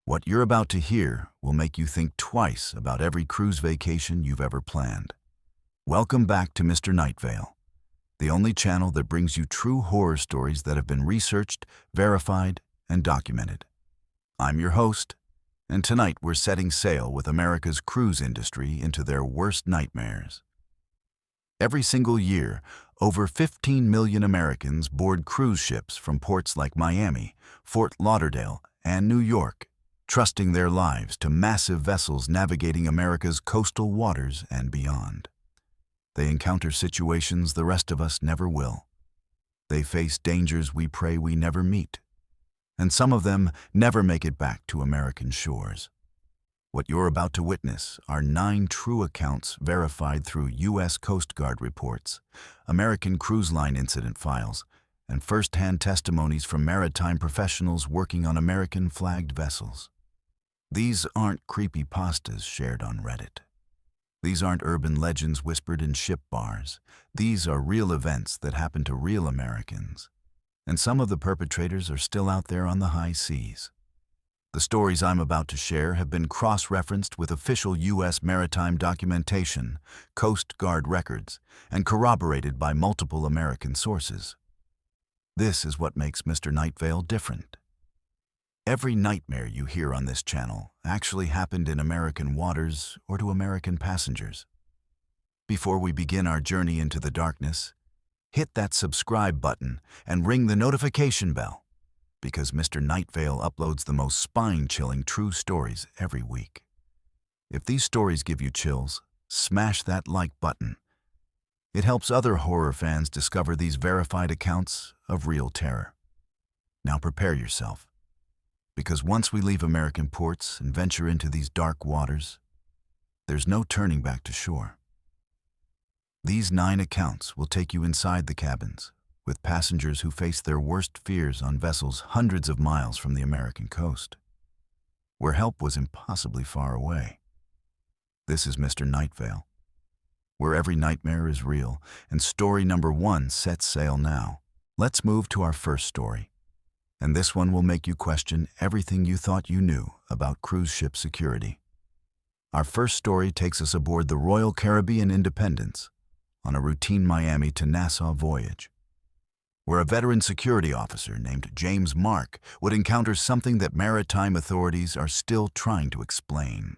What you're about to hear will make you think twice about every cruise vacation you've ever planned. Welcome back to Mr. Nightveil, the only channel that brings you true horror stories that have been researched, verified, and documented. I'm your host, and tonight we're setting sail with America's cruise industry into their worst nightmares. Every single year, over 15 million Americans board cruise ships from ports like Miami, Fort Lauderdale, and New York, trusting their lives to massive vessels navigating America's coastal waters and beyond. They encounter situations the rest of us never will. They face dangers we pray we never meet. And some of them never make it back to American shores. What you're about to witness are 9 true accounts verified through U.S. Coast Guard reports, American Cruise Line incident files, and first-hand testimonies from maritime professionals working on American-flagged vessels. These aren't creepypastas shared on Reddit. These aren't urban legends whispered in ship bars. These are real events that happen to real Americans. And some of the perpetrators are still out there on the high seas. The stories I'm about to share have been cross-referenced with official U.S. maritime documentation, Coast Guard records, and corroborated by multiple American sources. This is what makes Mr. Nightveil different. Every nightmare you hear on this channel actually happened in American waters or to American passengers. Before we begin our journey into the darkness, hit that subscribe button and ring the notification bell, because Mr. Nightveil uploads the most spine-chilling true stories every week. If these stories give you chills, smash that like button. It helps other horror fans discover these verified accounts of real terror. Now prepare yourself, because once we leave American ports and venture into these dark waters, there's no turning back to shore. These 9 accounts will take you inside the cabins, with passengers who face their worst fears on vessels hundreds of miles from the American coast, where help was impossibly far away. This is Mr. Nightveil, where every nightmare is real, and story number 1 sets sail now. Let's move to our first story, and this one will make you question everything you thought you knew about cruise ship security. Our first story takes us aboard the Royal Caribbean Independence on a routine Miami to Nassau voyage, where a veteran security officer named James Mark would encounter something that maritime authorities are still trying to explain.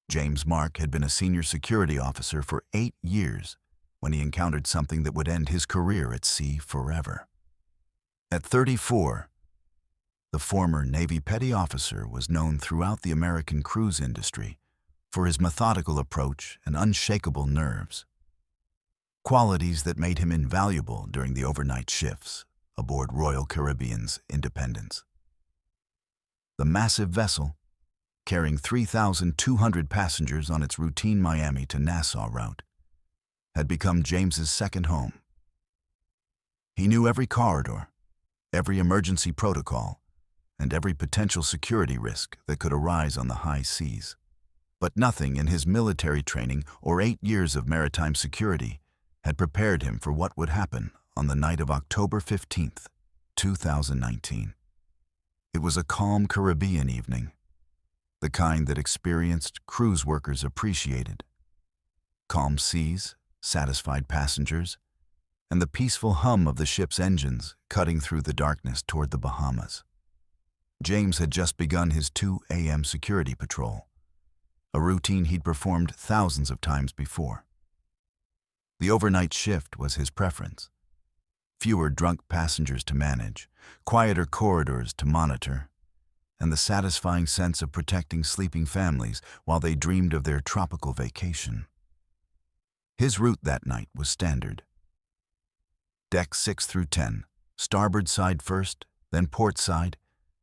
James Mark had been a senior security officer for 8 years when he encountered something that would end his career at sea forever. At 34, the former Navy petty officer was known throughout the American cruise industry for his methodical approach and unshakable nerves, qualities that made him invaluable during the overnight shifts aboard Royal Caribbean's Independence. The massive vessel, carrying 3,200 passengers on its routine Miami to Nassau route, had become James's second home. He knew every corridor, every emergency protocol, and every potential security risk that could arise on the high seas. But nothing in his military training or 8 years of maritime security had prepared him for what would happen on the night of October 15th, 2019. It was a calm Caribbean evening, the kind that experienced cruise workers appreciated. Calm seas, satisfied passengers, and the peaceful hum of the ship's engines cutting through the darkness toward the Bahamas. James had just begun his 2 a.m. security patrol, a routine he'd performed thousands of times before. The overnight shift was his preference. Fewer drunk passengers to manage, quieter corridors to monitor, and the satisfying sense of protecting sleeping families while they dreamed of their tropical vacation. His route that night was standard. Deck 6 through 10, starboard side first, then port side,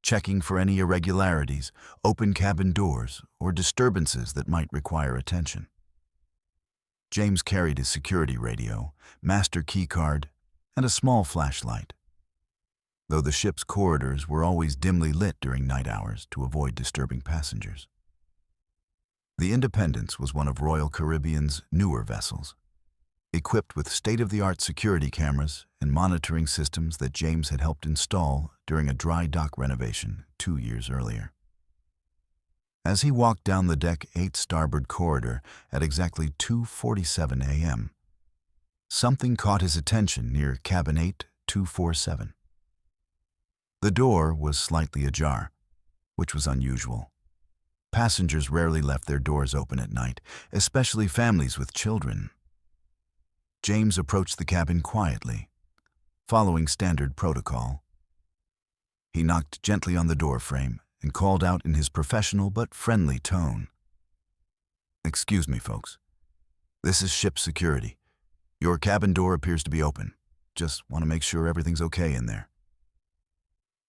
checking for any irregularities, open cabin doors, or disturbances that might require attention. James carried his security radio, master key card, and a small flashlight, though the ship's corridors were always dimly lit during night hours to avoid disturbing passengers. The Independence was one of Royal Caribbean's newer vessels, equipped with state-of-the-art security cameras and monitoring systems that James had helped install during a dry dock renovation 2 years earlier. As he walked down the deck 8 starboard corridor at exactly 2:47 a.m., something caught his attention near cabin 8247. The door was slightly ajar, which was unusual. Passengers rarely left their doors open at night, especially families with children. James approached the cabin quietly, following standard protocol. He knocked gently on the door frame and called out in his professional but friendly tone. "Excuse me, folks. This is ship security. Your cabin door appears to be open. Just want to make sure everything's okay in there."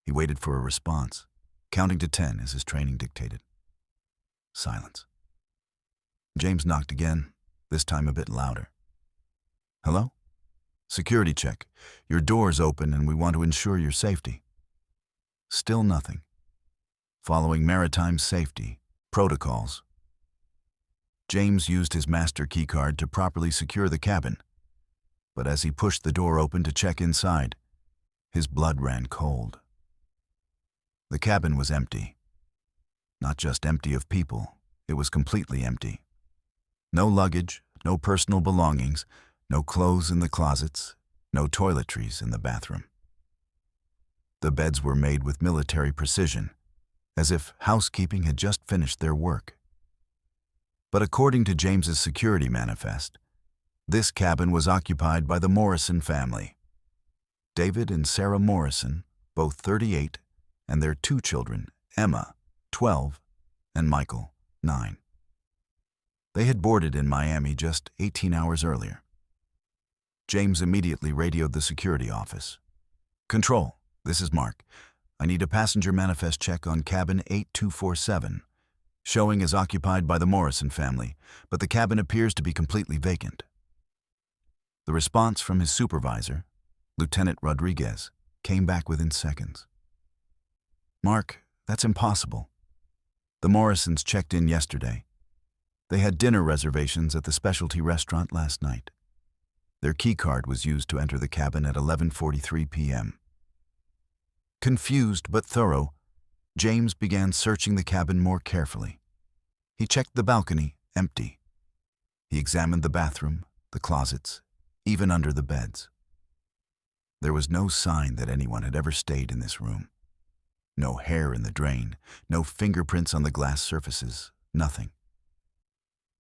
He waited for a response, counting to 10 as his training dictated. Silence. James knocked again, this time a bit louder. "Hello? Security check. Your door's open and we want to ensure your safety." Still nothing. Following maritime safety protocols, James used his master keycard to properly secure the cabin. But as he pushed the door open to check inside, his blood ran cold. The cabin was empty. Not just empty of people, it was completely empty. No luggage, no personal belongings, no clothes in the closets, no toiletries in the bathroom. The beds were made with military precision, as if housekeeping had just finished their work. But according to James's security manifest, this cabin was occupied by the Morrison family. David and Sarah Morrison, both 38, and their 2 children, Emma, 12, and Michael, 9. They had boarded in Miami just 18 hours earlier. James immediately radioed the security office. "Control, this is Mark. I need a passenger manifest check on cabin 8247, showing as occupied by the Morrison family, but the cabin appears to be completely vacant." The response from his supervisor, Lieutenant Rodriguez, came back within seconds. "Mark, that's impossible. The Morrisons checked in yesterday. They had dinner reservations at the specialty restaurant last night. Their keycard was used to enter the cabin at 11:43 p.m. Confused but thorough, James began searching the cabin more carefully. He checked the balcony, empty. He examined the bathroom, the closets, even under the beds. There was no sign that anyone had ever stayed in this room. No hair in the drain, no fingerprints on the glass surfaces, nothing.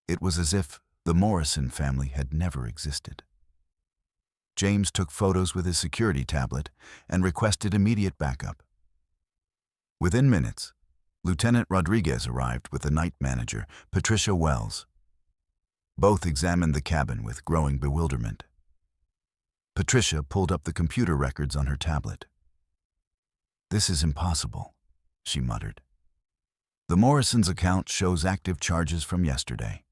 It was as if the Morrison family had never existed. James took photos with his security tablet and requested immediate backup. Within minutes, Lieutenant Rodriguez arrived with the night manager, Patricia Wells. Both examined the cabin with growing bewilderment. Patricia pulled up the computer records on her tablet. "This is impossible," she muttered. "The Morrisons' account shows active charges from yesterday.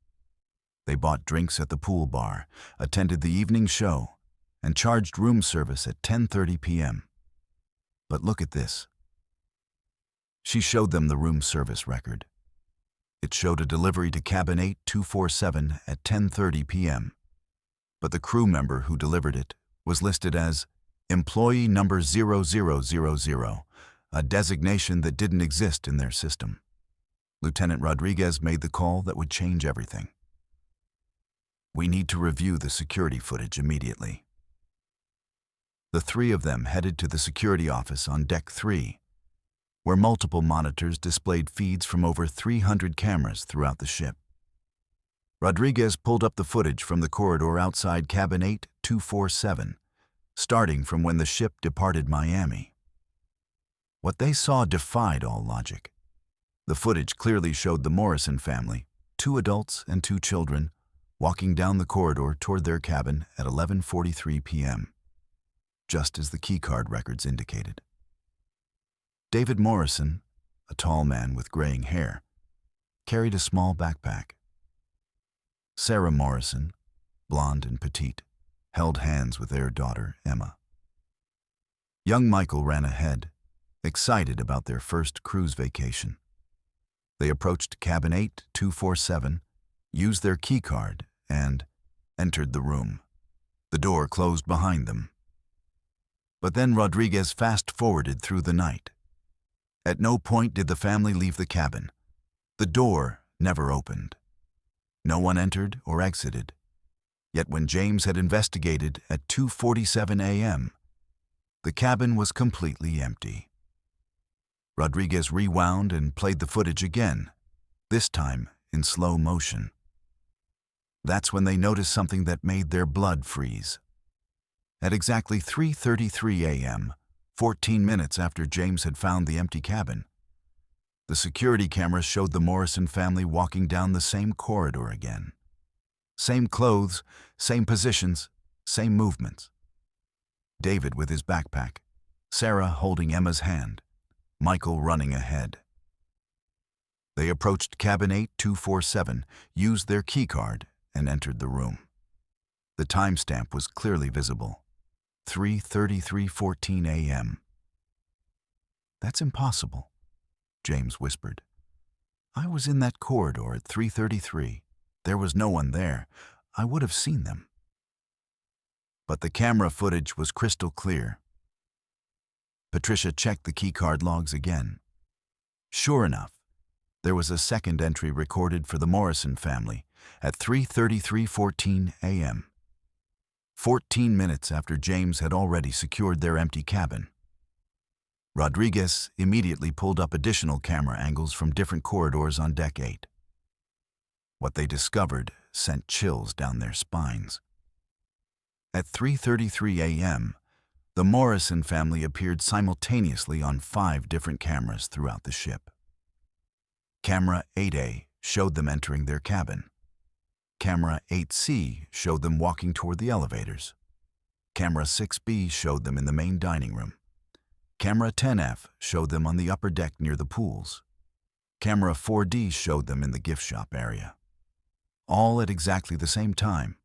They bought drinks at the pool bar, attended the evening show, and charged room service at 10:30 p.m. But look at this." She showed them the room service record. It showed a delivery to cabin 8247 at 10:30 p.m., but the crew member who delivered it was listed as employee number 0000, a designation that didn't exist in their system. Lieutenant Rodriguez made the call that would change everything. "We need to review the security footage immediately." The 3 of them headed to the security office on Deck 3, where multiple monitors displayed feeds from over 300 cameras throughout the ship. Rodriguez pulled up the footage from the corridor outside cabin 8247, starting from when the ship departed Miami. What they saw defied all logic. The footage clearly showed the Morrison family, 2 adults and 2 children, walking down the corridor toward their cabin at 11:43 p.m., just as the keycard records indicated. David Morrison, a tall man with graying hair, carried a small backpack. Sarah Morrison, blonde and petite, held hands with their daughter, Emma. Young Michael ran ahead, excited about their first cruise vacation. They approached cabin 8247, used their keycard, and entered the room. The door closed behind them. But then Rodriguez fast-forwarded through the night. At no point did the family leave the cabin. The door never opened. No one entered or exited. Yet when James had investigated at 2:47 a.m., the cabin was completely empty. Rodriguez rewound and played the footage again, this time in slow motion. That's when they noticed something that made their blood freeze. At exactly 3:33 a.m., 14 minutes after James had found the empty cabin, the security cameras showed the Morrison family walking down the same corridor again. Same clothes, same positions, same movements. David with his backpack, Sarah holding Emma's hand, Michael running ahead. They approached cabin 8247, used their keycard, and entered the room. The timestamp was clearly visible, 3:33:14 a.m. "That's impossible," James whispered. "I was in that corridor at 3:33. There was no one there. I would have seen them." But the camera footage was crystal clear. Patricia checked the keycard logs again. Sure enough, there was a second entry recorded for the Morrison family at 3:33:14 a.m., 14 minutes after James had already secured their empty cabin. Rodriguez immediately pulled up additional camera angles from different corridors on Deck 8. What they discovered sent chills down their spines. At 3:33 a.m., the Morrison family appeared simultaneously on 5 different cameras throughout the ship. Camera 8A showed them entering their cabin. Camera 8C showed them walking toward the elevators. Camera 6B showed them in the main dining room. Camera 10F showed them on the upper deck near the pools. Camera 4D showed them in the gift shop area. All at exactly the same time.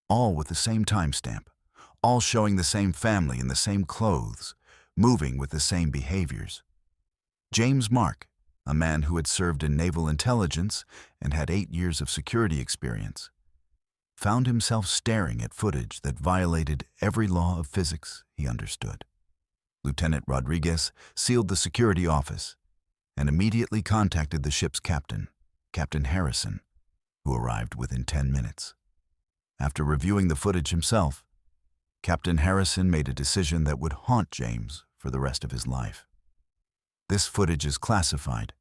All with the same timestamp. All showing the same family in the same clothes, moving with the same behaviors. James Mark, a man who had served in naval intelligence and had 8 years of security experience, found himself staring at footage that violated every law of physics he understood. Lieutenant Rodriguez sealed the security office and immediately contacted the ship's captain, Captain Harrison, who arrived within 10 minutes. After reviewing the footage himself, Captain Harrison made a decision that would haunt James for the rest of his life. "This footage is classified.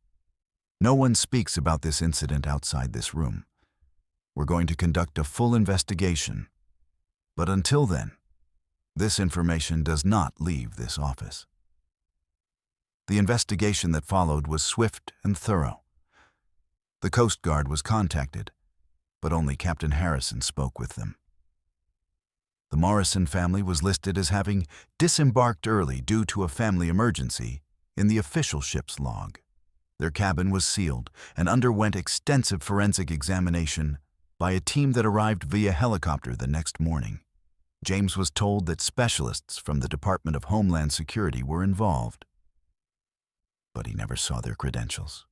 No one speaks about this incident outside this room. We're going to conduct a full investigation. But until then, this information does not leave this office." The investigation that followed was swift and thorough. The Coast Guard was contacted, but only Captain Harrison spoke with them. The Morrison family was listed as having disembarked early due to a family emergency in the official ship's log. Their cabin was sealed and underwent extensive forensic examination by a team that arrived via helicopter the next morning. James was told that specialists from the Department of Homeland Security were involved, but he never saw their credentials.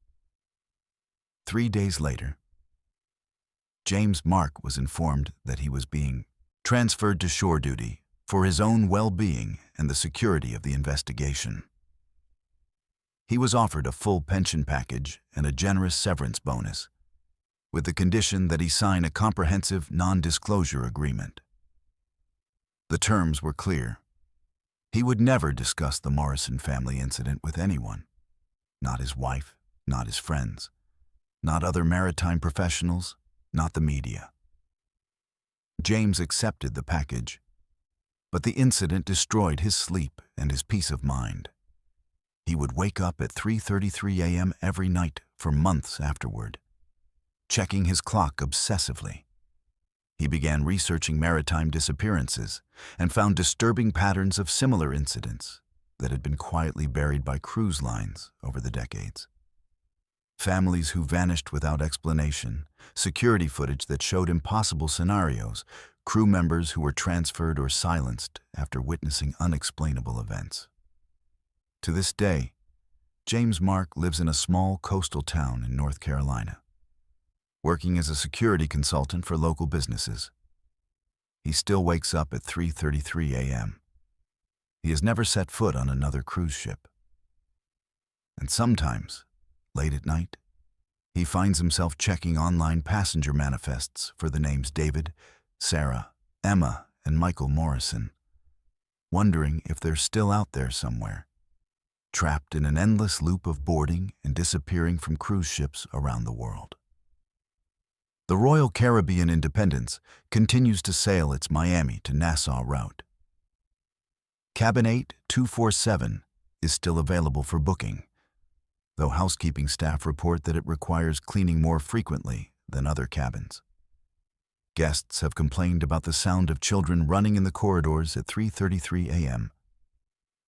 3 days later, James Mark was informed that he was being transferred to shore duty for his own well-being and the security of the investigation. He was offered a full pension package and a generous severance bonus, with the condition that he sign a comprehensive non-disclosure agreement. The terms were clear. He would never discuss the Morrison family incident with anyone. Not his wife, not his friends, not other maritime professionals, not the media. James accepted the package, but the incident destroyed his sleep and his peace of mind. He would wake up at 3:33 a.m. every night for months afterward, checking his clock obsessively. He began researching maritime disappearances and found disturbing patterns of similar incidents that had been quietly buried by cruise lines over the decades. Families who vanished without explanation, security footage that showed impossible scenarios, crew members who were transferred or silenced after witnessing unexplainable events. To this day, James Mark lives in a small coastal town in North Carolina, working as a security consultant for local businesses. He still wakes up at 3:33 a.m. He has never set foot on another cruise ship. And sometimes, late at night, He finds himself checking online passenger manifests for the names David, Sarah, Emma, and Michael Morrison, wondering if they're still out there somewhere, trapped in an endless loop of boarding and disappearing from cruise ships around the world. The Royal Caribbean Independence continues to sail its Miami to Nassau route. Cabin 8247 is still available for booking, though housekeeping staff report that it requires cleaning more frequently than other cabins. Guests have complained about the sound of children running in the corridors at 3:33 a.m.,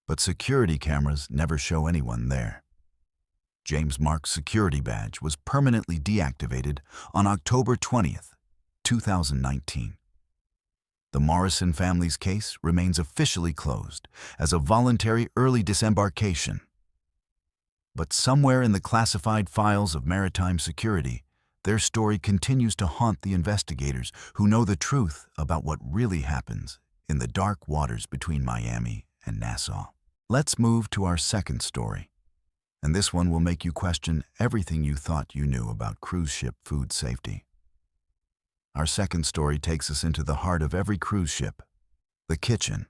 but security cameras never show anyone there. James Mark's security badge was permanently deactivated on October 20th, 2019. The Morrison family's case remains officially closed as a voluntary early disembarkation. But somewhere in the classified files of maritime security, their story continues to haunt the investigators who know the truth about what really happens in the dark waters between Miami and Nassau. Let's move to our second story, and this one will make you question everything you thought you knew about cruise ship food safety. Our second story takes us into the heart of every cruise ship, the kitchen.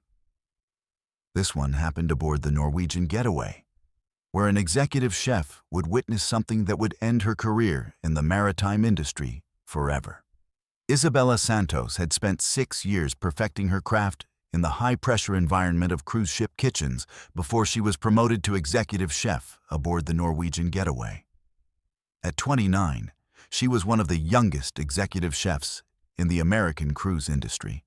This one happened aboard the Norwegian Getaway, where an executive chef would witness something that would end her career in the maritime industry forever. Isabella Santos had spent 6 years perfecting her craft in the high-pressure environment of cruise ship kitchens before she was promoted to executive chef aboard the Norwegian Getaway. At 29, she was one of the youngest executive chefs in the American cruise industry,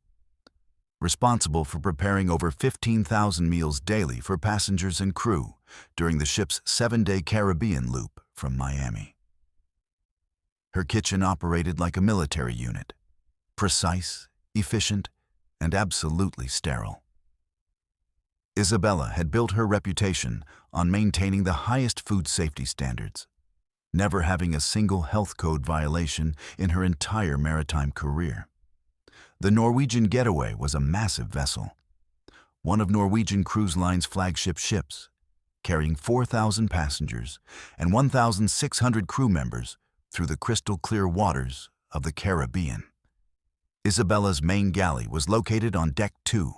responsible for preparing over 15,000 meals daily for passengers and crew during the ship's 7-day Caribbean loop from Miami. Her kitchen operated like a military unit, precise, efficient, and absolutely sterile. Isabella had built her reputation on maintaining the highest food safety standards, never having a single health code violation in her entire maritime career. The Norwegian Getaway was a massive vessel, one of Norwegian Cruise Line's flagship ships, carrying 4,000 passengers and 1,600 crew members through the crystal-clear waters of the Caribbean. Isabella's main galley was located on Deck 2,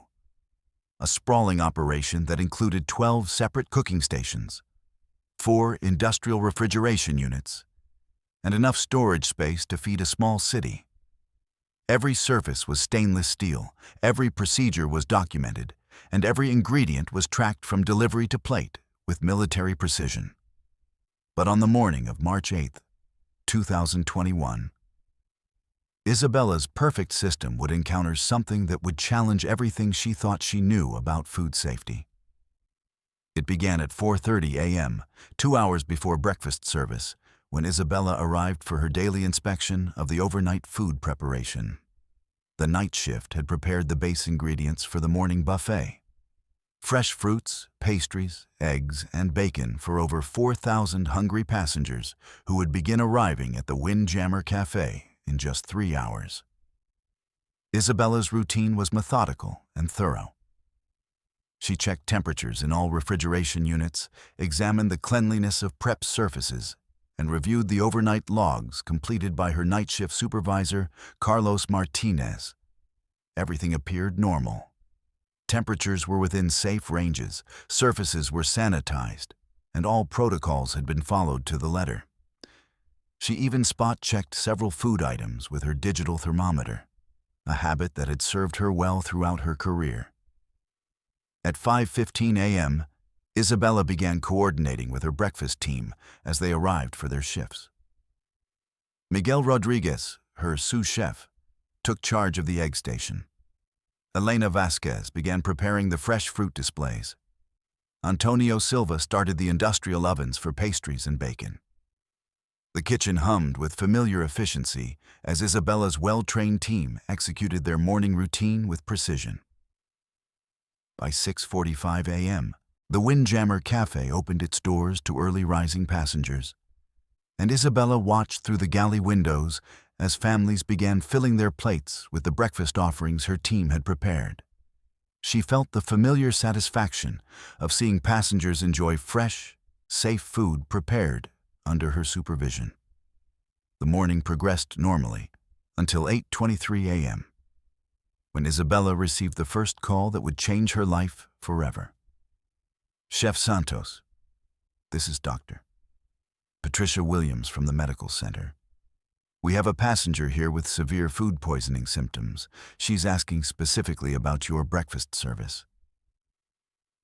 a sprawling operation that included 12 separate cooking stations, 4 industrial refrigeration units, and enough storage space to feed a small city. Every surface was stainless steel, every procedure was documented, and every ingredient was tracked from delivery to plate with military precision. But on the morning of March 8, 2021, Isabella's perfect system would encounter something that would challenge everything she thought she knew about food safety. It began at 4:30 a.m., 2 hours before breakfast service, when Isabella arrived for her daily inspection of the overnight food preparation. The night shift had prepared the base ingredients for the morning buffet: fresh fruits, pastries, eggs, and bacon for over 4,000 hungry passengers who would begin arriving at the Windjammer Cafe in just 3 hours. Isabella's routine was methodical and thorough. She checked temperatures in all refrigeration units, examined the cleanliness of prep surfaces, and reviewed the overnight logs completed by her night shift supervisor, Carlos Martinez. Everything appeared normal. Temperatures were within safe ranges, surfaces were sanitized, and all protocols had been followed to the letter. She even spot-checked several food items with her digital thermometer, a habit that had served her well throughout her career. At 5:15 a.m., Isabella began coordinating with her breakfast team as they arrived for their shifts. Miguel Rodriguez, her sous chef, took charge of the egg station. Elena Vasquez began preparing the fresh fruit displays. Antonio Silva started the industrial ovens for pastries and bacon. The kitchen hummed with familiar efficiency as Isabella's well-trained team executed their morning routine with precision. By 6:45 a.m., the Windjammer Cafe opened its doors to early rising passengers, and Isabella watched through the galley windows as families began filling their plates with the breakfast offerings her team had prepared. She felt the familiar satisfaction of seeing passengers enjoy fresh, safe food prepared under her supervision. The morning progressed normally until 8:23 a.m., when Isabella received the first call that would change her life forever. "Chef Santos, this is Dr. Patricia Williams from the medical center. We have a passenger here with severe food poisoning symptoms. She's asking specifically about your breakfast service."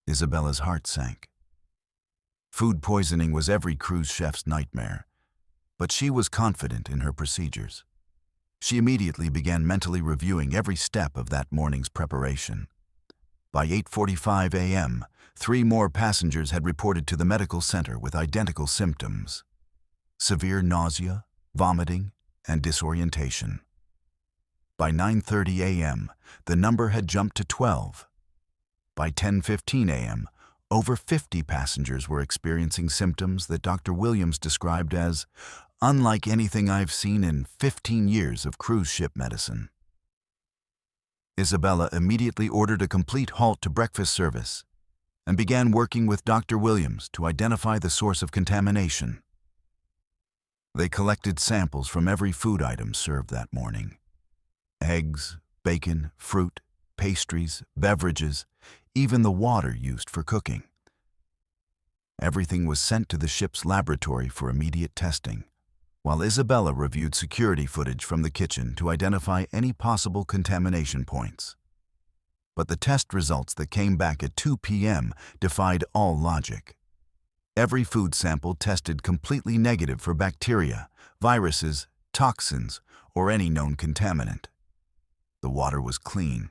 Isabella's heart sank. Food poisoning was every cruise chef's nightmare, but she was confident in her procedures. She immediately began mentally reviewing every step of that morning's preparation. By 8:45 a.m., 3 more passengers had reported to the medical center with identical symptoms: severe nausea, vomiting, and disorientation. By 9:30 a.m., the number had jumped to 12. By 10:15 a.m., over 50 passengers were experiencing symptoms that Dr. Williams described as unlike anything I've seen in 15 years of cruise ship medicine. Isabella immediately ordered a complete halt to breakfast service and began working with Dr. Williams to identify the source of contamination. They collected samples from every food item served that morning: eggs, bacon, fruit, pastries, beverages, even the water used for cooking. Everything was sent to the ship's laboratory for immediate testing, while Isabella reviewed security footage from the kitchen to identify any possible contamination points. But the test results that came back at 2 p.m. defied all logic. Every food sample tested completely negative for bacteria, viruses, toxins, or any known contaminant. The water was clean.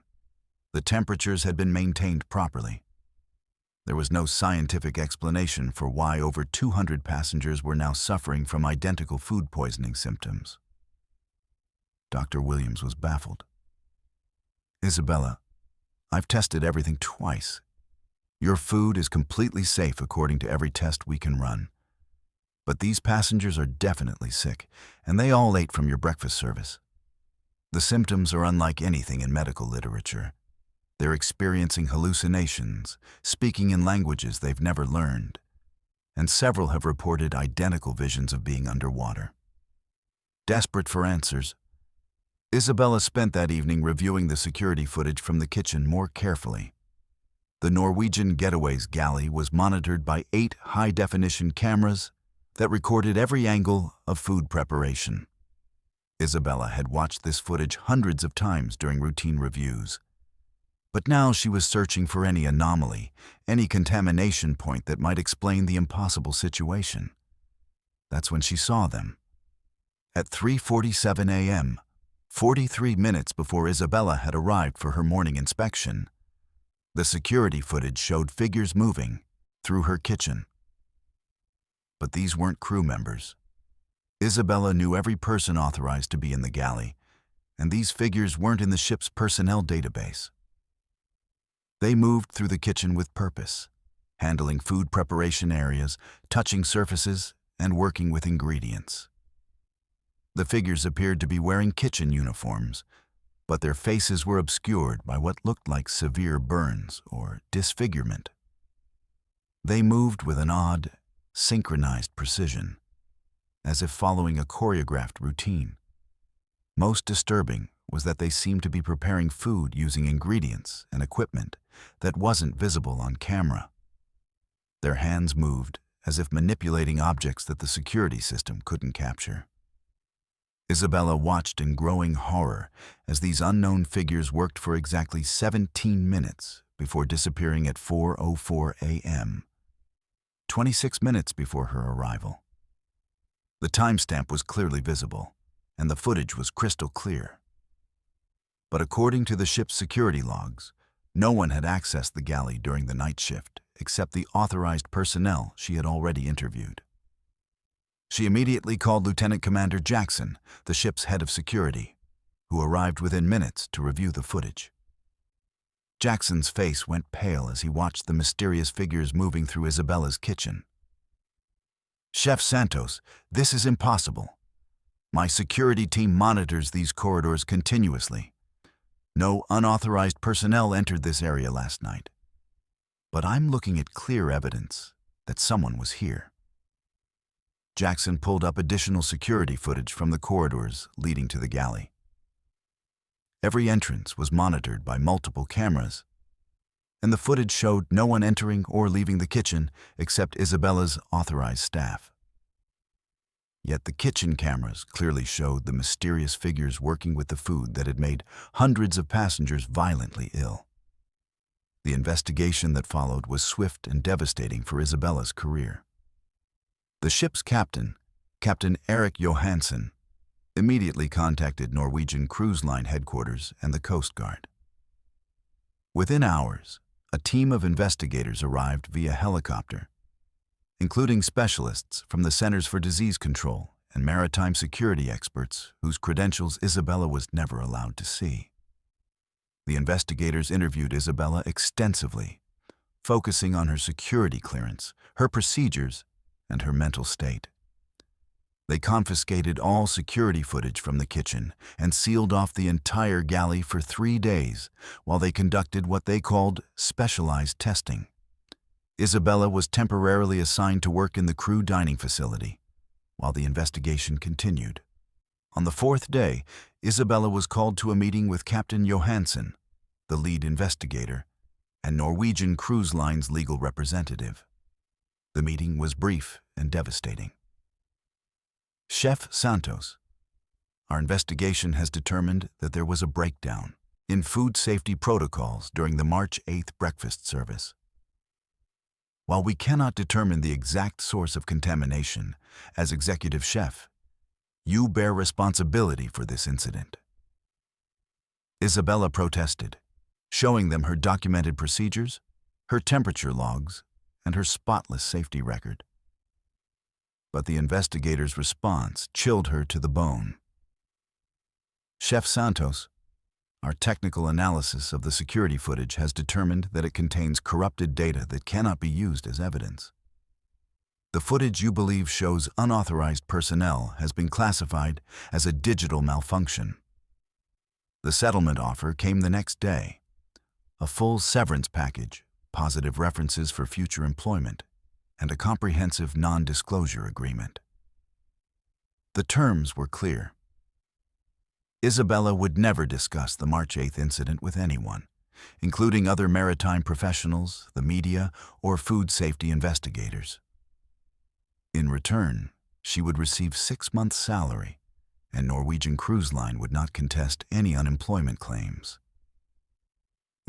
The temperatures had been maintained properly. There was no scientific explanation for why over 200 passengers were now suffering from identical food poisoning symptoms. Dr. Williams was baffled. "Isabella, I've tested everything twice. Your food is completely safe according to every test we can run. But these passengers are definitely sick, and they all ate from your breakfast service. The symptoms are unlike anything in medical literature. They're experiencing hallucinations, speaking in languages they've never learned, and several have reported identical visions of being underwater." Desperate for answers, Isabella spent that evening reviewing the security footage from the kitchen more carefully. The Norwegian Getaways galley was monitored by 8 high-definition cameras that recorded every angle of food preparation. Isabella had watched this footage hundreds of times during routine reviews. But now she was searching for any anomaly, any contamination point that might explain the impossible situation. That's when she saw them. At 3:47 a.m., 43 minutes before Isabella had arrived for her morning inspection, the security footage showed figures moving through her kitchen. But these weren't crew members. Isabella knew every person authorized to be in the galley, and these figures weren't in the ship's personnel database. They moved through the kitchen with purpose, handling food preparation areas, touching surfaces, and working with ingredients. The figures appeared to be wearing kitchen uniforms, but their faces were obscured by what looked like severe burns or disfigurement. They moved with an odd, synchronized precision, as if following a choreographed routine. Most disturbing was that they seemed to be preparing food using ingredients and equipment that wasn't visible on camera. Their hands moved as if manipulating objects that the security system couldn't capture. Isabella watched in growing horror as these unknown figures worked for exactly 17 minutes before disappearing at 4:04 a.m., 26 minutes before her arrival. The timestamp was clearly visible, and the footage was crystal clear. But according to the ship's security logs, no one had accessed the galley during the night shift except the authorized personnel she had already interviewed. She immediately called Lieutenant Commander Jackson, the ship's head of security, who arrived within minutes to review the footage. Jackson's face went pale as he watched the mysterious figures moving through Isabella's kitchen. "Chef Santos, this is impossible. My security team monitors these corridors continuously. No unauthorized personnel entered this area last night. But I'm looking at clear evidence that someone was here." Jackson pulled up additional security footage from the corridors leading to the galley. Every entrance was monitored by multiple cameras, and the footage showed no one entering or leaving the kitchen except Isabella's authorized staff. Yet the kitchen cameras clearly showed the mysterious figures working with the food that had made hundreds of passengers violently ill. The investigation that followed was swift and devastating for Isabella's career. The ship's captain, Captain Erik Johansson, immediately contacted Norwegian Cruise Line headquarters and the Coast Guard. Within hours, a team of investigators arrived via helicopter, including specialists from the Centers for Disease Control and maritime security experts whose credentials Isabella was never allowed to see. The investigators interviewed Isabella extensively, focusing on her security clearance, her procedures, and her mental state. They confiscated all security footage from the kitchen and sealed off the entire galley for 3 days while they conducted what they called specialized testing. Isabella was temporarily assigned to work in the crew dining facility while the investigation continued. On the 4th day, Isabella was called to a meeting with Captain Johansson, the lead investigator, and Norwegian Cruise Line's legal representative. The meeting was brief and devastating. Chef Santos, our investigation has determined that there was a breakdown in food safety protocols during the March 8th breakfast service. While we cannot determine the exact source of contamination, as executive chef, you bear responsibility for this incident. Isabella protested, showing them her documented procedures, her temperature logs, and her spotless safety record. But the investigators' response chilled her to the bone. Chef Santos, our technical analysis of the security footage has determined that it contains corrupted data that cannot be used as evidence. The footage you believe shows unauthorized personnel has been classified as a digital malfunction. The settlement offer came the next day, a full severance package, positive references for future employment, and a comprehensive non-disclosure agreement. The terms were clear. Isabella would never discuss the March 8th incident with anyone, including other maritime professionals, the media, or food safety investigators. In return, she would receive 6 months' salary, and Norwegian Cruise Line would not contest any unemployment claims.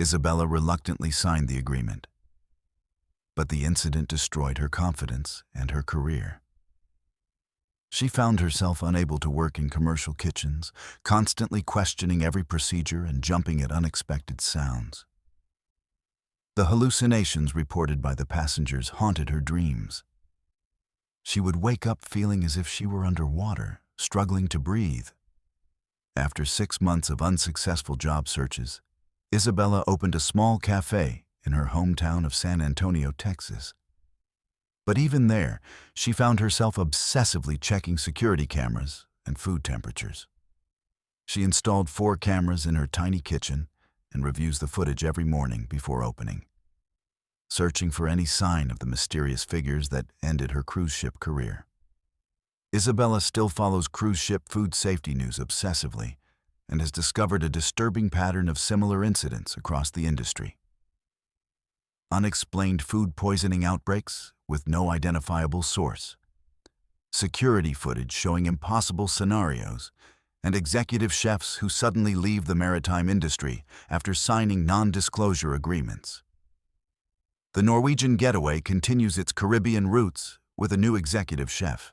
Isabella reluctantly signed the agreement, but the incident destroyed her confidence and her career. She found herself unable to work in commercial kitchens, constantly questioning every procedure and jumping at unexpected sounds. The hallucinations reported by the passengers haunted her dreams. She would wake up feeling as if she were underwater, struggling to breathe. After 6 months of unsuccessful job searches, Isabella opened a small cafe in her hometown of San Antonio, Texas. But even there, she found herself obsessively checking security cameras and food temperatures. She installed 4 cameras in her tiny kitchen and reviews the footage every morning before opening, searching for any sign of the mysterious figures that ended her cruise ship career. Isabella still follows cruise ship food safety news obsessively and has discovered a disturbing pattern of similar incidents across the industry. Unexplained food poisoning outbreaks with no identifiable source, security footage showing impossible scenarios, and executive chefs who suddenly leave the maritime industry after signing non-disclosure agreements. The Norwegian Getaway continues its Caribbean roots with a new executive chef.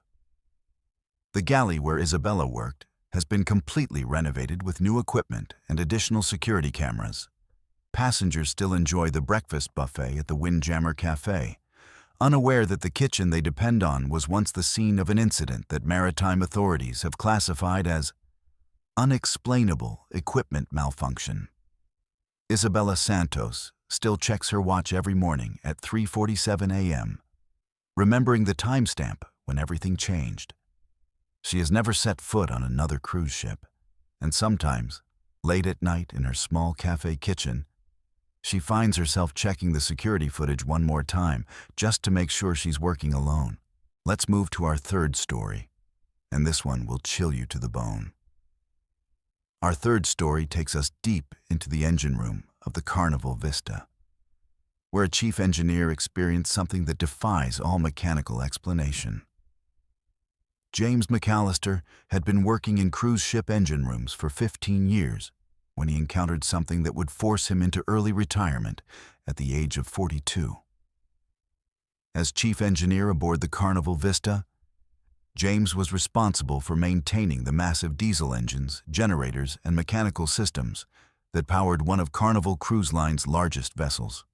The galley where Isabella worked has been completely renovated with new equipment and additional security cameras. Passengers still enjoy the breakfast buffet at the Windjammer Cafe, unaware that the kitchen they depend on was once the scene of an incident that maritime authorities have classified as unexplainable equipment malfunction. Isabella Santos still checks her watch every morning at 3:47 a.m., remembering the timestamp when everything changed. She has never set foot on another cruise ship, and sometimes, late at night in her small cafe kitchen, she finds herself checking the security footage one more time just to make sure she's working alone. Let's move to our third story, and this one will chill you to the bone. Our third story takes us deep into the engine room of the Carnival Vista, where a chief engineer experienced something that defies all mechanical explanation. James McAllister had been working in cruise ship engine rooms for 15 years when he encountered something that would force him into early retirement at the age of 42. As chief engineer aboard the Carnival Vista, James was responsible for maintaining the massive diesel engines, generators, and mechanical systems that powered one of Carnival Cruise Line's largest vessels.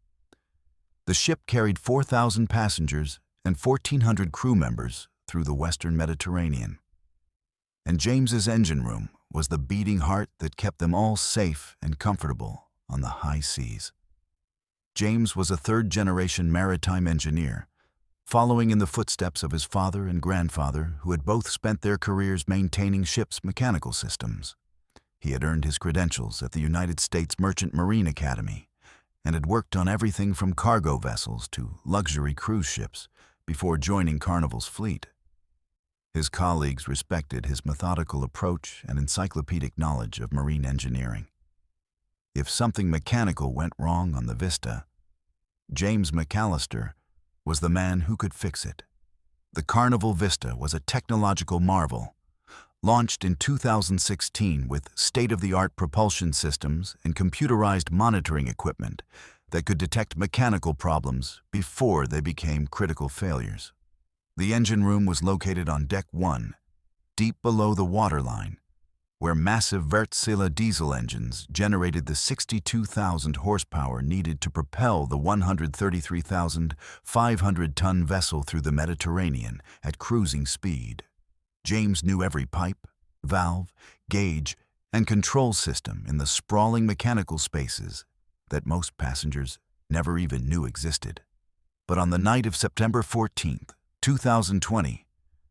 The ship carried 4,000 passengers and 1,400 crew members through the Western Mediterranean. And James's engine room was the beating heart that kept them all safe and comfortable on the high seas. James was a third-generation maritime engineer, following in the footsteps of his father and grandfather, who had both spent their careers maintaining ships' mechanical systems. He had earned his credentials at the United States Merchant Marine Academy and had worked on everything from cargo vessels to luxury cruise ships before joining Carnival's fleet. His colleagues respected his methodical approach and encyclopedic knowledge of marine engineering. If something mechanical went wrong on the Vista, James McAllister was the man who could fix it. The Carnival Vista was a technological marvel, launched in 2016 with state-of-the-art propulsion systems and computerized monitoring equipment that could detect mechanical problems before they became critical failures. The engine room was located on Deck 1, deep below the waterline, where massive Wärtsilä diesel engines generated the 62,000 horsepower needed to propel the 133,500-ton vessel through the Mediterranean at cruising speed. James knew every pipe, valve, gauge, and control system in the sprawling mechanical spaces that most passengers never even knew existed. But on the night of September 14th, 2020,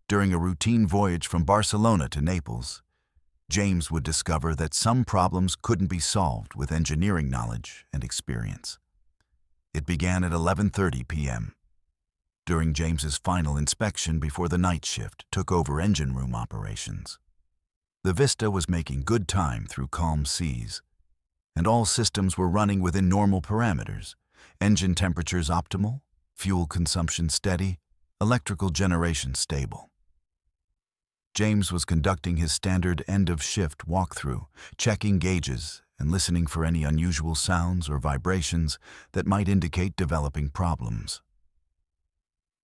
during a routine voyage from Barcelona to Naples, James would discover that some problems couldn't be solved with engineering knowledge and experience. It began at 11:30 p.m. during James's final inspection before the night shift took over engine room operations. The Vista was making good time through calm seas, and all systems were running within normal parameters: engine temperatures optimal, fuel consumption steady, electrical generation stable. James was conducting his standard end-of-shift walkthrough, checking gauges and listening for any unusual sounds or vibrations that might indicate developing problems.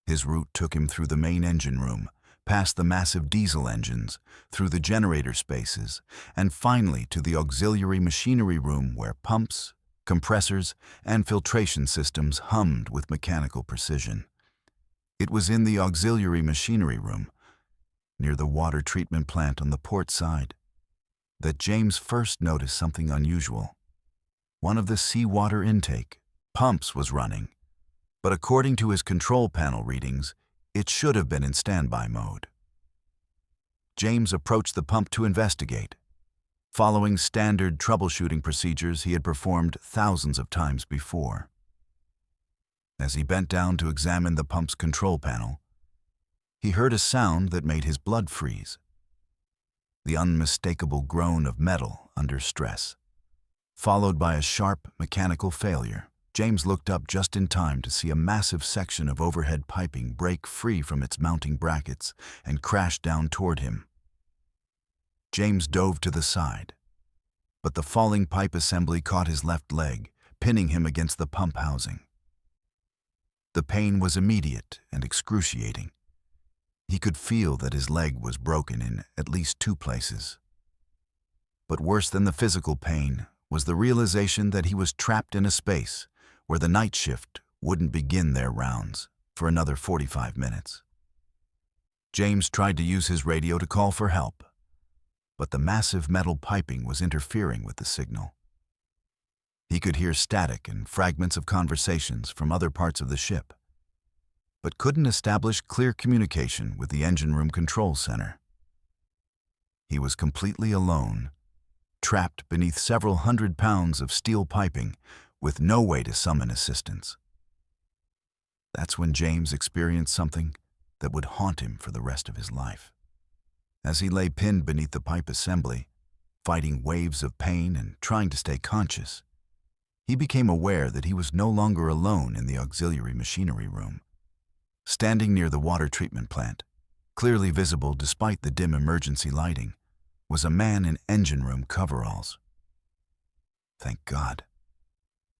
His route took him through the main engine room, past the massive diesel engines, through the generator spaces, and finally to the auxiliary machinery room where pumps, compressors, and filtration systems hummed with mechanical precision. It was in the auxiliary machinery room, near the water treatment plant on the port side, that James first noticed something unusual. One of the seawater intake pumps was running, but according to his control panel readings, it should have been in standby mode. James approached the pump to investigate, following standard troubleshooting procedures he had performed thousands of times before. As he bent down to examine the pump's control panel, he heard a sound that made his blood freeze. The unmistakable groan of metal under stress, followed by a sharp mechanical failure. James looked up just in time to see a massive section of overhead piping break free from its mounting brackets and crash down toward him. James dove to the side, but the falling pipe assembly caught his left leg, pinning him against the pump housing. The pain was immediate and excruciating. He could feel that his leg was broken in at least 2 places. But worse than the physical pain was the realization that he was trapped in a space where the night shift wouldn't begin their rounds for another 45 minutes. James tried to use his radio to call for help, but the massive metal piping was interfering with the signal. He could hear static and fragments of conversations from other parts of the ship, but couldn't establish clear communication with the engine room control center. He was completely alone, trapped beneath several hundred pounds of steel piping with no way to summon assistance. That's when James experienced something that would haunt him for the rest of his life. As he lay pinned beneath the pipe assembly, fighting waves of pain and trying to stay conscious, he became aware that he was no longer alone in the auxiliary machinery room. Standing near the water treatment plant, clearly visible despite the dim emergency lighting, was a man in engine room coveralls. "Thank God,"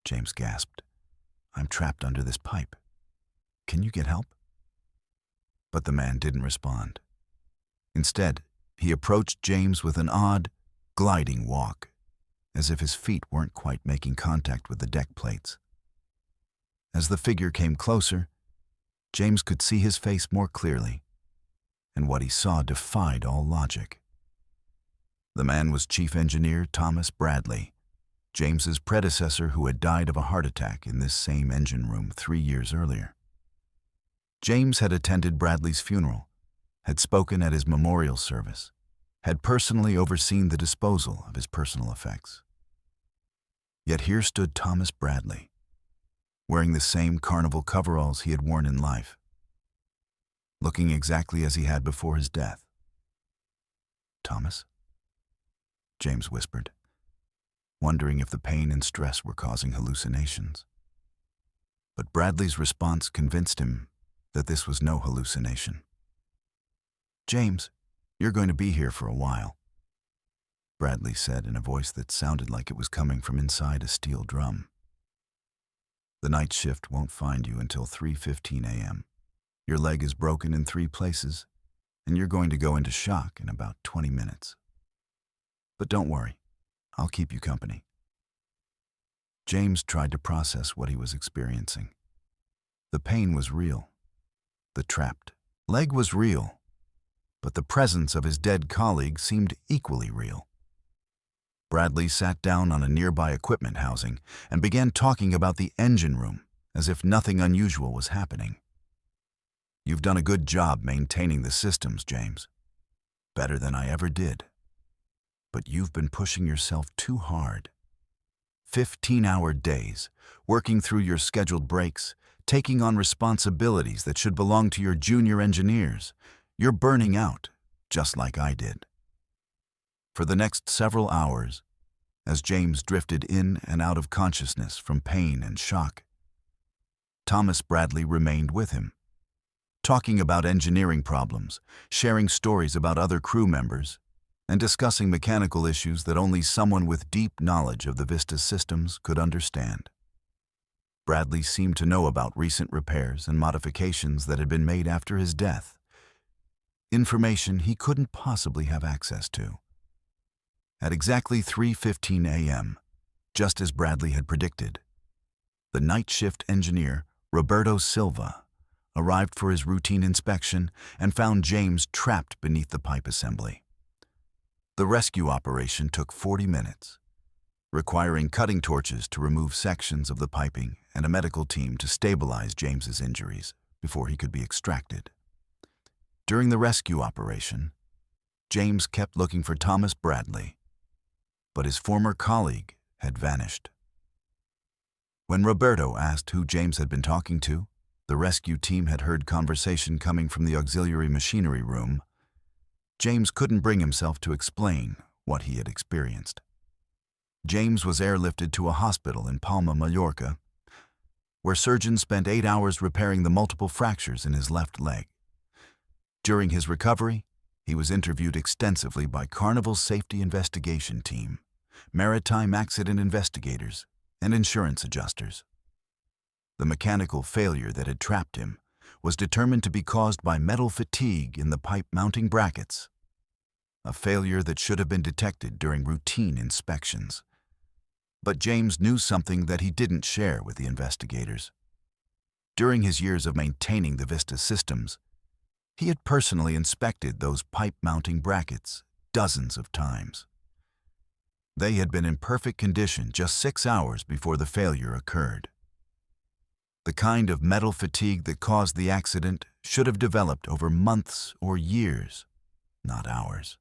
James gasped. "I'm trapped under this pipe. Can you get help?" But the man didn't respond. Instead, he approached James with an odd, gliding walk, as if his feet weren't quite making contact with the deck plates. As the figure came closer, James could see his face more clearly, and what he saw defied all logic. The man was Chief Engineer Thomas Bradley, James's predecessor who had died of a heart attack in this same engine room 3 years earlier. James had attended Bradley's funeral, had spoken at his memorial service, had personally overseen the disposal of his personal effects. Yet here stood Thomas Bradley, wearing the same carnival coveralls he had worn in life, looking exactly as he had before his death. "Thomas?" James whispered, wondering if the pain and stress were causing hallucinations. But Bradley's response convinced him that this was no hallucination. "James, you're going to be here for a while," Bradley said in a voice that sounded like it was coming from inside a steel drum. "The night shift won't find you until 3:15 a.m. Your leg is broken in 3 places, and you're going to go into shock in about 20 minutes. But don't worry, I'll keep you company." James tried to process what he was experiencing. The pain was real. The trapped leg was real. But the presence of his dead colleague seemed equally real. Bradley sat down on a nearby equipment housing and began talking about the engine room as if nothing unusual was happening. "You've done a good job maintaining the systems, James. Better than I ever did. But you've been pushing yourself too hard. 15-hour days, working through your scheduled breaks, taking on responsibilities that should belong to your junior engineers. You're burning out, just like I did." For the next several hours, as James drifted in and out of consciousness from pain and shock, Thomas Bradley remained with him, talking about engineering problems, sharing stories about other crew members, and discussing mechanical issues that only someone with deep knowledge of the Vista systems could understand. Bradley seemed to know about recent repairs and modifications that had been made after his death, information he couldn't possibly have access to. At exactly 3:15 a.m., just as Bradley had predicted, the night shift engineer, Roberto Silva, arrived for his routine inspection and found James trapped beneath the pipe assembly. The rescue operation took 40 minutes, requiring cutting torches to remove sections of the piping and a medical team to stabilize James's injuries before he could be extracted. During the rescue operation, James kept looking for Thomas Bradley, but his former colleague had vanished. When Roberto asked who James had been talking to, the rescue team had heard conversation coming from the auxiliary machinery room. James couldn't bring himself to explain what he had experienced. James was airlifted to a hospital in Palma, Mallorca, where surgeons spent 8 hours repairing the multiple fractures in his left leg. During his recovery, he was interviewed extensively by Carnival's Safety Investigation Team, maritime accident investigators, and insurance adjusters. The mechanical failure that had trapped him was determined to be caused by metal fatigue in the pipe mounting brackets, a failure that should have been detected during routine inspections. But James knew something that he didn't share with the investigators. During his years of maintaining the Vista systems, he had personally inspected those pipe mounting brackets dozens of times. They had been in perfect condition just 6 hours before the failure occurred. The kind of metal fatigue that caused the accident should have developed over months or years, not hours.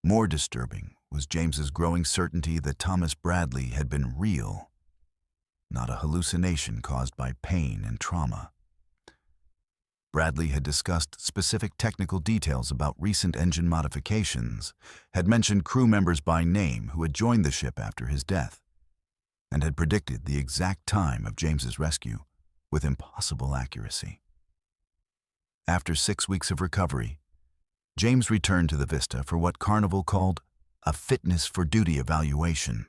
More disturbing was James's growing certainty that Thomas Bradley had been real, not a hallucination caused by pain and trauma. Bradley had discussed specific technical details about recent engine modifications, had mentioned crew members by name who had joined the ship after his death, and had predicted the exact time of James's rescue with impossible accuracy. After 6 weeks of recovery, James returned to the Vista for what Carnival called a fitness for duty evaluation,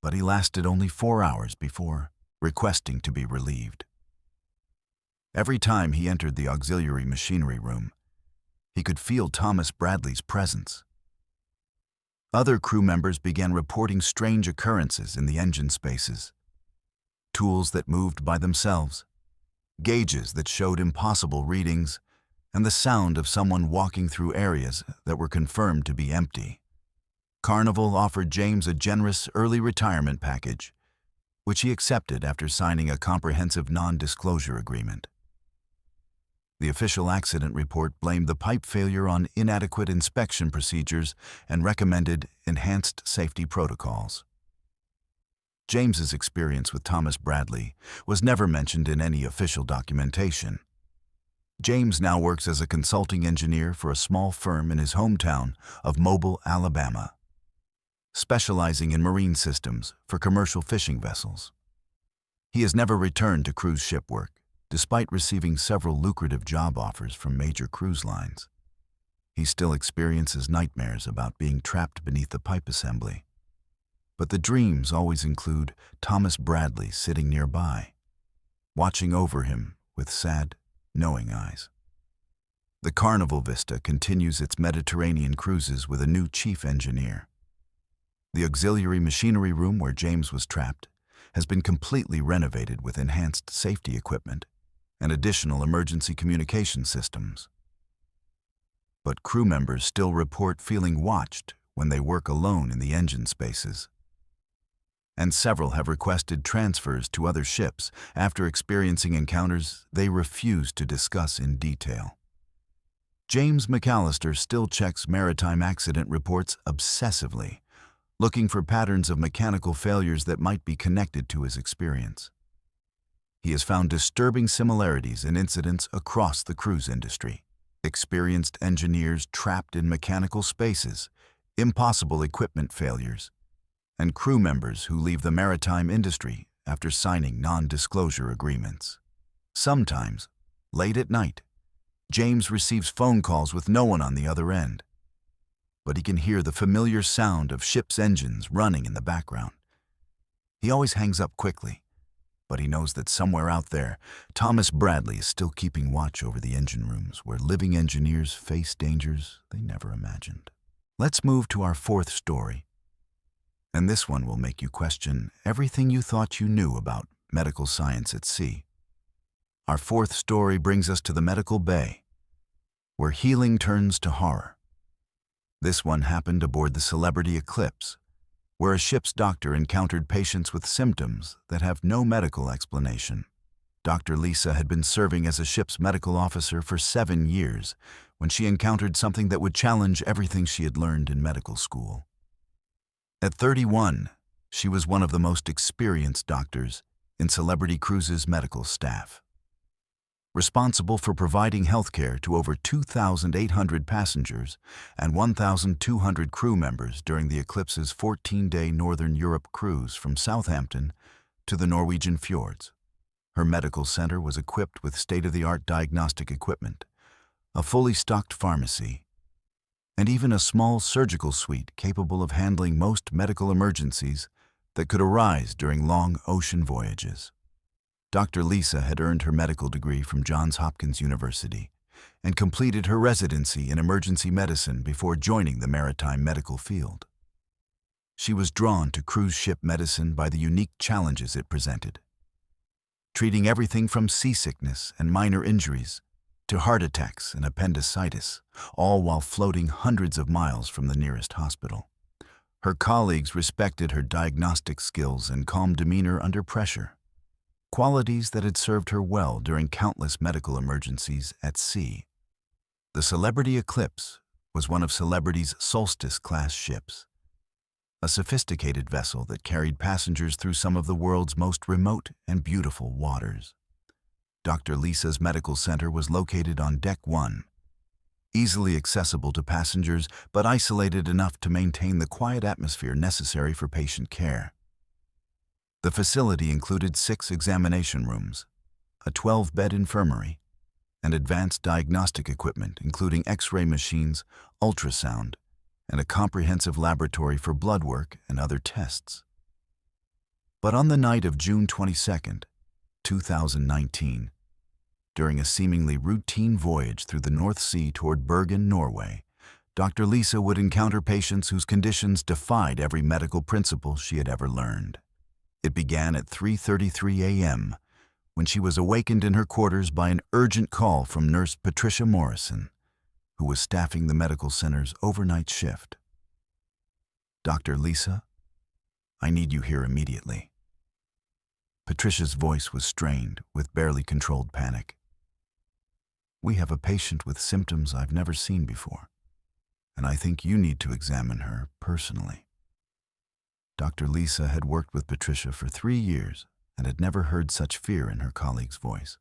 but he lasted only 4 hours before requesting to be relieved. Every time he entered the auxiliary machinery room, he could feel Thomas Bradley's presence. Other crew members began reporting strange occurrences in the engine spaces. Tools that moved by themselves, gauges that showed impossible readings, and the sound of someone walking through areas that were confirmed to be empty. Carnival offered James a generous early retirement package, which he accepted after signing a comprehensive non-disclosure agreement. The official accident report blamed the pipe failure on inadequate inspection procedures and recommended enhanced safety protocols. James's experience with Thomas Bradley was never mentioned in any official documentation. James now works as a consulting engineer for a small firm in his hometown of Mobile, Alabama, specializing in marine systems for commercial fishing vessels. He has never returned to cruise ship work, despite receiving several lucrative job offers from major cruise lines. He still experiences nightmares about being trapped beneath the pipe assembly. But the dreams always include Thomas Bradley sitting nearby, watching over him with sad, knowing eyes. The Carnival Vista continues its Mediterranean cruises with a new chief engineer. The auxiliary machinery room where James was trapped has been completely renovated with enhanced safety equipment and additional emergency communication systems. But crew members still report feeling watched when they work alone in the engine spaces. And several have requested transfers to other ships after experiencing encounters they refuse to discuss in detail. James McAllister still checks maritime accident reports obsessively, looking for patterns of mechanical failures that might be connected to his experience. He has found disturbing similarities in incidents across the cruise industry. Experienced engineers trapped in mechanical spaces, impossible equipment failures, and crew members who leave the maritime industry after signing non-disclosure agreements. Sometimes, late at night, James receives phone calls with no one on the other end, but he can hear the familiar sound of ships' engines running in the background. He always hangs up quickly, but he knows that somewhere out there, Thomas Bradley is still keeping watch over the engine rooms where living engineers face dangers they never imagined. Let's move to our fourth story. And this one will make you question everything you thought you knew about medical science at sea. Our fourth story brings us to the medical bay, where healing turns to horror. This one happened aboard the Celebrity Eclipse, where a ship's doctor encountered patients with symptoms that have no medical explanation. Dr. Lisa had been serving as a ship's medical officer for 7 years when she encountered something that would challenge everything she had learned in medical school. At 31, she was one of the most experienced doctors in Celebrity Cruises' medical staff, responsible for providing healthcare to over 2,800 passengers and 1,200 crew members during the Eclipse's 14-day Northern Europe cruise from Southampton to the Norwegian fjords. Her medical center was equipped with state-of-the-art diagnostic equipment, a fully stocked pharmacy, and even a small surgical suite capable of handling most medical emergencies that could arise during long ocean voyages. Dr. Lisa had earned her medical degree from Johns Hopkins University and completed her residency in emergency medicine before joining the maritime medical field. She was drawn to cruise ship medicine by the unique challenges it presented, treating everything from seasickness and minor injuries to heart attacks and appendicitis, all while floating hundreds of miles from the nearest hospital. Her colleagues respected her diagnostic skills and calm demeanor under pressure, qualities that had served her well during countless medical emergencies at sea. The Celebrity Eclipse was one of Celebrity's Solstice-class ships, a sophisticated vessel that carried passengers through some of the world's most remote and beautiful waters. Dr. Lisa's medical center was located on Deck 1, easily accessible to passengers but isolated enough to maintain the quiet atmosphere necessary for patient care. The facility included 6 examination rooms, a 12-bed infirmary, and advanced diagnostic equipment including X-ray machines, ultrasound, and a comprehensive laboratory for blood work and other tests. But on the night of June 22, 2019, during a seemingly routine voyage through the North Sea toward Bergen, Norway, Dr. Lisa would encounter patients whose conditions defied every medical principle she had ever learned. It began at 3:33 a.m., when she was awakened in her quarters by an urgent call from Nurse Patricia Morrison, who was staffing the medical center's overnight shift. "Dr. Lisa, I need you here immediately." Patricia's voice was strained with barely controlled panic. "We have a patient with symptoms I've never seen before, and I think you need to examine her personally." Dr. Lisa had worked with Patricia for 3 years and had never heard such fear in her colleague's voice.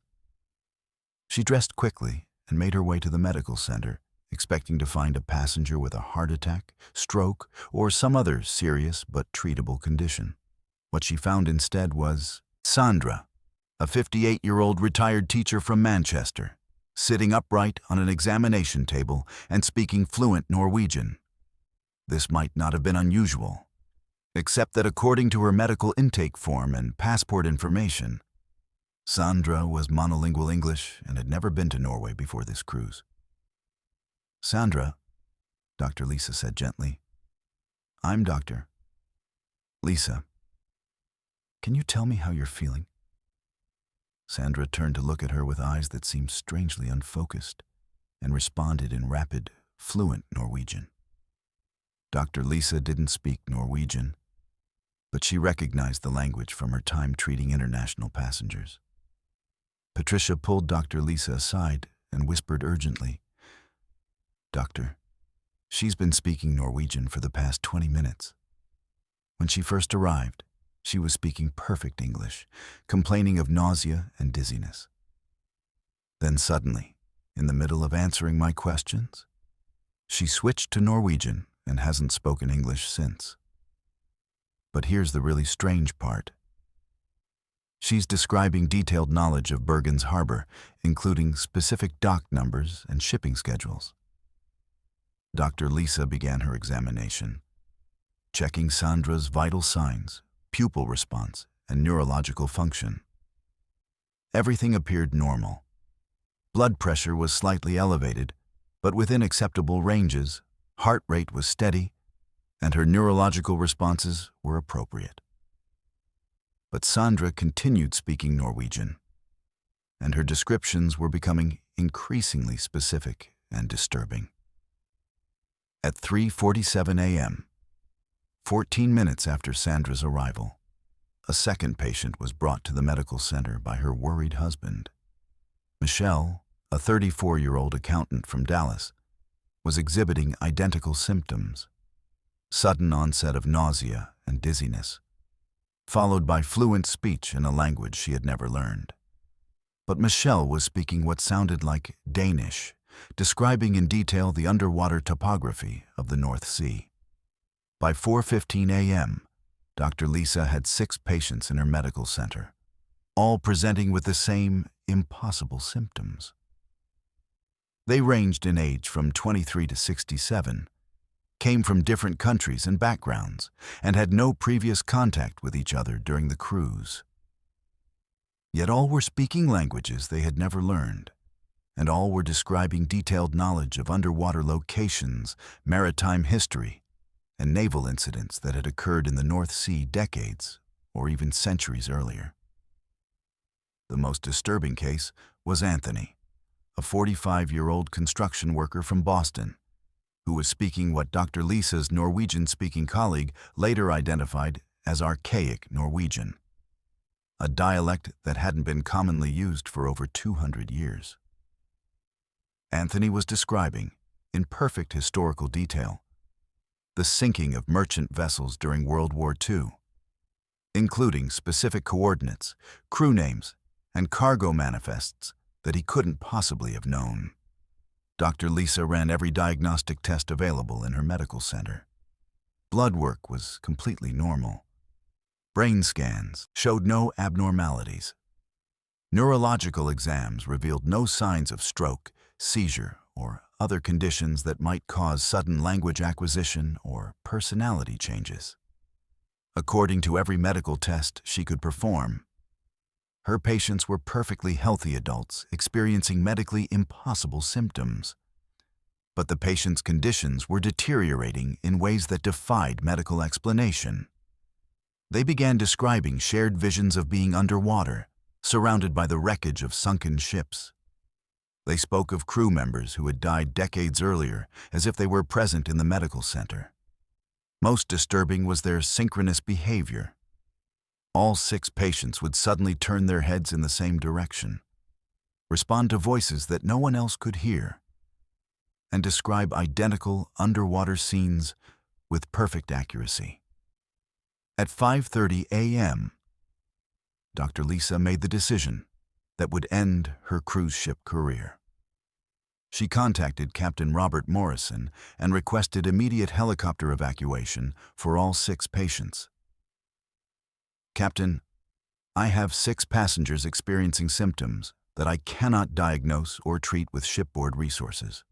She dressed quickly and made her way to the medical center, expecting to find a passenger with a heart attack, stroke, or some other serious but treatable condition. What she found instead was Sandra, a 58-year-old retired teacher from Manchester, sitting upright on an examination table and speaking fluent Norwegian. This might not have been unusual, except that according to her medical intake form and passport information, Sandra was monolingual English and had never been to Norway before this cruise. "Sandra," Dr. Lisa said gently, "I'm Dr. Lisa. Can you tell me how you're feeling?" Sandra turned to look at her with eyes that seemed strangely unfocused and responded in rapid, fluent Norwegian. Dr. Lisa didn't speak Norwegian, but she recognized the language from her time treating international passengers. Patricia pulled Dr. Lisa aside and whispered urgently, "Doctor, she's been speaking Norwegian for the past 20 minutes. When she first arrived, she was speaking perfect English, complaining of nausea and dizziness. Then suddenly, in the middle of answering my questions, she switched to Norwegian and hasn't spoken English since. But here's the really strange part. She's describing detailed knowledge of Bergen's harbor, including specific dock numbers and shipping schedules." Dr. Lisa began her examination, checking Sandra's vital signs, pupil response, and neurological function. Everything appeared normal. Blood pressure was slightly elevated, but within acceptable ranges. Heart rate was steady, and her neurological responses were appropriate. But Sandra continued speaking Norwegian, and her descriptions were becoming increasingly specific and disturbing. At 3:47 a.m., 14 minutes after Sandra's arrival, a second patient was brought to the medical center by her worried husband. Michelle, a 34-year-old accountant from Dallas, was exhibiting identical symptoms: sudden onset of nausea and dizziness, followed by fluent speech in a language she had never learned. But Michelle was speaking what sounded like Danish, describing in detail the underwater topography of the North Sea. By 4:15 a.m., Dr. Lisa had 6 patients in her medical center, all presenting with the same impossible symptoms. They ranged in age from 23 to 67, came from different countries and backgrounds, and had no previous contact with each other during the cruise. Yet all were speaking languages they had never learned, and all were describing detailed knowledge of underwater locations, maritime history, and naval incidents that had occurred in the North Sea decades or even centuries earlier. The most disturbing case was Anthony, a 45-year-old construction worker from Boston, who was speaking what Dr. Lisa's Norwegian-speaking colleague later identified as archaic Norwegian, a dialect that hadn't been commonly used for over 200 years. Anthony was describing, in perfect historical detail, the sinking of merchant vessels during World War II, including specific coordinates, crew names, and cargo manifests that he couldn't possibly have known. Dr. Lisa ran every diagnostic test available in her medical center. Blood work was completely normal. Brain scans showed no abnormalities. Neurological exams revealed no signs of stroke, seizure, or other conditions that might cause sudden language acquisition or personality changes. According to every medical test she could perform, her patients were perfectly healthy adults experiencing medically impossible symptoms. But the patients' conditions were deteriorating in ways that defied medical explanation. They began describing shared visions of being underwater, surrounded by the wreckage of sunken ships. They spoke of crew members who had died decades earlier, as if they were present in the medical center. Most disturbing was their synchronous behavior. All 6 patients would suddenly turn their heads in the same direction, respond to voices that no one else could hear, and describe identical underwater scenes with perfect accuracy. At 5:30 a.m., Dr. Lisa made the decision that would end her cruise ship career. She contacted Captain Robert Morrison and requested immediate helicopter evacuation for all 6 patients. "Captain, I have 6 passengers experiencing symptoms that I cannot diagnose or treat with shipboard resources.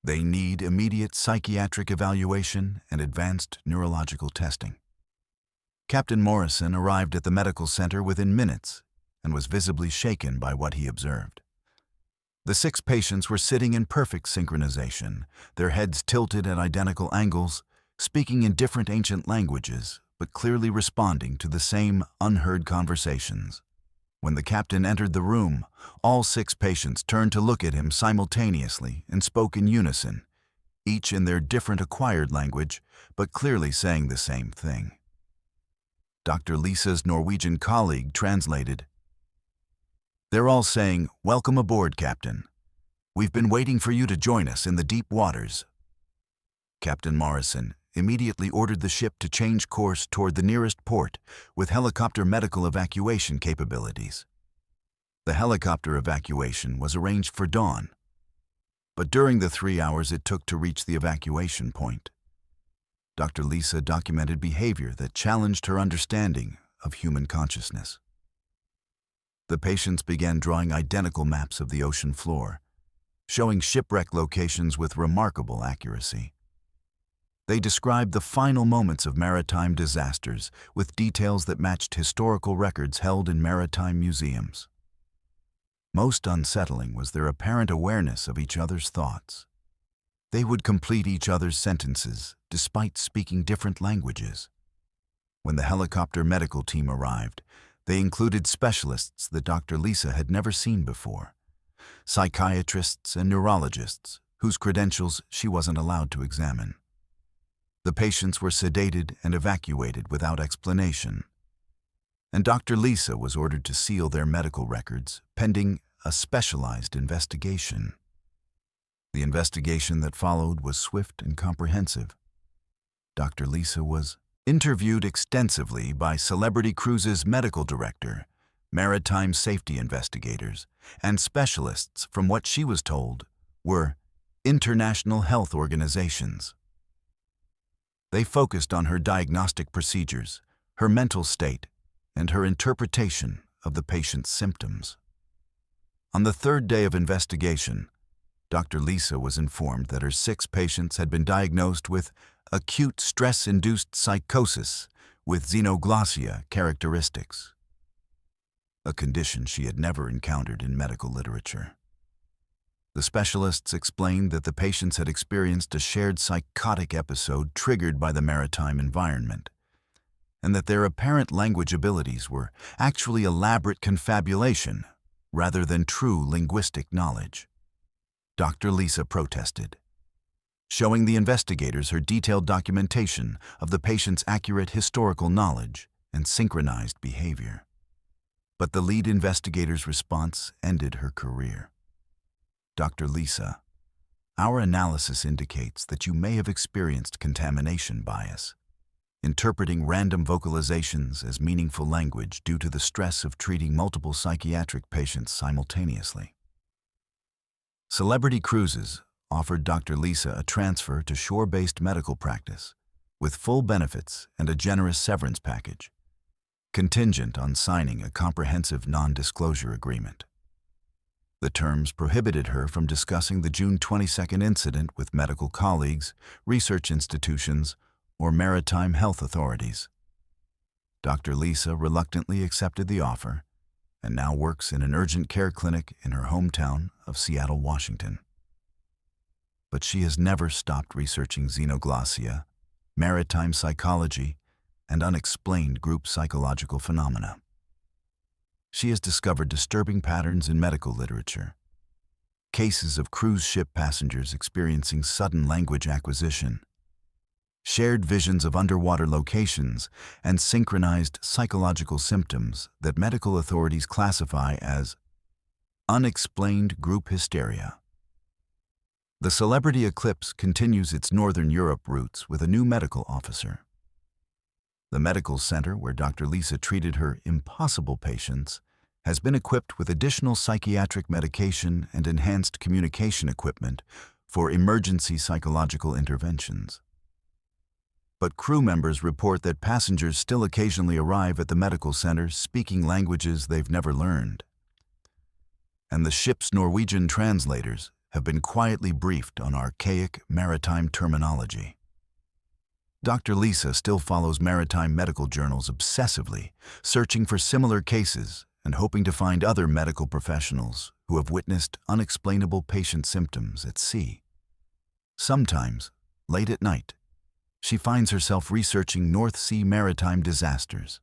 They need immediate psychiatric evaluation and advanced neurological testing." Captain Morrison arrived at the medical center within minutes and was visibly shaken by what he observed. The 6 patients were sitting in perfect synchronization, their heads tilted at identical angles, speaking in different ancient languages, but clearly responding to the same unheard conversations. When the captain entered the room, all 6 patients turned to look at him simultaneously and spoke in unison, each in their different acquired language, but clearly saying the same thing. Dr. Lisa's Norwegian colleague translated. "They're all saying, 'Welcome aboard, Captain. We've been waiting for you to join us in the deep waters.'" Captain Morrison immediately ordered the ship to change course toward the nearest port with helicopter medical evacuation capabilities. The helicopter evacuation was arranged for dawn, but during the 3 hours it took to reach the evacuation point, Dr. Lisa documented behavior that challenged her understanding of human consciousness. The patients began drawing identical maps of the ocean floor, showing shipwreck locations with remarkable accuracy. They described the final moments of maritime disasters with details that matched historical records held in maritime museums. Most unsettling was their apparent awareness of each other's thoughts. They would complete each other's sentences despite speaking different languages. When the helicopter medical team arrived, they included specialists that Dr. Lisa had never seen before, psychiatrists and neurologists whose credentials she wasn't allowed to examine. The patients were sedated and evacuated without explanation, and Dr. Lisa was ordered to seal their medical records pending a specialized investigation. The investigation that followed was swift and comprehensive. Dr. Lisa was interviewed extensively by Celebrity Cruises' medical director, maritime safety investigators, and specialists from what she was told were international health organizations. They focused on her diagnostic procedures, her mental state, and her interpretation of the patient's symptoms. On the 3rd day of investigation, Dr. Lisa was informed that her 6 patients had been diagnosed with acute stress-induced psychosis with xenoglossia characteristics, a condition she had never encountered in medical literature. The specialists explained that the patients had experienced a shared psychotic episode triggered by the maritime environment, and that their apparent language abilities were actually elaborate confabulation rather than true linguistic knowledge. Dr. Lisa protested, showing the investigators her detailed documentation of the patient's accurate historical knowledge and synchronized behavior. But the lead investigator's response ended her career. "Dr. Lisa, our analysis indicates that you may have experienced contamination bias. interpreting random vocalizations as meaningful language due to the stress of treating multiple psychiatric patients simultaneously. Celebrity Cruises offered Dr. Lisa a transfer to shore-based medical practice with full benefits and a generous severance package, contingent on signing a comprehensive non-disclosure agreement. The terms prohibited her from discussing the June 22 incident with medical colleagues, research institutions, or maritime health authorities. Dr. Lisa reluctantly accepted the offer and now works in an urgent care clinic in her hometown of Seattle, Washington. But she has never stopped researching xenoglossia, maritime psychology, and unexplained group psychological phenomena. She has discovered disturbing patterns in medical literature, cases of cruise ship passengers experiencing sudden language acquisition, shared visions of underwater locations, and synchronized psychological symptoms that medical authorities classify as unexplained group hysteria. The celebrity eclipse continues its Northern Europe roots with a new medical officer. The medical center where Dr. Lisa treated her impossible patients has been equipped with additional psychiatric medication and enhanced communication equipment for emergency psychological interventions. But crew members report that passengers still occasionally arrive at the medical center speaking languages they've never learned. And the ship's Norwegian translators have been quietly briefed on archaic maritime terminology. Dr. Lisa still follows maritime medical journals obsessively, searching for similar cases and hoping to find other medical professionals who have witnessed unexplainable patient symptoms at sea. Sometimes, late at night, she finds herself researching North Sea maritime disasters,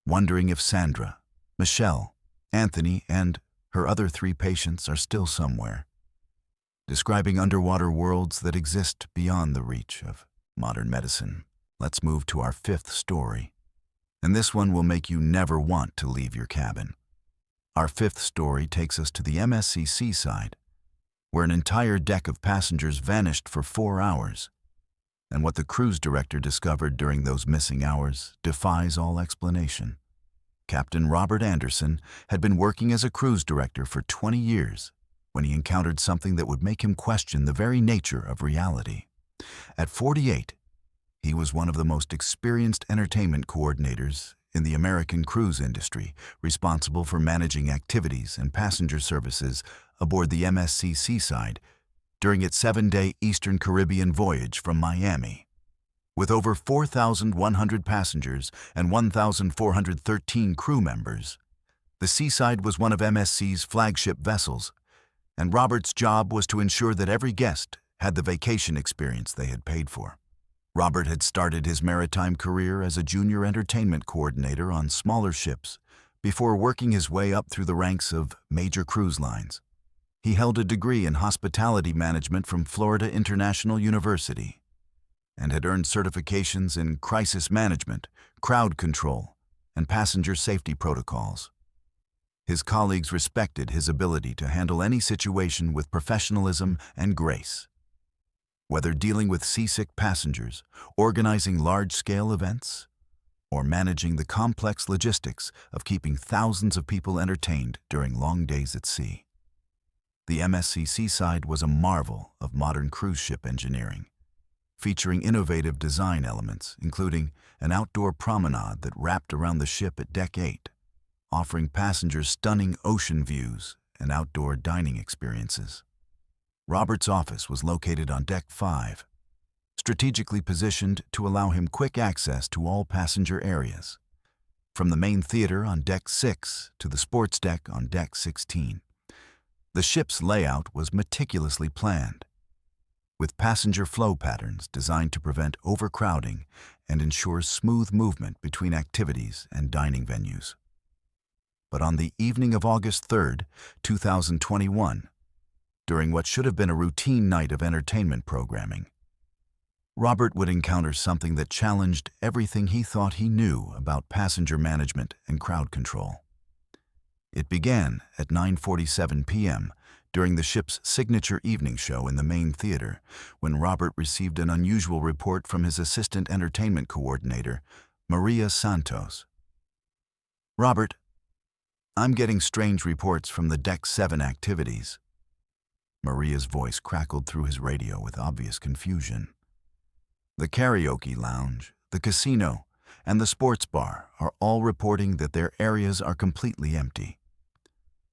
wondering if Sandra, Michelle, Anthony, and her other 3 patients are still somewhere, describing underwater worlds that exist beyond the reach of modern medicine. Let's move to our 5th story, and this one will make you never want to leave your cabin. Our 5th story takes us to the MSC Seaside, where an entire deck of passengers vanished for 4 hours, and what the cruise director discovered during those missing hours defies all explanation. Captain Robert Anderson had been working as a cruise director for 20 years when he encountered something that would make him question the very nature of reality. At 48, he was one of the most experienced entertainment coordinators in the American cruise industry, responsible for managing activities and passenger services aboard the MSC Seaside during its 7-day Eastern Caribbean voyage from Miami. With over 4,100 passengers and 1,413 crew members, the Seaside was one of MSC's flagship vessels, and Robert's job was to ensure that every guest had the vacation experience they had paid for. Robert had started his maritime career as a junior entertainment coordinator on smaller ships before working his way up through the ranks of major cruise lines. He held a degree in hospitality management from Florida International University and had earned certifications in crisis management, crowd control, and passenger safety protocols. His colleagues respected his ability to handle any situation with professionalism and grace. Whether dealing with seasick passengers, organizing large-scale events, or managing the complex logistics of keeping thousands of people entertained during long days at sea. The MSC Seaside was a marvel of modern cruise ship engineering, featuring innovative design elements, including an outdoor promenade that wrapped around the ship at Deck 8, offering passengers stunning ocean views and outdoor dining experiences. Robert's office was located on Deck 5, strategically positioned to allow him quick access to all passenger areas, from the main theater on Deck 6 to the sports deck on Deck 16. The ship's layout was meticulously planned, with passenger flow patterns designed to prevent overcrowding and ensure smooth movement between activities and dining venues. But on the evening of August 3, 2021, during what should have been a routine night of entertainment programming, Robert would encounter something that challenged everything he thought he knew about passenger management and crowd control. It began at 9:47 p.m. during the ship's signature evening show in the main theater, when Robert received an unusual report from his assistant entertainment coordinator, Maria Santos. "Robert, I'm getting strange reports from the Deck 7 activities." Maria's voice crackled through his radio with obvious confusion. "The karaoke lounge, the casino, and the sports bar are all reporting that their areas are completely empty.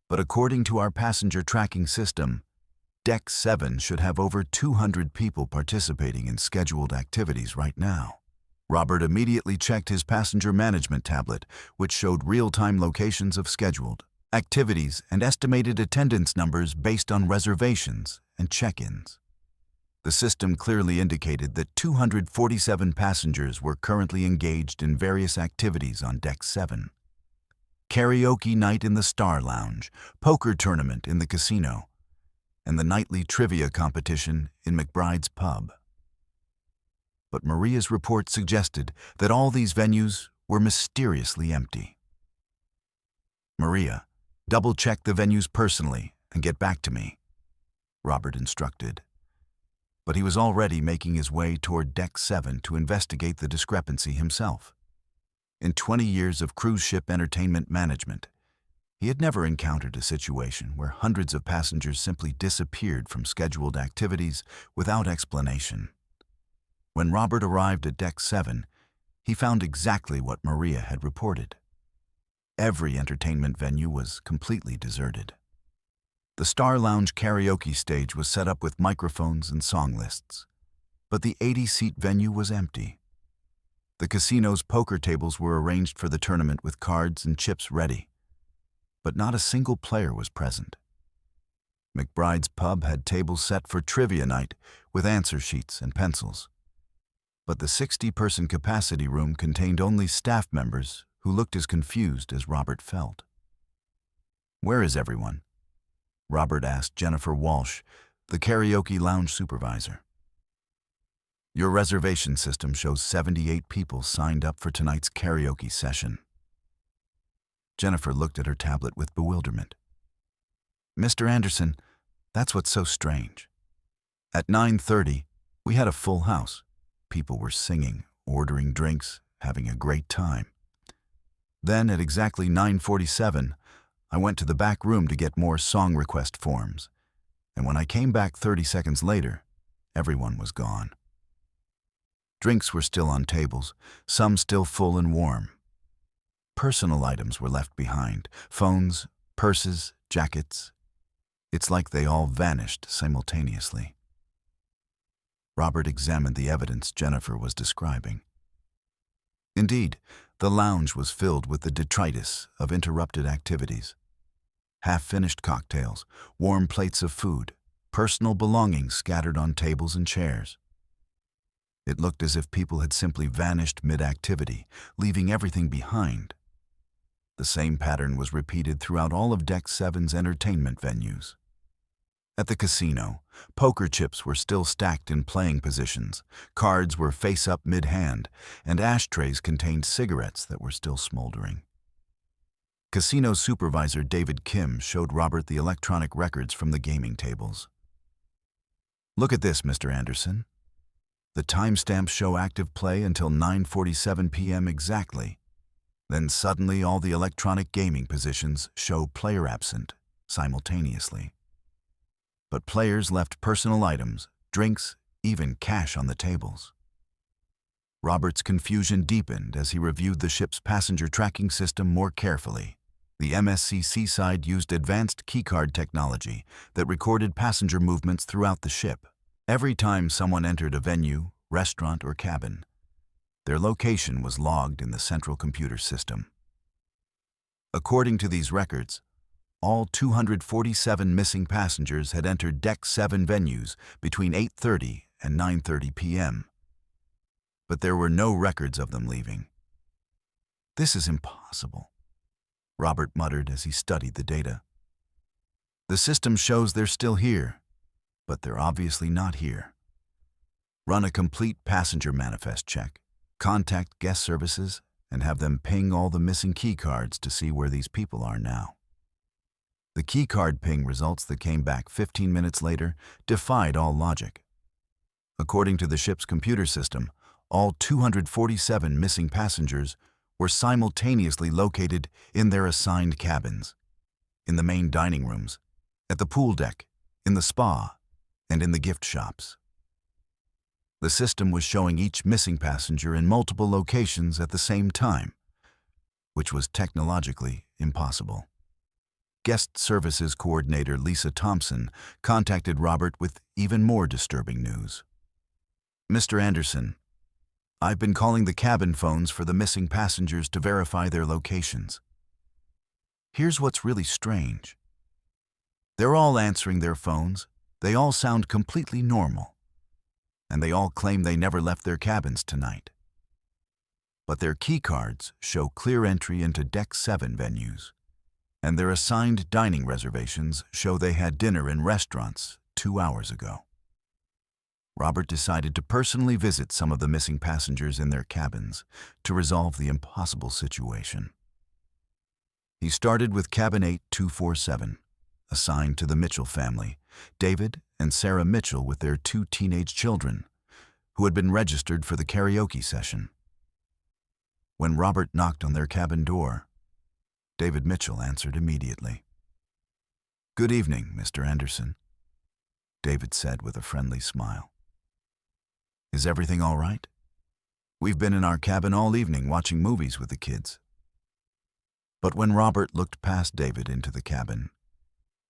But according to our passenger tracking system, Deck 7 should have over 200 people participating in scheduled activities right now." Robert immediately checked his passenger management tablet, which showed real-time locations of scheduled activities and estimated attendance numbers based on reservations and check-ins. The system clearly indicated that 247 passengers were currently engaged in various activities on Deck 7. Karaoke night in the Star Lounge, poker tournament in the casino, and the nightly trivia competition in McBride's pub. But Maria's report suggested that all these venues were mysteriously empty. "Maria, double-check the venues personally and get back to me," Robert instructed. But he was already making his way toward Deck 7 to investigate the discrepancy himself. In 20 years of cruise ship entertainment management, he had never encountered a situation where hundreds of passengers simply disappeared from scheduled activities without explanation. When Robert arrived at Deck 7, he found exactly what Maria had reported. Every entertainment venue was completely deserted. The Star Lounge karaoke stage was set up with microphones and song lists, but the 80-seat venue was empty. The casino's poker tables were arranged for the tournament with cards and chips ready, but not a single player was present. McBride's pub had tables set for trivia night with answer sheets and pencils, but the 60-person capacity room contained only staff members who looked as confused as Robert felt. "Where is everyone?" Robert asked Jennifer Walsh, the karaoke lounge supervisor. "Your reservation system shows 78 people signed up for tonight's karaoke session." Jennifer looked at her tablet with bewilderment. "Mr. Anderson, that's what's so strange. At 9:30, we had a full house. People were singing, ordering drinks, having a great time. Then at exactly 9:47, I went to the back room to get more song request forms, and when I came back 30 seconds later, everyone was gone. Drinks were still on tables, some still full and warm. Personal items were left behind, phones, purses, jackets. It's like they all vanished simultaneously." Robert examined the evidence Jennifer was describing. Indeed, the lounge was filled with the detritus of interrupted activities. Half-finished cocktails, warm plates of food, personal belongings scattered on tables and chairs. It looked as if people had simply vanished mid-activity, leaving everything behind. The same pattern was repeated throughout all of Deck 7's entertainment venues. At the casino, poker chips were still stacked in playing positions, cards were face-up mid-hand, and ashtrays contained cigarettes that were still smoldering. Casino supervisor David Kim showed Robert the electronic records from the gaming tables. "Look at this, Mr. Anderson. The timestamps show active play until 9:47 p.m. exactly. Then suddenly all the electronic gaming positions show player absent simultaneously. But players left personal items, drinks, even cash on the tables." Robert's confusion deepened as he reviewed the ship's passenger tracking system more carefully. The MSC Seaside used advanced keycard technology that recorded passenger movements throughout the ship. Every time someone entered a venue, restaurant, or cabin, their location was logged in the central computer system. According to these records, all 247 missing passengers had entered Deck 7 venues between 8:30 and 9:30 p.m., but there were no records of them leaving. "This is impossible," Robert muttered as he studied the data. "The system shows they're still here, but they're obviously not here. Run a complete passenger manifest check, contact guest services, and have them ping all the missing key cards to see where these people are now." The keycard ping results that came back 15 minutes later defied all logic. According to the ship's computer system, all 247 missing passengers were simultaneously located in their assigned cabins, in the main dining rooms, at the pool deck, in the spa, and in the gift shops. The system was showing each missing passenger in multiple locations at the same time, which was technologically impossible. Guest Services Coordinator Lisa Thompson contacted Robert with even more disturbing news. "Mr. Anderson, I've been calling the cabin phones for the missing passengers to verify their locations. Here's what's really strange. They're all answering their phones, they all sound completely normal, and they all claim they never left their cabins tonight. But their keycards show clear entry into Deck 7 venues, and their assigned dining reservations show they had dinner in restaurants 2 hours ago." Robert decided to personally visit some of the missing passengers in their cabins to resolve the impossible situation. He started with Cabin 8247, assigned to the Mitchell family, David and Sarah Mitchell with their 2 teenage children, who had been registered for the karaoke session. When Robert knocked on their cabin door, David Mitchell answered immediately. "Good evening, Mr. Anderson," David said with a friendly smile. "Is everything all right? We've been in our cabin all evening watching movies with the kids." But when Robert looked past David into the cabin,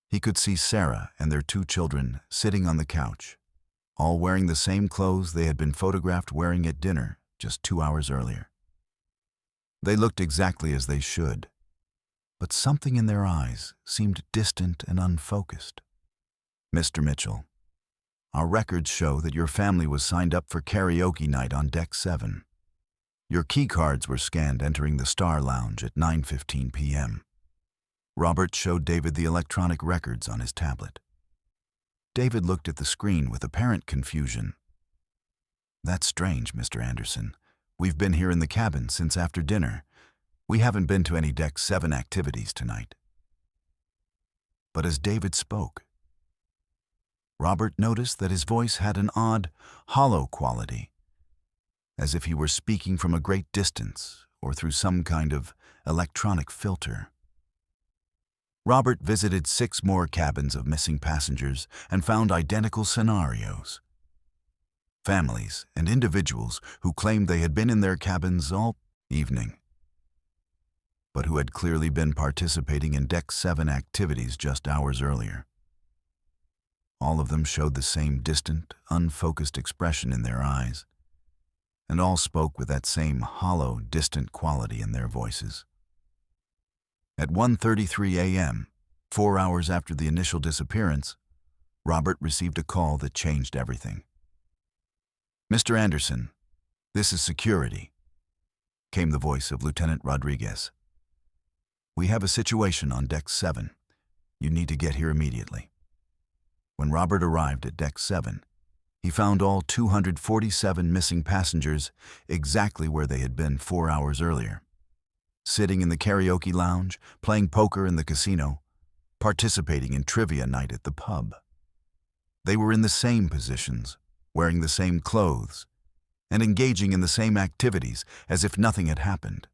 he could see Sarah and their 2 children sitting on the couch, all wearing the same clothes they had been photographed wearing at dinner just 2 hours earlier. They looked exactly as they should, but something in their eyes seemed distant and unfocused. "Mr. Mitchell, our records show that your family was signed up for karaoke night on Deck 7. Your keycards were scanned entering the Star Lounge at 9:15 p.m. Robert showed David the electronic records on his tablet. David looked at the screen with apparent confusion. "That's strange, Mr. Anderson. We've been here in the cabin since after dinner. We haven't been to any Deck 7 activities tonight." But as David spoke, Robert noticed that his voice had an odd, hollow quality, as if he were speaking from a great distance or through some kind of electronic filter. Robert visited 6 more cabins of missing passengers and found identical scenarios. Families and individuals who claimed they had been in their cabins all evening, but who had clearly been participating in Deck 7 activities just hours earlier. All of them showed the same distant, unfocused expression in their eyes, and all spoke with that same hollow, distant quality in their voices. At 1:33 a.m., 4 hours after the initial disappearance, Robert received a call that changed everything. "Mr. Anderson, this is security," came the voice of Lieutenant Rodriguez. "We have a situation on Deck 7. You need to get here immediately." When Robert arrived at Deck 7, he found all 247 missing passengers exactly where they had been 4 hours earlier, sitting in the karaoke lounge, playing poker in the casino, participating in trivia night at the pub. They were in the same positions, wearing the same clothes, and engaging in the same activities as if nothing had happened.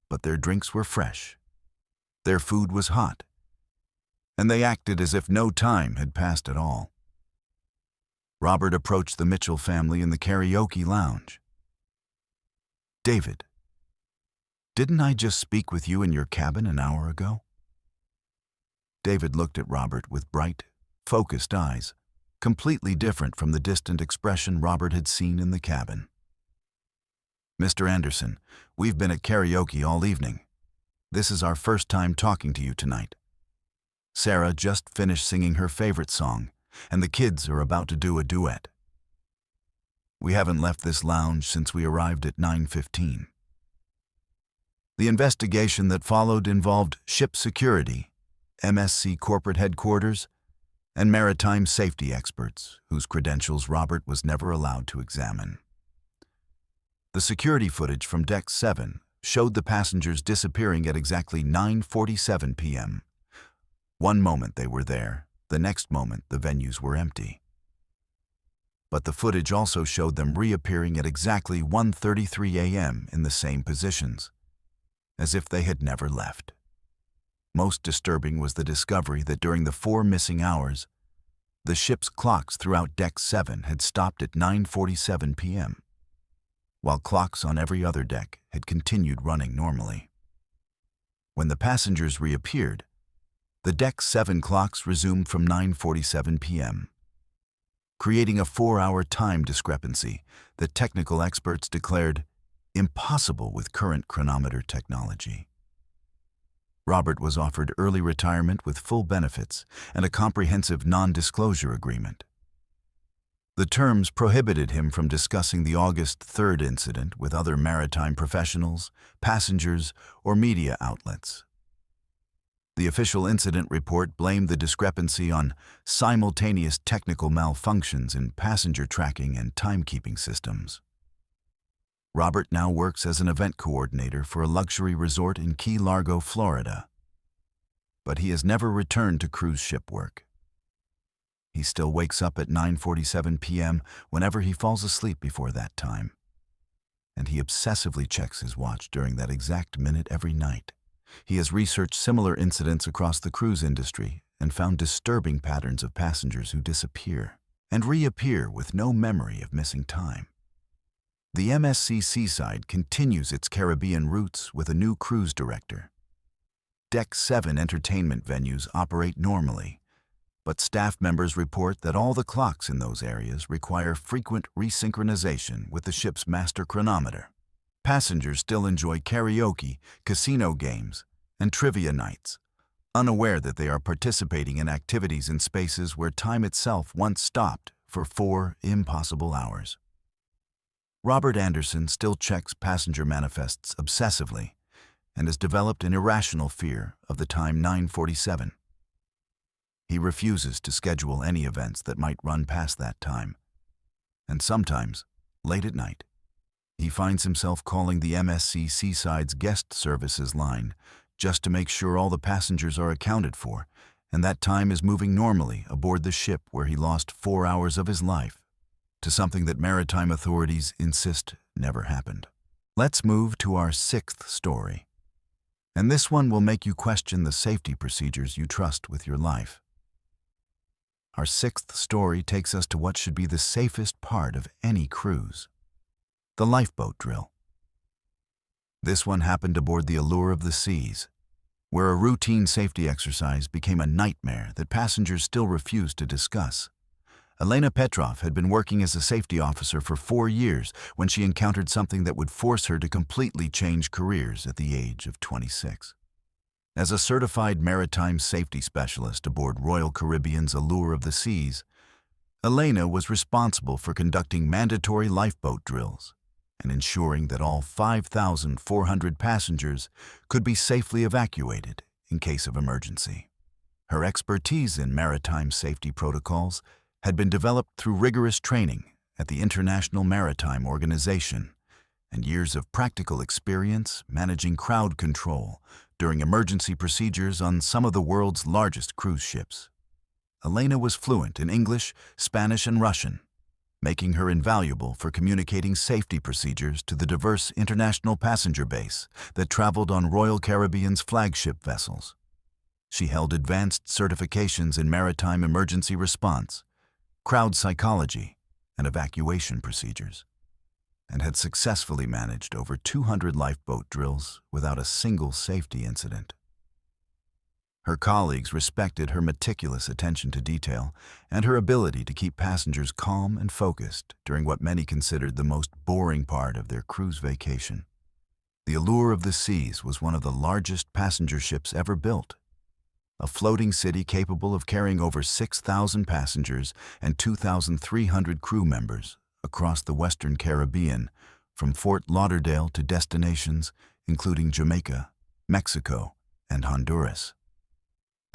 But their drinks were fresh, their food was hot, and they acted as if no time had passed at all. Robert approached the Mitchell family in the karaoke lounge. "David, didn't I just speak with you in your cabin an hour ago?" David looked at Robert with bright, focused eyes, completely different from the distant expression Robert had seen in the cabin. "Mr. Anderson, we've been at karaoke all evening. This is our first time talking to you tonight. Sarah just finished singing her favorite song, and the kids are about to do a duet. We haven't left this lounge since we arrived at 9:15. The investigation that followed involved ship security, MSC corporate headquarters, and maritime safety experts whose credentials Robert was never allowed to examine. The security footage from Deck 7 showed the passengers disappearing at exactly 9:47 p.m., One moment they were there, the next moment the venues were empty. But the footage also showed them reappearing at exactly 1:33 a.m. in the same positions, as if they had never left. Most disturbing was the discovery that during the 4 missing hours, the ship's clocks throughout Deck 7 had stopped at 9:47 p.m., while clocks on every other deck had continued running normally. When the passengers reappeared, the Deck 7 clocks resumed from 9:47 p.m., creating a 4-hour time discrepancy that technical experts declared impossible with current chronometer technology. Robert was offered early retirement with full benefits and a comprehensive non-disclosure agreement. The terms prohibited him from discussing the August 3rd incident with other maritime professionals, passengers, or media outlets. The official incident report blamed the discrepancy on simultaneous technical malfunctions in passenger tracking and timekeeping systems. Robert now works as an event coordinator for a luxury resort in Key Largo, Florida. But he has never returned to cruise ship work. He still wakes up at 9:47 p.m. whenever he falls asleep before that time. And he obsessively checks his watch during that exact minute every night. He has researched similar incidents across the cruise industry and found disturbing patterns of passengers who disappear and reappear with no memory of missing time. The MSC Seaside continues its Caribbean routes with a new cruise director. Deck 7 entertainment venues operate normally, but staff members report that all the clocks in those areas require frequent resynchronization with the ship's master chronometer. Passengers still enjoy karaoke, casino games, and trivia nights, unaware that they are participating in activities in spaces where time itself once stopped for 4 impossible hours. Robert Anderson still checks passenger manifests obsessively and has developed an irrational fear of the time 9:47. He refuses to schedule any events that might run past that time, and sometimes, late at night, he finds himself calling the MSC Seaside's guest services line just to make sure all the passengers are accounted for and that time is moving normally aboard the ship where he lost 4 hours of his life to something that maritime authorities insist never happened. Let's move to our 6th story. And this one will make you question the safety procedures you trust with your life. Our 6th story takes us to what should be the safest part of any cruise: the lifeboat drill. This one happened aboard the Allure of the Seas, where a routine safety exercise became a nightmare that passengers still refused to discuss. Elena Petrov had been working as a safety officer for 4 years when she encountered something that would force her to completely change careers at the age of 26. As a certified maritime safety specialist aboard Royal Caribbean's Allure of the Seas, Elena was responsible for conducting mandatory lifeboat drills and ensuring that all 5,400 passengers could be safely evacuated in case of emergency. Her expertise in maritime safety protocols had been developed through rigorous training at the International Maritime Organization and years of practical experience managing crowd control during emergency procedures on some of the world's largest cruise ships. Elena was fluent in English, Spanish, and Russian, making her invaluable for communicating safety procedures to the diverse international passenger base that traveled on Royal Caribbean's flagship vessels. She held advanced certifications in maritime emergency response, crowd psychology, and evacuation procedures, and had successfully managed over 200 lifeboat drills without a single safety incident. Her colleagues respected her meticulous attention to detail and her ability to keep passengers calm and focused during what many considered the most boring part of their cruise vacation. The Allure of the Seas was one of the largest passenger ships ever built, a floating city capable of carrying over 6,000 passengers and 2,300 crew members across the Western Caribbean, from Fort Lauderdale to destinations including Jamaica, Mexico, and Honduras.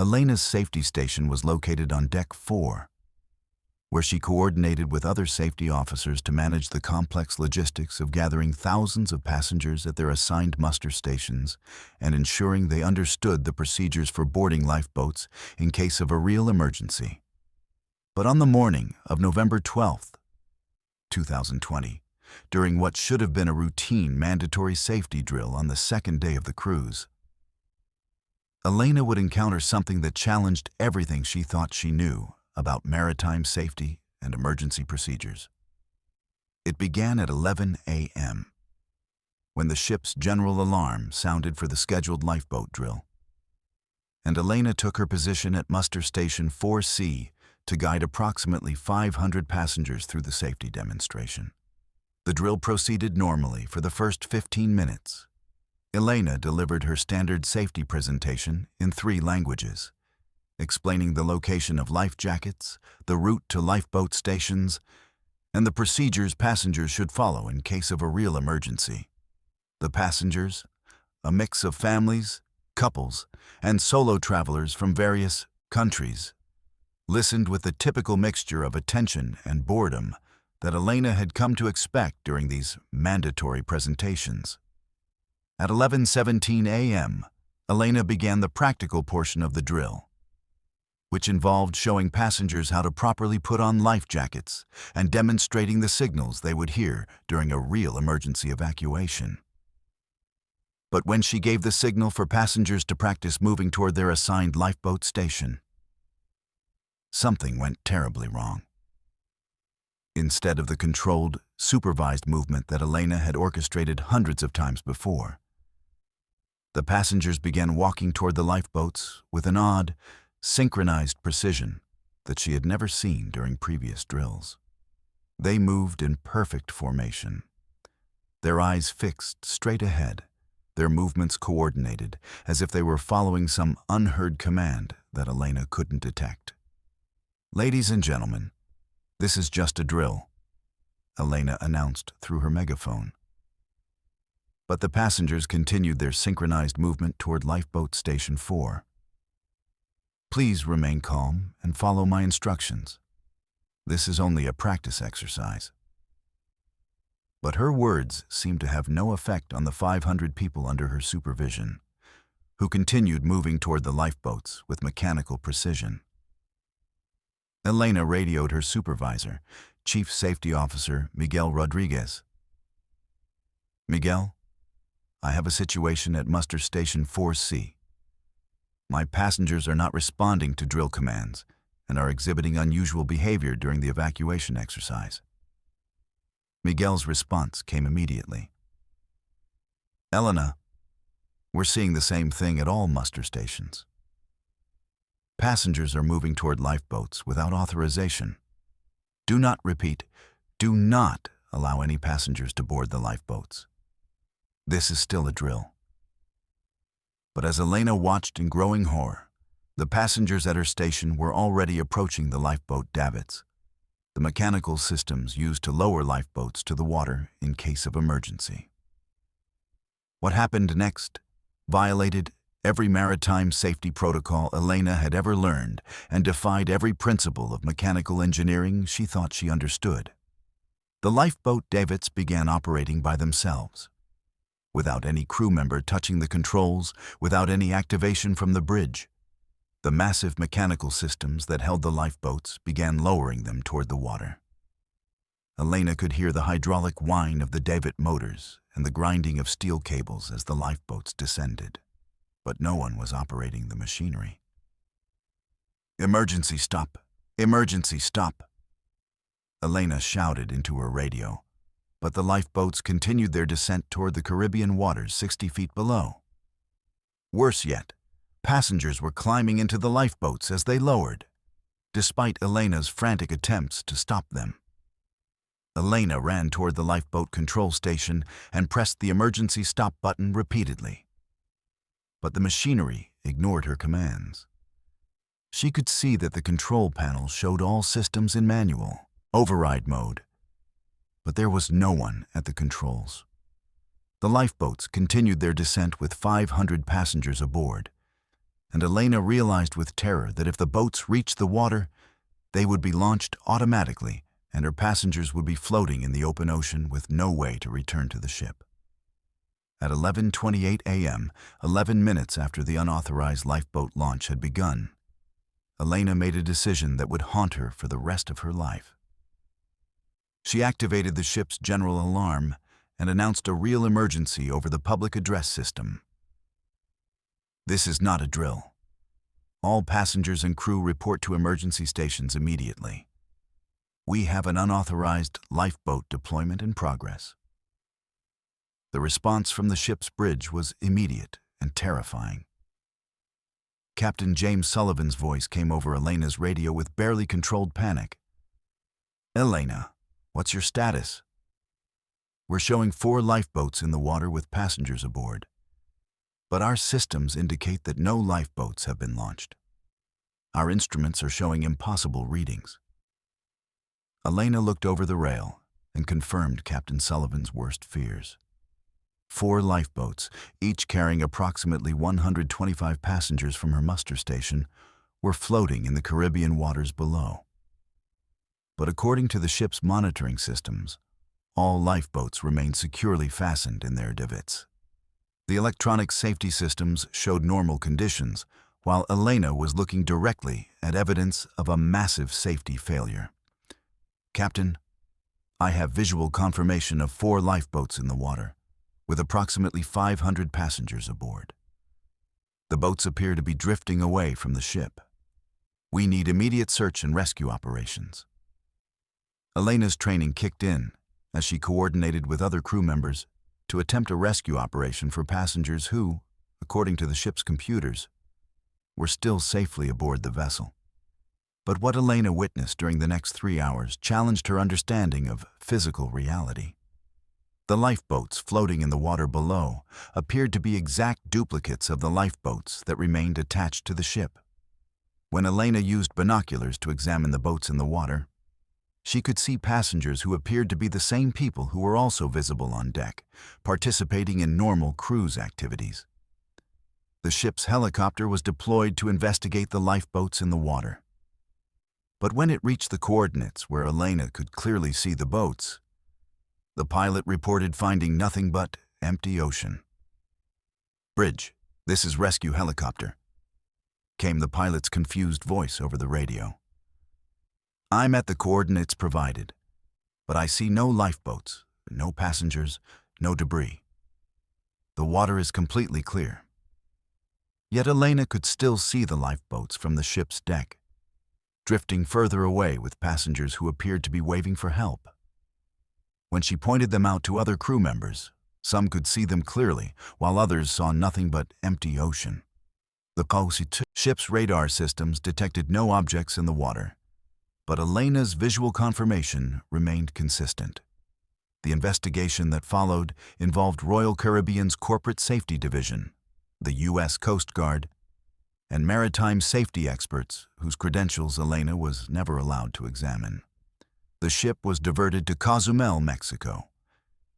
Elena's safety station was located on Deck 4. where she coordinated with other safety officers to manage the complex logistics of gathering thousands of passengers at their assigned muster stations and ensuring they understood the procedures for boarding lifeboats in case of a real emergency. But on the morning of November 12th, 2020, during what should have been a routine mandatory safety drill on the second day of the cruise, Elena would encounter something that challenged everything she thought she knew about maritime safety and emergency procedures. It began at 11 a.m., when the ship's general alarm sounded for the scheduled lifeboat drill, and Elena took her position at muster station 4C to guide approximately 500 passengers through the safety demonstration. The drill proceeded normally for the first 15 minutes. Elena delivered her standard safety presentation in 3 languages, explaining the location of life jackets, the route to lifeboat stations, and the procedures passengers should follow in case of a real emergency. The passengers, a mix of families, couples, and solo travelers from various countries, listened with the typical mixture of attention and boredom that Elena had come to expect during these mandatory presentations. At 11:17 a.m., Elena began the practical portion of the drill, which involved showing passengers how to properly put on life jackets and demonstrating the signals they would hear during a real emergency evacuation. But when she gave the signal for passengers to practice moving toward their assigned lifeboat station, something went terribly wrong. Instead of the controlled, supervised movement that Elena had orchestrated hundreds of times before, the passengers began walking toward the lifeboats with an odd, synchronized precision that she had never seen during previous drills. They moved in perfect formation, their eyes fixed straight ahead, their movements coordinated as if they were following some unheard command that Elena couldn't detect. "Ladies and gentlemen, this is just a drill," Elena announced through her megaphone. But the passengers continued their synchronized movement toward lifeboat station 4. "Please remain calm and follow my instructions. This is only a practice exercise." But her words seemed to have no effect on the 500 people under her supervision, who continued moving toward the lifeboats with mechanical precision. Elena radioed her supervisor, Chief Safety Officer Miguel Rodriguez. "Miguel, I have a situation at muster station 4C. My passengers are not responding to drill commands and are exhibiting unusual behavior during the evacuation exercise." Miguel's response came immediately. "Elena, we're seeing the same thing at all muster stations. Passengers are moving toward lifeboats without authorization. Do not allow any passengers to board the lifeboats. This is still a drill." But as Elena watched in growing horror, the passengers at her station were already approaching the lifeboat davits, the mechanical systems used to lower lifeboats to the water in case of emergency. What happened next violated every maritime safety protocol Elena had ever learned and defied every principle of mechanical engineering she thought she understood. The lifeboat davits began operating by themselves, without any crew member touching the controls, without any activation from the bridge. The massive mechanical systems that held the lifeboats began lowering them toward the water. Elena could hear the hydraulic whine of the davit motors and the grinding of steel cables as the lifeboats descended, but no one was operating the machinery. "Emergency stop! Emergency stop!" Elena shouted into her radio, but the lifeboats continued their descent toward the Caribbean waters 60 feet below. Worse yet, passengers were climbing into the lifeboats as they lowered, despite Elena's frantic attempts to stop them. Elena ran toward the lifeboat control station and pressed the emergency stop button repeatedly. But the machinery ignored her commands. She could see that the control panel showed all systems in manual, override mode, but there was no one at the controls. The lifeboats continued their descent with 500 passengers aboard, and Elena realized with terror that if the boats reached the water, They would be launched automatically, and her passengers would be floating in the open ocean with no way to return to the ship. At 11:28 a.m., 11 minutes after the unauthorized lifeboat launch had begun, Elena made a decision that would haunt her for the rest of her life. She activated the ship's general alarm and announced a real emergency over the public address system. "This is not a drill. All passengers and crew report to emergency stations immediately. We have an unauthorized lifeboat deployment in progress." The response from the ship's bridge was immediate and terrifying. Captain James Sullivan's voice came over Elena's radio with barely controlled panic. "Elena, what's your status?" "We're showing 4 lifeboats in the water with passengers aboard. But our systems indicate that no lifeboats have been launched. Our instruments are showing impossible readings." Elena looked over the rail and confirmed Captain Sullivan's worst fears. 4 lifeboats, each carrying approximately 125 passengers from her muster station, were floating in the Caribbean waters below. But according to the ship's monitoring systems, all lifeboats remained securely fastened in their divots. The electronic safety systems showed normal conditions, while Elena was looking directly at evidence of a massive safety failure. "Captain, I have visual confirmation of 4 lifeboats in the water, with approximately 500 passengers aboard. The boats appear to be drifting away from the ship. We need immediate search and rescue operations." Elena's training kicked in as she coordinated with other crew members to attempt a rescue operation for passengers who, according to the ship's computers, were still safely aboard the vessel. But what Elena witnessed during the next 3 hours challenged her understanding of physical reality. The lifeboats floating in the water below appeared to be exact duplicates of the lifeboats that remained attached to the ship. When Elena used binoculars to examine the boats in the water, she could see passengers who appeared to be the same people who were also visible on deck, participating in normal cruise activities. The ship's helicopter was deployed to investigate the lifeboats in the water. But when it reached the coordinates where Elena could clearly see the boats, the pilot reported finding nothing but empty ocean. "Bridge, this is rescue helicopter," came the pilot's confused voice over the radio. "I'm at the coordinates provided, but I see no lifeboats, no passengers, no debris. The water is completely clear." Yet Elena could still see the lifeboats from the ship's deck, drifting further away with passengers who appeared to be waving for help. When she pointed them out to other crew members, some could see them clearly, while others saw nothing but empty ocean. The ship's radar systems detected no objects in the water, but Elena's visual confirmation remained consistent. The investigation that followed involved Royal Caribbean's Corporate Safety Division, the U.S. Coast Guard, and maritime safety experts whose credentials Elena was never allowed to examine. The ship was diverted to Cozumel, Mexico,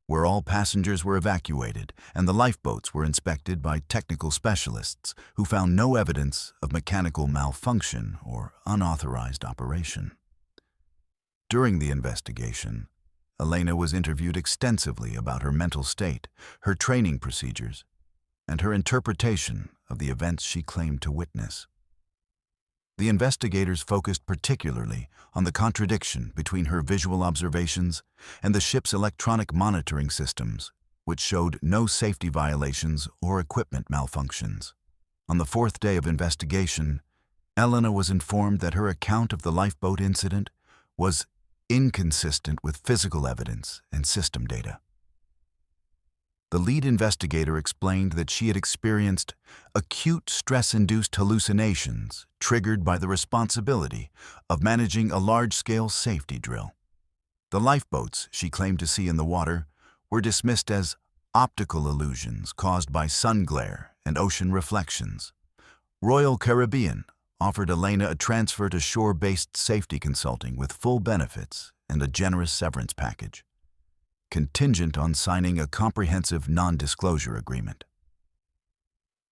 where all passengers were evacuated and the lifeboats were inspected by technical specialists who found no evidence of mechanical malfunction or unauthorized operation. During the investigation, Elena was interviewed extensively about her mental state, her training procedures, and her interpretation of the events she claimed to witness. The investigators focused particularly on the contradiction between her visual observations and the ship's electronic monitoring systems, which showed no safety violations or equipment malfunctions. On the 4th day of investigation, Elena was informed that her account of the lifeboat incident was inconsistent with physical evidence and system data. The lead investigator explained that she had experienced acute stress-induced hallucinations triggered by the responsibility of managing a large-scale safety drill. The lifeboats she claimed to see in the water were dismissed as optical illusions caused by sun glare and ocean reflections. Royal Caribbean offered Elena a transfer to shore-based safety consulting with full benefits and a generous severance package, contingent on signing a comprehensive non-disclosure agreement.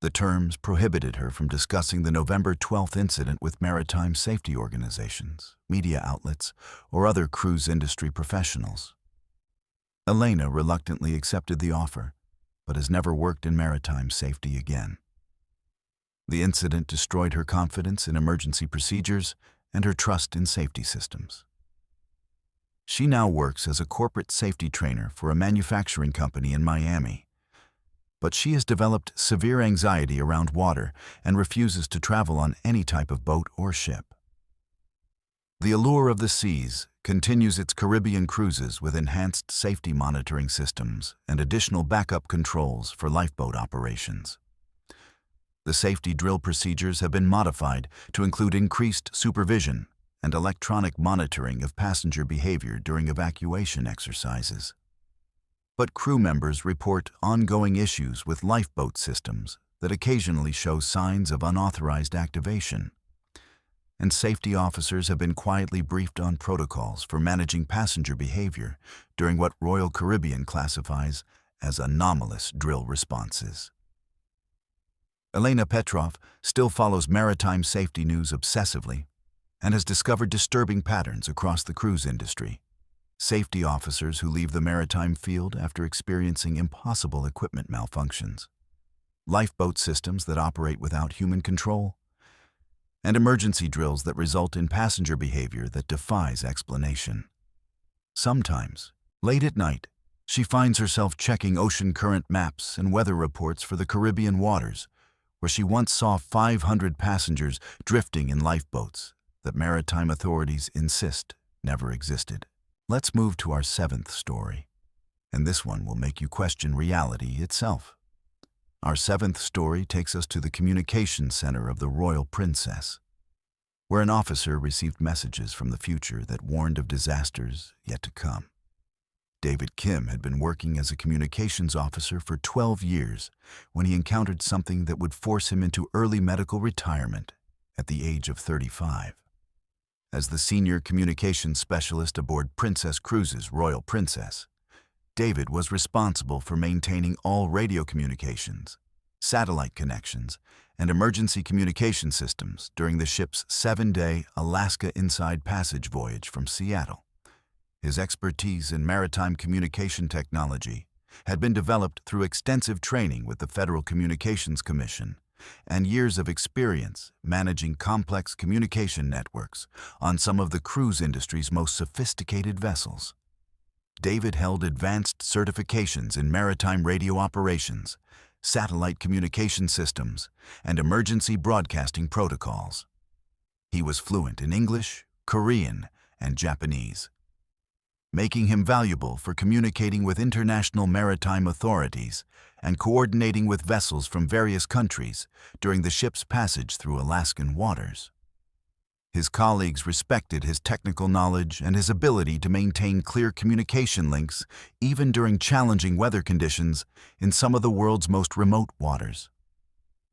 The terms prohibited her from discussing the November 12th incident with maritime safety organizations, media outlets, or other cruise industry professionals. Elena reluctantly accepted the offer, but has never worked in maritime safety again. The incident destroyed her confidence in emergency procedures and her trust in safety systems. She now works as a corporate safety trainer for a manufacturing company in Miami. But she has developed severe anxiety around water and refuses to travel on any type of boat or ship. The Allure of the Seas continues its Caribbean cruises with enhanced safety monitoring systems and additional backup controls for lifeboat operations. The safety drill procedures have been modified to include increased supervision and electronic monitoring of passenger behavior during evacuation exercises. But crew members report ongoing issues with lifeboat systems that occasionally show signs of unauthorized activation. And safety officers have been quietly briefed on protocols for managing passenger behavior during what Royal Caribbean classifies as anomalous drill responses. Elena Petrov still follows maritime safety news obsessively and has discovered disturbing patterns across the cruise industry. Safety officers who leave the maritime field after experiencing impossible equipment malfunctions, lifeboat systems that operate without human control, and emergency drills that result in passenger behavior that defies explanation. Sometimes, late at night, she finds herself checking ocean current maps and weather reports for the Caribbean waters, where she once saw 500 passengers drifting in lifeboats that maritime authorities insist never existed. Let's move to our seventh story, and this one will make you question reality itself. Our seventh story takes us to the communication center of the Royal Princess, where an officer received messages from the future that warned of disasters yet to come. David Kim had been working as a communications officer for 12 years when he encountered something that would force him into early medical retirement at the age of 35. As the senior communications specialist aboard Princess Cruises' Royal Princess, David was responsible for maintaining all radio communications, satellite connections, and emergency communication systems during the ship's 7-day Alaska Inside Passage voyage from Seattle. His expertise in maritime communication technology had been developed through extensive training with the Federal Communications Commission and years of experience managing complex communication networks on some of the cruise industry's most sophisticated vessels. David held advanced certifications in maritime radio operations, satellite communication systems, and emergency broadcasting protocols. He was fluent in English, Korean, and Japanese, making him valuable for communicating with international maritime authorities and coordinating with vessels from various countries during the ship's passage through Alaskan waters. His colleagues respected his technical knowledge and his ability to maintain clear communication links even during challenging weather conditions in some of the world's most remote waters.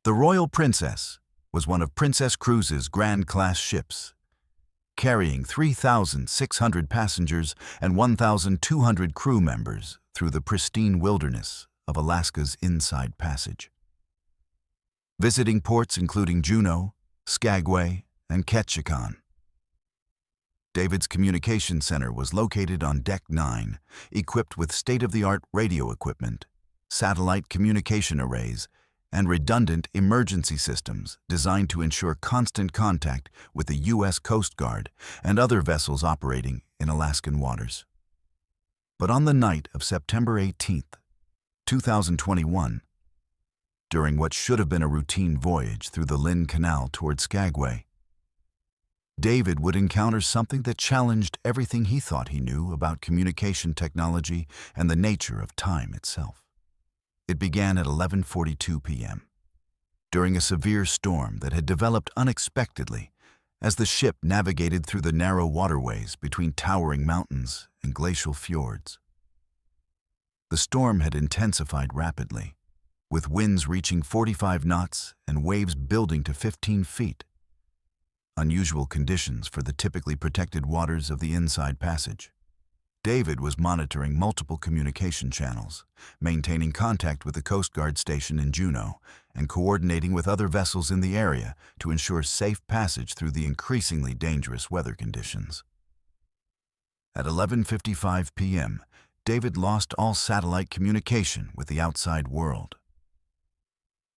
The Royal Princess was one of Princess Cruises' Grand Class ships, carrying 3,600 passengers and 1,200 crew members through the pristine wilderness of Alaska's Inside Passage. Visiting ports including Juneau, Skagway, and Ketchikan. David's communication center was located on Deck 9, equipped with state-of-the-art radio equipment, satellite communication arrays, and redundant emergency systems designed to ensure constant contact with the U.S. Coast Guard and other vessels operating in Alaskan waters. But on the night of September 18, 2021, during what should have been a routine voyage through the Lynn Canal toward Skagway, David would encounter something that challenged everything he thought he knew about communication technology and the nature of time itself. It began at 11:42 p.m., during a severe storm that had developed unexpectedly as the ship navigated through the narrow waterways between towering mountains and glacial fjords. The storm had intensified rapidly, with winds reaching 45 knots and waves building to 15 feet. Unusual conditions for the typically protected waters of the Inside Passage. David was monitoring multiple communication channels, maintaining contact with the Coast Guard station in Juneau, and coordinating with other vessels in the area to ensure safe passage through the increasingly dangerous weather conditions. At 11:55 p.m., David lost all satellite communication with the outside world.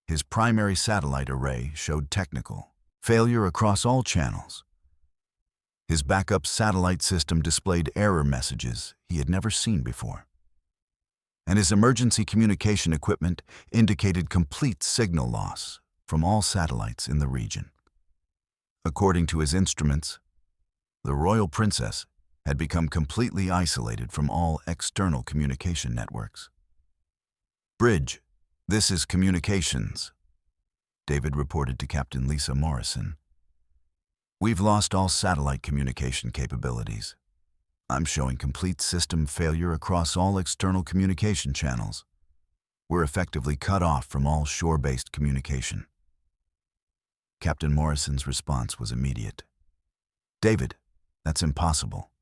His primary satellite array showed technical failure across all channels. His backup satellite system displayed error messages he had never seen before. And his emergency communication equipment indicated complete signal loss from all satellites in the region. According to his instruments, the Royal Princess had become completely isolated from all external communication networks. "Bridge, this is communications," David reported to Captain Lisa Morrison. "We've lost all satellite communication capabilities. I'm showing complete system failure across all external communication channels. We're effectively cut off from all shore-based communication." Captain Morrison's response was immediate. "David, that's impossible.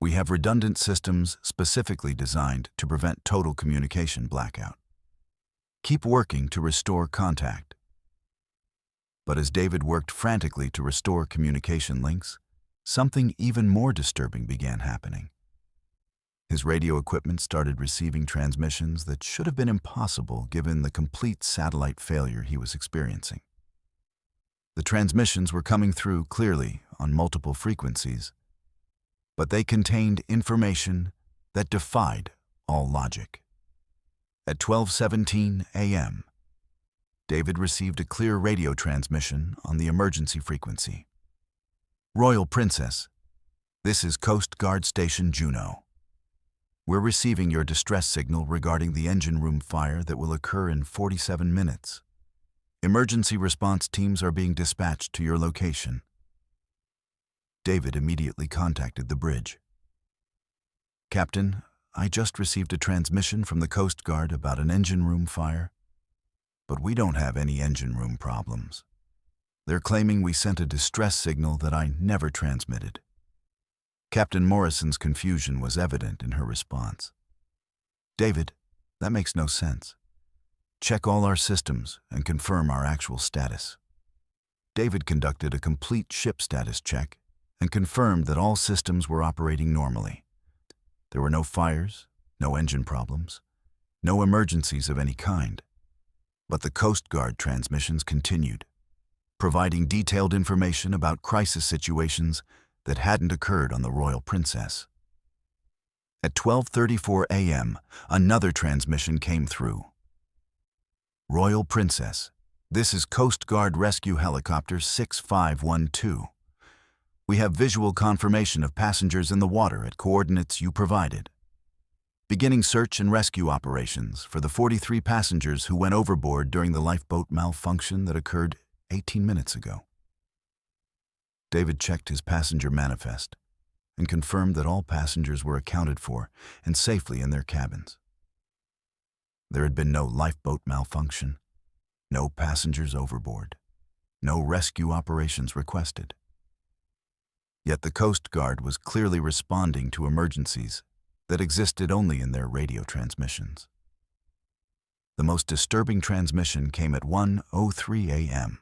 We have redundant systems specifically designed to prevent total communication blackout. Keep working to restore contact." But as David worked frantically to restore communication links, something even more disturbing began happening. His radio equipment started receiving transmissions that should have been impossible given the complete satellite failure he was experiencing. The transmissions were coming through clearly on multiple frequencies, but they contained information that defied all logic. At 12:17 a.m., David received a clear radio transmission on the emergency frequency. "Royal Princess, this is Coast Guard Station Juneau. We're receiving your distress signal regarding the engine room fire that will occur in 47 minutes. Emergency response teams are being dispatched to your location." David immediately contacted the bridge. "Captain, I just received a transmission from the Coast Guard about an engine room fire, but we don't have any engine room problems. They're claiming we sent a distress signal that I never transmitted." Captain Morrison's confusion was evident in her response. "David, that makes no sense. Check all our systems and confirm our actual status." David conducted a complete ship status check and confirmed that all systems were operating normally. There were no fires, no engine problems, no emergencies of any kind. But the Coast Guard transmissions continued, providing detailed information about crisis situations that hadn't occurred on the Royal Princess. At 12:34 a.m., another transmission came through. "Royal Princess, this is Coast Guard Rescue Helicopter 6512. We have visual confirmation of passengers in the water at coordinates you provided. Beginning search and rescue operations for the 43 passengers who went overboard during the lifeboat malfunction that occurred 18 minutes ago." David checked his passenger manifest and confirmed that all passengers were accounted for and safely in their cabins. There had been no lifeboat malfunction, no passengers overboard, no rescue operations requested. Yet the Coast Guard was clearly responding to emergencies that existed only in their radio transmissions. The most disturbing transmission came at 1:03 a.m.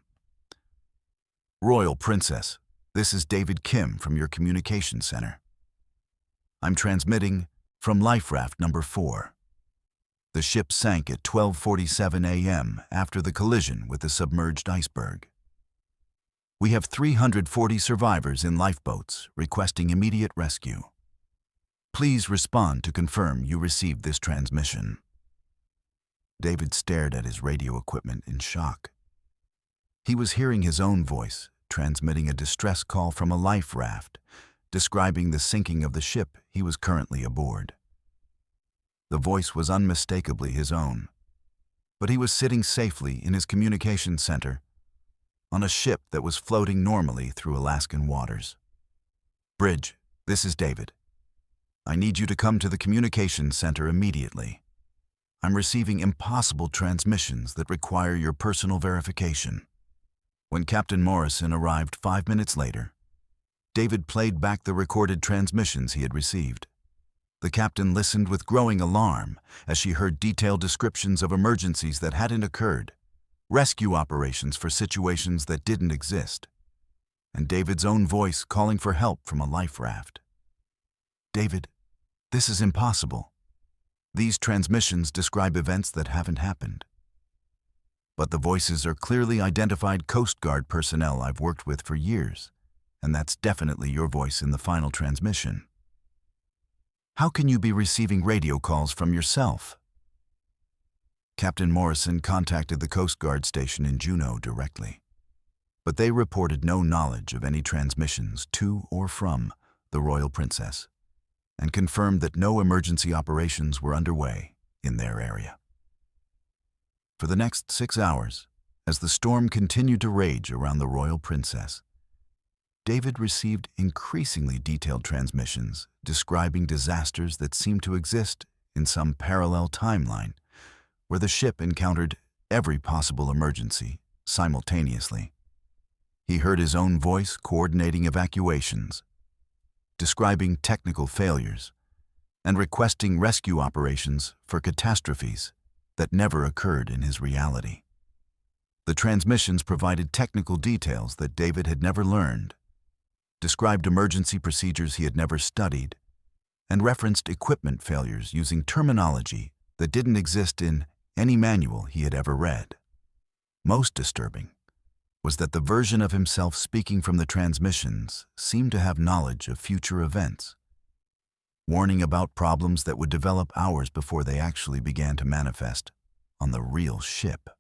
"Royal Princess, this is David Kim from your communication center. I'm transmitting from life raft number 4. The ship sank at 12:47 a.m. after the collision with the submerged iceberg. We have 340 survivors in lifeboats requesting immediate rescue. Please respond to confirm you received this transmission." David stared at his radio equipment in shock. He was hearing his own voice, transmitting a distress call from a life raft, describing the sinking of the ship he was currently aboard. The voice was unmistakably his own, but he was sitting safely in his communication center on a ship that was floating normally through Alaskan waters. "Bridge, this is David. I need you to come to the communication center immediately. I'm receiving impossible transmissions that require your personal verification." When Captain Morrison arrived 5 minutes later, David played back the recorded transmissions he had received. The captain listened with growing alarm as she heard detailed descriptions of emergencies that hadn't occurred, rescue operations for situations that didn't exist, and David's own voice calling for help from a life raft. "David, this is impossible. These transmissions describe events that haven't happened." "But the voices are clearly identified Coast Guard personnel I've worked with for years, and that's definitely your voice in the final transmission. How can you be receiving radio calls from yourself?" Captain Morrison contacted the Coast Guard station in Juneau directly, but they reported no knowledge of any transmissions to or from the Royal Princess, and confirmed that no emergency operations were underway in their area. For the next 6 hours, as the storm continued to rage around the Royal Princess, David received increasingly detailed transmissions describing disasters that seemed to exist in some parallel timeline, where the ship encountered every possible emergency simultaneously. He heard his own voice coordinating evacuations, describing technical failures, and requesting rescue operations for catastrophes that never occurred in his reality. The transmissions provided technical details that David had never learned, described emergency procedures he had never studied, and referenced equipment failures using terminology that didn't exist in any manual he had ever read. Most disturbing was that the version of himself speaking from the transmissions seemed to have knowledge of future events, warning about problems that would develop hours before they actually began to manifest on the real ship.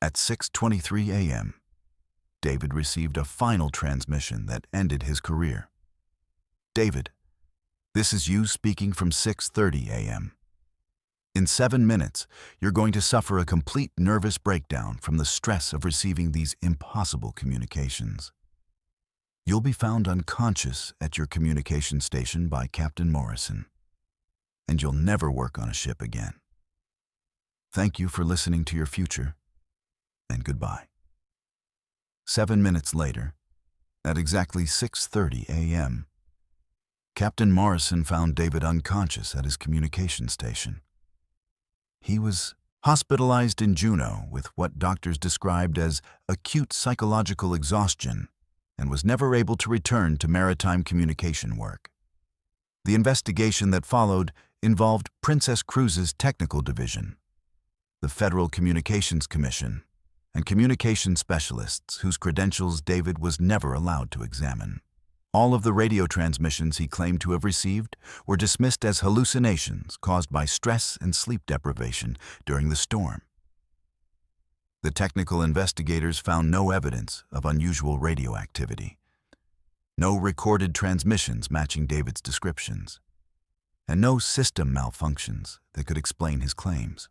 At 6:23 a.m., David received a final transmission that ended his career. "David, this is you speaking from 6:30 a.m. In 7 minutes, you're going to suffer a complete nervous breakdown from the stress of receiving these impossible communications. You'll be found unconscious at your communication station by Captain Morrison, and you'll never work on a ship again. Thank you for listening to your future, and goodbye." 7 minutes later, at exactly 6:30 a.m., Captain Morrison found David unconscious at his communication station. He was hospitalized in Juneau with what doctors described as acute psychological exhaustion and was never able to return to maritime communication work. The investigation that followed involved Princess Cruises' technical division, the Federal Communications Commission, and communication specialists whose credentials David was never allowed to examine. All of the radio transmissions he claimed to have received were dismissed as hallucinations caused by stress and sleep deprivation during the storm. The technical investigators found no evidence of unusual radio activity, no recorded transmissions matching David's descriptions, and no system malfunctions that could explain his claims.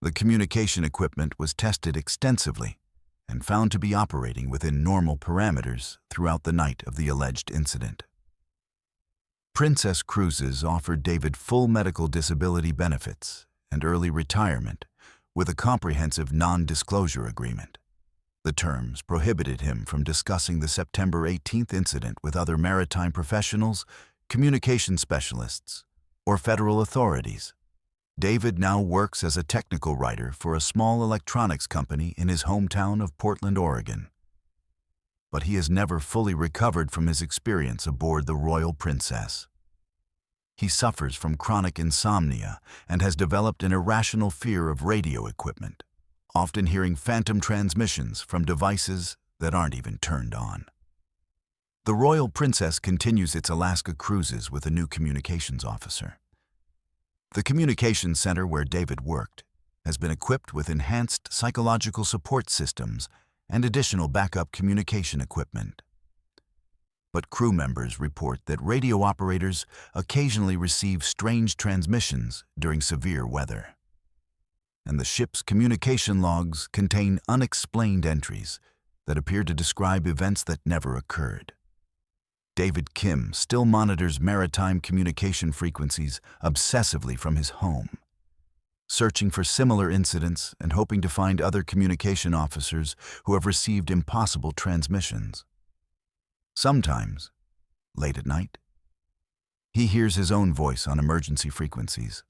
The communication equipment was tested extensively and found to be operating within normal parameters throughout the night of the alleged incident. Princess Cruises offered David full medical disability benefits and early retirement with a comprehensive non-disclosure agreement. The terms prohibited him from discussing the September 18th incident with other maritime professionals, communication specialists, or federal authorities. David now works as a technical writer for a small electronics company in his hometown of Portland, Oregon. But he has never fully recovered from his experience aboard the Royal Princess. He suffers from chronic insomnia and has developed an irrational fear of radio equipment, often hearing phantom transmissions from devices that aren't even turned on. The Royal Princess continues its Alaska cruises with a new communications officer. The communications center where David worked has been equipped with enhanced psychological support systems and additional backup communication equipment. But crew members report that radio operators occasionally receive strange transmissions during severe weather. And the ship's communication logs contain unexplained entries that appear to describe events that never occurred. David Kim still monitors maritime communication frequencies obsessively from his home, searching for similar incidents and hoping to find other communication officers who have received impossible transmissions. Sometimes, late at night, he hears his own voice on emergency frequencies,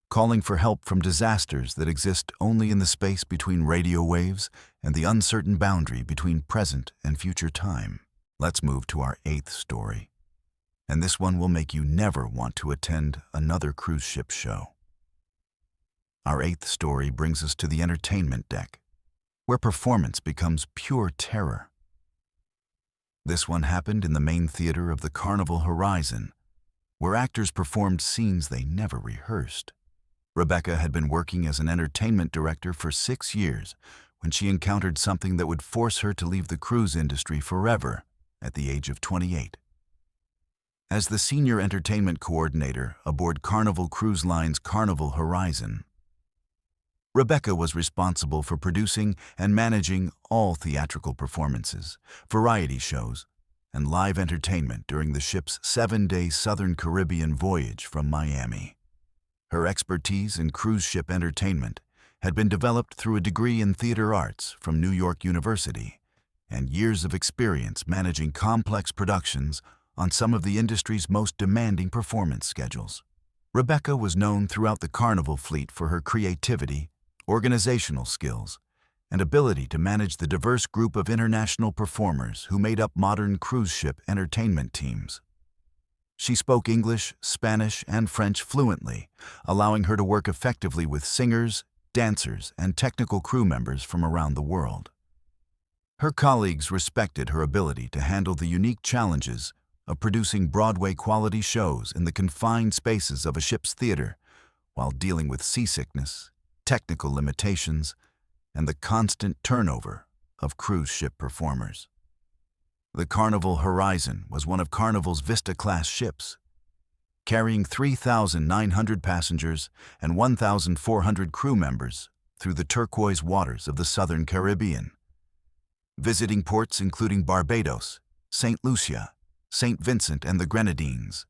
calling for help from disasters that exist only in the space between radio waves and the uncertain boundary between present and future time. Let's move to our 8th story, and this one will make you never want to attend another cruise ship show. Our 8th story brings us to the entertainment deck, where performance becomes pure terror. This one happened in the main theater of the Carnival Horizon, where actors performed scenes they never rehearsed. Rebecca had been working as an entertainment director for 6 years when she encountered something that would force her to leave the cruise industry forever at the age of 28. As the senior entertainment coordinator aboard Carnival Cruise Line's Carnival Horizon, Rebecca was responsible for producing and managing all theatrical performances, variety shows, and live entertainment during the ship's 7-day Southern Caribbean voyage from Miami. Her expertise in cruise ship entertainment had been developed through a degree in theater arts from New York University and years of experience managing complex productions on some of the industry's most demanding performance schedules. Rebecca was known throughout the Carnival fleet for her creativity, organizational skills, and ability to manage the diverse group of international performers who made up modern cruise ship entertainment teams. She spoke English, Spanish, and French fluently, allowing her to work effectively with singers, dancers, and technical crew members from around the world. Her colleagues respected her ability to handle the unique challenges of producing Broadway-quality shows in the confined spaces of a ship's theater while dealing with seasickness, technical limitations, and the constant turnover of cruise ship performers. The Carnival Horizon was one of Carnival's Vista-class ships, carrying 3,900 passengers and 1,400 crew members through the turquoise waters of the Southern Caribbean, visiting ports including Barbados, St. Lucia, St. Vincent and the Grenadines,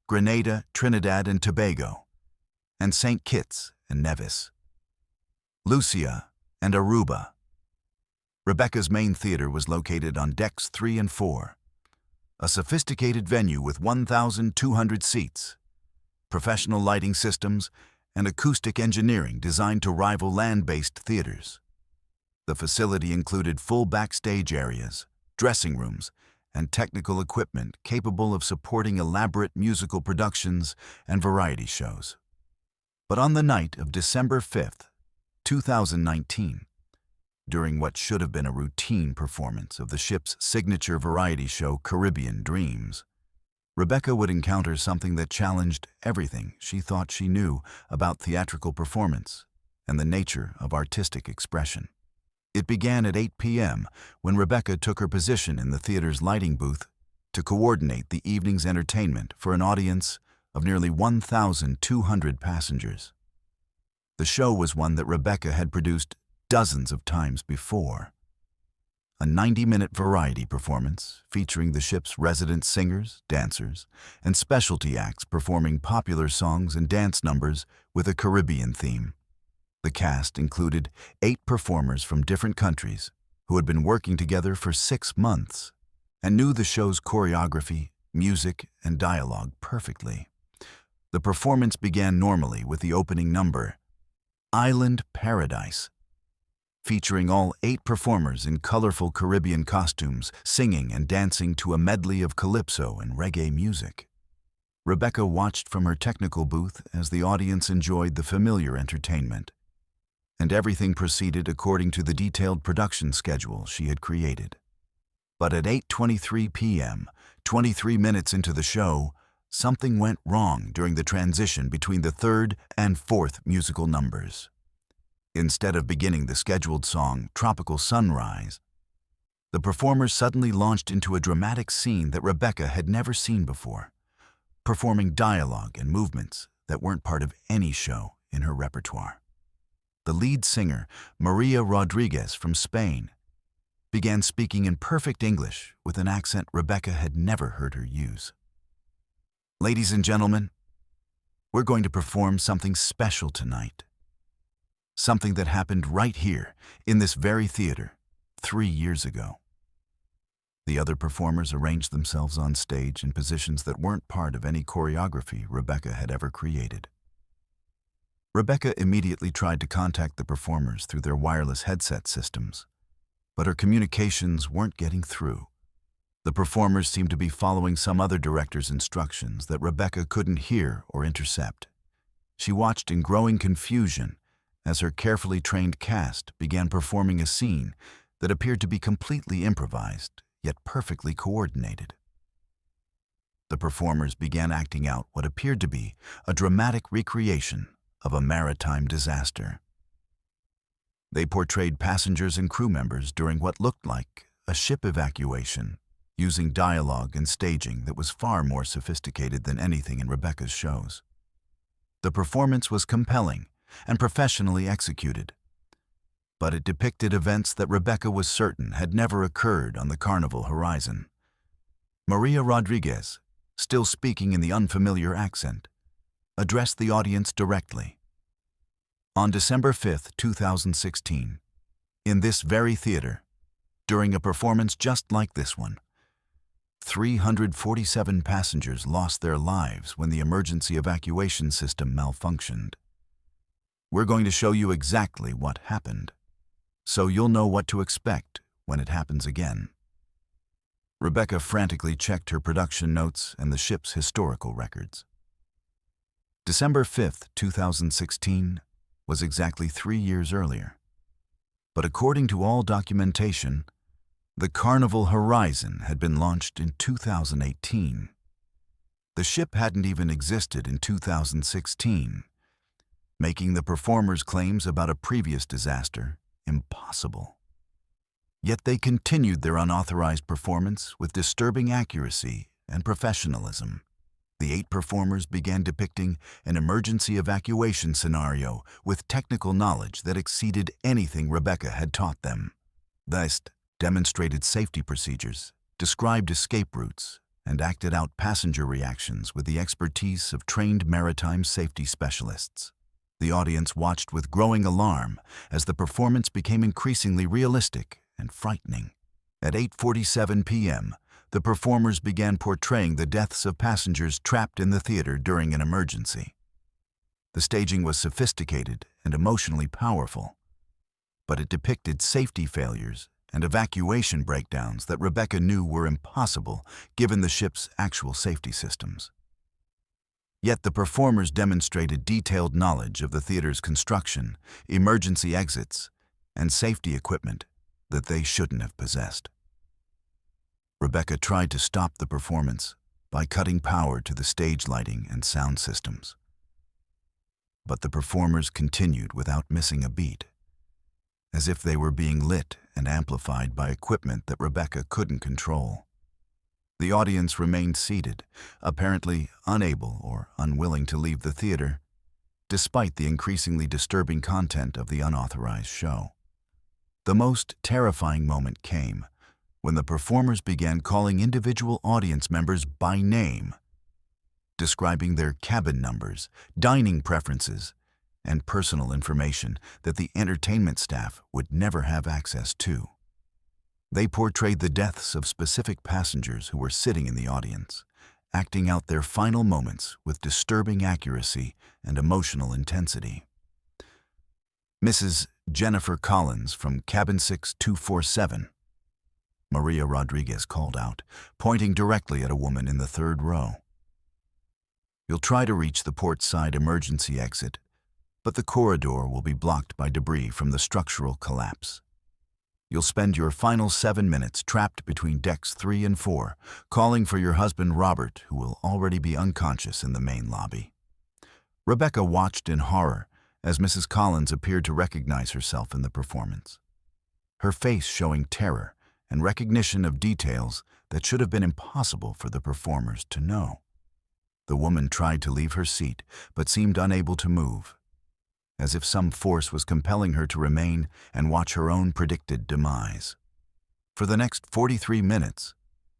Grenada, Trinidad and Tobago, and St. Kitts and Nevis, Lucia, and Aruba. Rebecca's main theater was located on decks 3 and 4, a sophisticated venue with 1,200 seats, professional lighting systems, and acoustic engineering designed to rival land-based theaters. The facility included full backstage areas, dressing rooms, and technical equipment capable of supporting elaborate musical productions and variety shows. But on the night of December 5th, 2019, during what should have been a routine performance of the ship's signature variety show Caribbean Dreams, Rebecca would encounter something that challenged everything she thought she knew about theatrical performance and the nature of artistic expression. It began at 8 p.m. when Rebecca took her position in the theater's lighting booth to coordinate the evening's entertainment for an audience of nearly 1,200 passengers. The show was one that Rebecca had produced dozens of times before. A 90-minute variety performance featuring the ship's resident singers, dancers, and specialty acts performing popular songs and dance numbers with a Caribbean theme. The cast included 8 performers from different countries who had been working together for 6 months and knew the show's choreography, music, and dialogue perfectly. The performance began normally with the opening number, Island Paradise, featuring all 8 performers in colorful Caribbean costumes, singing and dancing to a medley of calypso and reggae music. Rebecca watched from her technical booth as the audience enjoyed the familiar entertainment, and everything proceeded according to the detailed production schedule she had created. But at 8:23 p.m., 23 minutes into the show, something went wrong during the transition between the 3rd and 4th musical numbers. Instead of beginning the scheduled song, Tropical Sunrise, the performers suddenly launched into a dramatic scene that Rebecca had never seen before, performing dialogue and movements that weren't part of any show in her repertoire. The lead singer, Maria Rodriguez from Spain, began speaking in perfect English with an accent Rebecca had never heard her use. "Ladies and gentlemen, we're going to perform something special tonight. Something that happened right here in this very theater 3 years ago. The other performers arranged themselves on stage in positions that weren't part of any choreography Rebecca had ever created. Rebecca immediately tried to contact the performers through their wireless headset systems, but her communications weren't getting through. The performers seemed to be following some other director's instructions that Rebecca couldn't hear or intercept. She watched in growing confusion as her carefully trained cast began performing a scene that appeared to be completely improvised, yet perfectly coordinated. The performers began acting out what appeared to be a dramatic recreation of a maritime disaster. They portrayed passengers and crew members during what looked like a ship evacuation, using dialogue and staging that was far more sophisticated than anything in Rebecca's shows. The performance was compelling and professionally executed, but it depicted events that Rebecca was certain had never occurred on the Carnival horizon. Maria Rodriguez, still speaking in the unfamiliar accent, addressed the audience directly. On December 5, 2016, in this very theater, during a performance just like this one, 347 passengers lost their lives when the emergency evacuation system malfunctioned. We're going to show you exactly what happened, so you'll know what to expect when it happens again. Rebecca frantically checked her production notes and the ship's historical records. December 5, 2016 was exactly 3 years earlier. But according to all documentation, the Carnival Horizon had been launched in 2018. The ship hadn't even existed in 2016, making the performers' claims about a previous disaster impossible. Yet they continued their unauthorized performance with disturbing accuracy and professionalism. The 8 performers began depicting an emergency evacuation scenario with technical knowledge that exceeded anything Rebecca had taught them. They demonstrated safety procedures, described escape routes, and acted out passenger reactions with the expertise of trained maritime safety specialists. The audience watched with growing alarm as the performance became increasingly realistic and frightening. At 8:47 p.m., the performers began portraying the deaths of passengers trapped in the theater during an emergency. The staging was sophisticated and emotionally powerful, but it depicted safety failures and evacuation breakdowns that Rebecca knew were impossible given the ship's actual safety systems. Yet the performers demonstrated detailed knowledge of the theater's construction, emergency exits, and safety equipment that they shouldn't have possessed. Rebecca tried to stop the performance by cutting power to the stage lighting and sound systems. But the performers continued without missing a beat, as if they were being lit and amplified by equipment that Rebecca couldn't control. The audience remained seated, apparently unable or unwilling to leave the theater, despite the increasingly disturbing content of the unauthorized show. The most terrifying moment came when the performers began calling individual audience members by name, describing their cabin numbers, dining preferences, and personal information that the entertainment staff would never have access to. They portrayed the deaths of specific passengers who were sitting in the audience, acting out their final moments with disturbing accuracy and emotional intensity. Mrs. Jennifer Collins from Cabin 6247, Maria Rodriguez called out, pointing directly at a woman in the 3rd row. You'll try to reach the port side emergency exit, but the corridor will be blocked by debris from the structural collapse. You'll spend your final 7 minutes trapped between decks 3 and 4, calling for your husband Robert, who will already be unconscious in the main lobby. Rebecca watched in horror as Mrs. Collins appeared to recognize herself in the performance, her face showing terror and recognition of details that should have been impossible for the performers to know. The woman tried to leave her seat, but seemed unable to move, as if some force was compelling her to remain and watch her own predicted demise. For the next 43 minutes,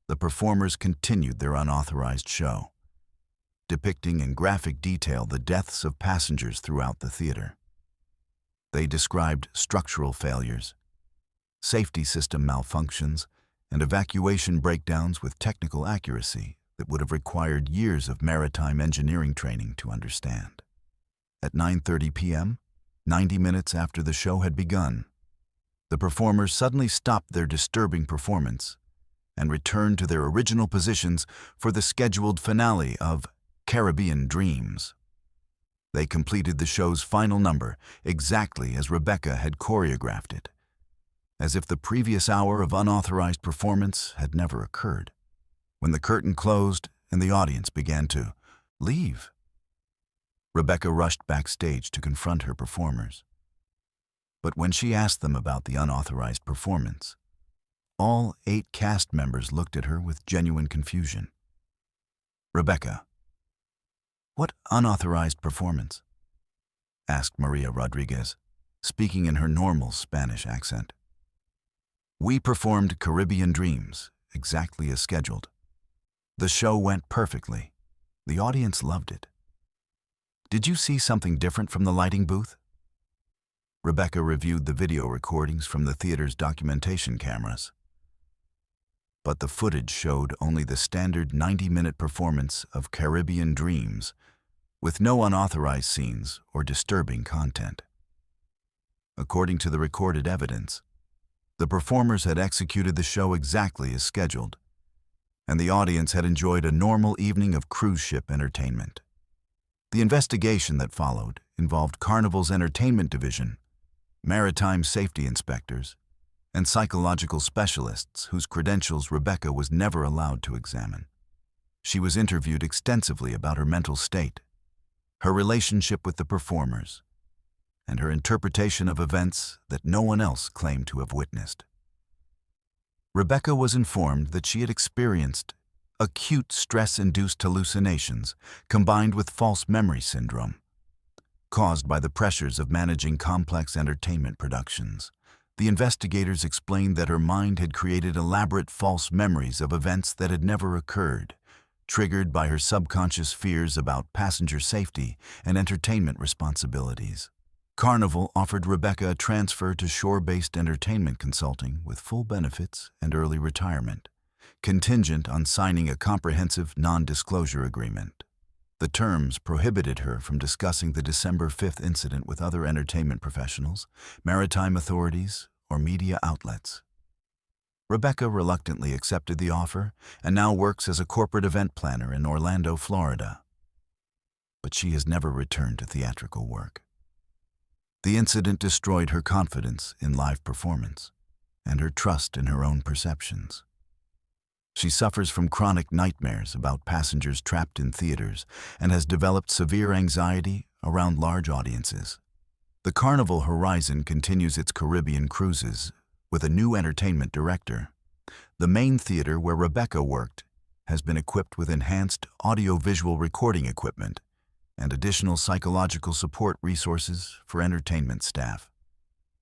the performers continued their unauthorized show, depicting in graphic detail the deaths of passengers throughout the theater. They described structural failures, safety system malfunctions, and evacuation breakdowns with technical accuracy that would have required years of maritime engineering training to understand. At 9:30 p.m., 90 minutes after the show had begun, the performers suddenly stopped their disturbing performance and returned to their original positions for the scheduled finale of Caribbean Dreams. They completed the show's final number exactly as Rebecca had choreographed it, as if the previous hour of unauthorized performance had never occurred. When the curtain closed and the audience began to leave, Rebecca rushed backstage to confront her performers. But when she asked them about the unauthorized performance, all 8 cast members looked at her with genuine confusion. "Rebecca, what unauthorized performance?" asked Maria Rodriguez, speaking in her normal Spanish accent. "We performed Caribbean Dreams, exactly as scheduled. The show went perfectly. The audience loved it. Did you see something different from the lighting booth?" Rebecca reviewed the video recordings from the theater's documentation cameras. But the footage showed only the standard 90-minute performance of Caribbean Dreams, with no unauthorized scenes or disturbing content. According to the recorded evidence, the performers had executed the show exactly as scheduled, and the audience had enjoyed a normal evening of cruise ship entertainment. The investigation that followed involved Carnival's entertainment division, maritime safety inspectors, and psychological specialists whose credentials Rebecca was never allowed to examine. She was interviewed extensively about her mental state, her relationship with the performers, and her interpretation of events that no one else claimed to have witnessed. Rebecca was informed that she had experienced acute stress-induced hallucinations combined with false memory syndrome, caused by the pressures of managing complex entertainment productions. The investigators explained that her mind had created elaborate false memories of events that had never occurred, triggered by her subconscious fears about passenger safety and entertainment responsibilities. Carnival offered Rebecca a transfer to shore-based entertainment consulting with full benefits and early retirement, contingent on signing a comprehensive non-disclosure agreement. The terms prohibited her from discussing the December 5th incident with other entertainment professionals, maritime authorities, or media outlets. Rebecca reluctantly accepted the offer and now works as a corporate event planner in Orlando, Florida. But she has never returned to theatrical work. The incident destroyed her confidence in live performance and her trust in her own perceptions. She suffers from chronic nightmares about passengers trapped in theaters and has developed severe anxiety around large audiences. The Carnival Horizon continues its Caribbean cruises with a new entertainment director. The main theater where Rebecca worked has been equipped with enhanced audio-visual recording equipment and additional psychological support resources for entertainment staff.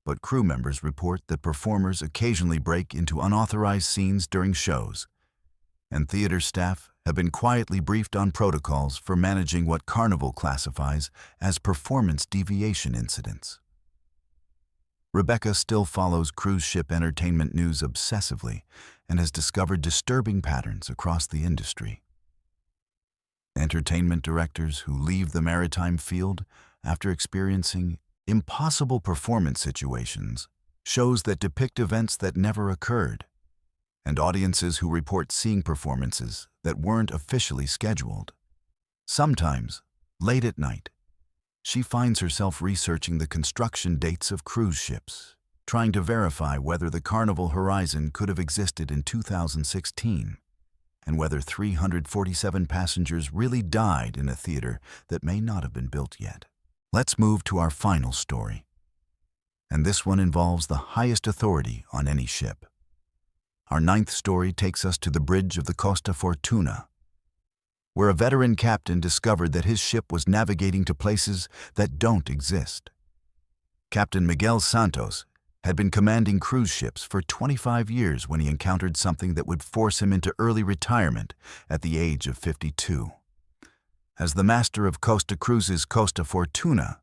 But crew members report that performers occasionally break into unauthorized scenes during shows, and theater staff have been quietly briefed on protocols for managing what Carnival classifies as performance deviation incidents. Rebecca still follows cruise ship entertainment news obsessively and has discovered disturbing patterns across the industry. Entertainment directors who leave the maritime field after experiencing impossible performance situations, shows that depict events that never occurred, and audiences who report seeing performances that weren't officially scheduled. Sometimes, late at night, she finds herself researching the construction dates of cruise ships, trying to verify whether the Carnival Horizon could have existed in 2016, and whether 347 passengers really died in a theater that may not have been built yet. Let's move to our final story, and this one involves the highest authority on any ship. Our 9th story takes us to the bridge of the Costa Fortuna, where a veteran captain discovered that his ship was navigating to places that don't exist. Captain Miguel Santos had been commanding cruise ships for 25 years when he encountered something that would force him into early retirement at the age of 52. As the master of Costa Cruises' Costa Fortuna,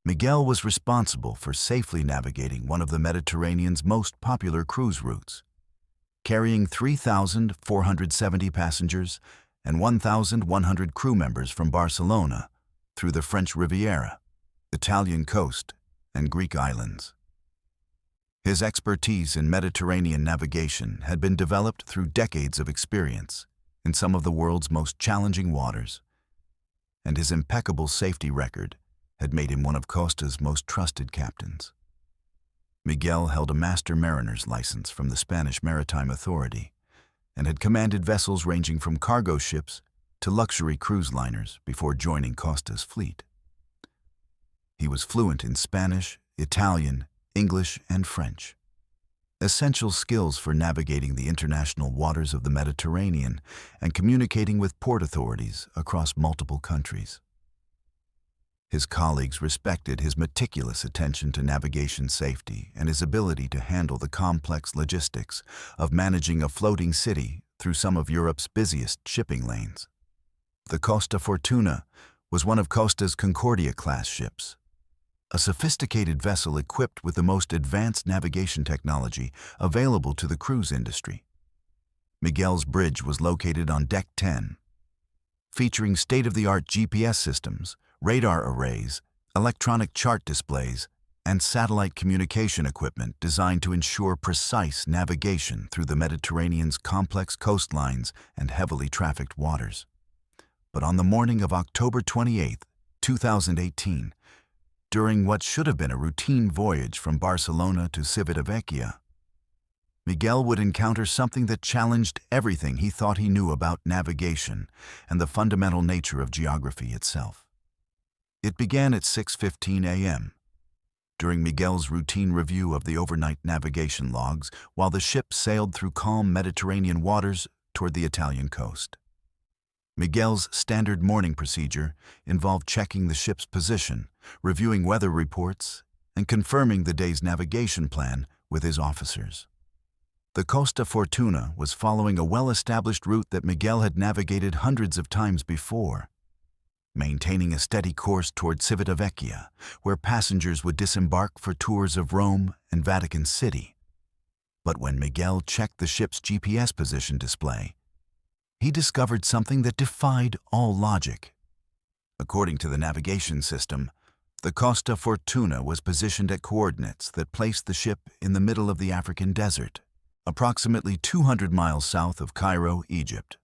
Miguel was responsible for safely navigating one of the Mediterranean's most popular cruise routes. carrying 3,470 passengers and 1,100 crew members from Barcelona through the French Riviera, Italian coast, and Greek islands. His expertise in Mediterranean navigation had been developed through decades of experience in some of the world's most challenging waters, and his impeccable safety record had made him one of Costa's most trusted captains. Miguel held a master mariner's license from the Spanish Maritime Authority and had commanded vessels ranging from cargo ships to luxury cruise liners before joining Costa's fleet. He was fluent in Spanish, Italian, English, and French, essential skills for navigating the international waters of the Mediterranean and communicating with port authorities across multiple countries. His colleagues respected his meticulous attention to navigation safety and his ability to handle the complex logistics of managing a floating city through some of Europe's busiest shipping lanes. The Costa Fortuna was one of Costa's Concordia-class ships, a sophisticated vessel equipped with the most advanced navigation technology available to the cruise industry. Miguel's bridge was located on Deck 10, featuring state-of-the-art GPS systems, radar arrays, electronic chart displays, and satellite communication equipment designed to ensure precise navigation through the Mediterranean's complex coastlines and heavily trafficked waters. But on the morning of October 28, 2018, during what should have been a routine voyage from Barcelona to Civitavecchia, Miguel would encounter something that challenged everything he thought he knew about navigation and the fundamental nature of geography itself. It began at 6:15 a.m., during Miguel's routine review of the overnight navigation logs while the ship sailed through calm Mediterranean waters toward the Italian coast. Miguel's standard morning procedure involved checking the ship's position, reviewing weather reports, and confirming the day's navigation plan with his officers. The Costa Fortuna was following a well-established route that Miguel had navigated hundreds of times before, maintaining a steady course toward Civitavecchia, where passengers would disembark for tours of Rome and Vatican City. But when Miguel checked the ship's GPS position display, he discovered something that defied all logic. According to the navigation system, the Costa Fortuna was positioned at coordinates that placed the ship in the middle of the African desert, approximately 200 miles south of Cairo, Egypt.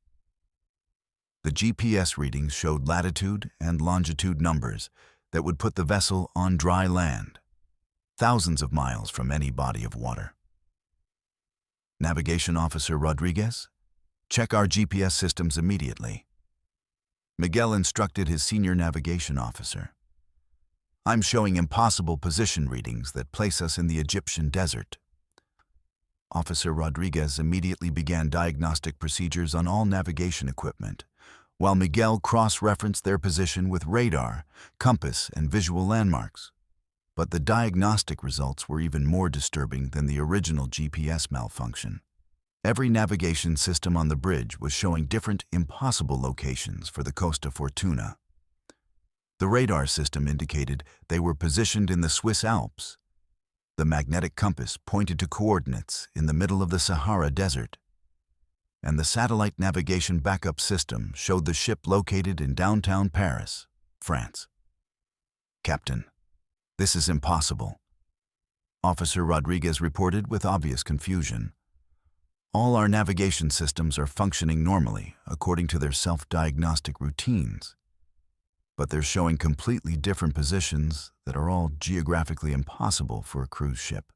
The GPS readings showed latitude and longitude numbers that would put the vessel on dry land, thousands of miles from any body of water. Navigation Officer Rodriguez, check our GPS systems immediately. Miguel instructed his senior navigation officer. I'm showing impossible position readings that place us in the Egyptian desert. Officer Rodriguez immediately began diagnostic procedures on all navigation equipment, while Miguel cross-referenced their position with radar, compass, and visual landmarks. But the diagnostic results were even more disturbing than the original GPS malfunction. Every navigation system on the bridge was showing different impossible locations for the Costa Fortuna. The radar system indicated they were positioned in the Swiss Alps. The magnetic compass pointed to coordinates in the middle of the Sahara Desert, and the satellite navigation backup system showed the ship located in downtown Paris, France. Captain, this is impossible, Officer Rodriguez reported with obvious confusion. All our navigation systems are functioning normally according to their self-diagnostic routines, but they're showing completely different positions that are all geographically impossible for a cruise ship.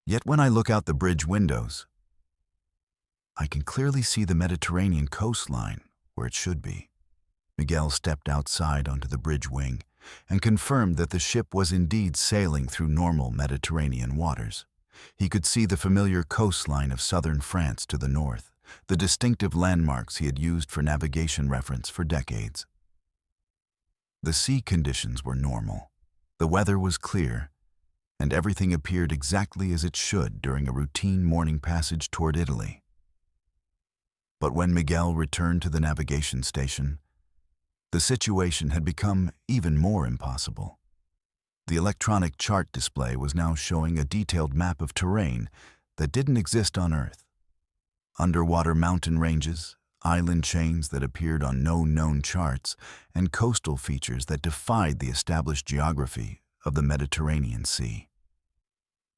Yet when I look out the bridge windows, I can clearly see the Mediterranean coastline where it should be. Miguel stepped outside onto the bridge wing and confirmed that the ship was indeed sailing through normal Mediterranean waters. He could see the familiar coastline of southern France to the north, the distinctive landmarks he had used for navigation reference for decades. The sea conditions were normal, the weather was clear, and everything appeared exactly as it should during a routine morning passage toward Italy. But when Miguel returned to the navigation station, the situation had become even more impossible. The electronic chart display was now showing a detailed map of terrain that didn't exist on Earth. Underwater mountain ranges, island chains that appeared on no known charts, and coastal features that defied the established geography of the Mediterranean Sea.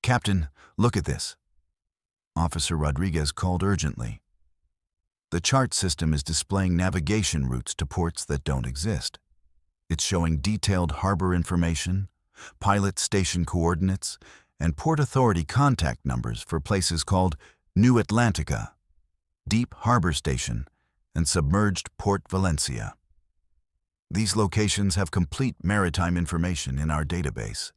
"Captain, look at this," Officer Rodriguez called urgently. The chart system is displaying navigation routes to ports that don't exist. It's showing detailed harbor information, pilot station coordinates, and port authority contact numbers for places called New Atlantica, Deep Harbor Station, and Submerged Port Valencia. These locations have complete maritime information in our database,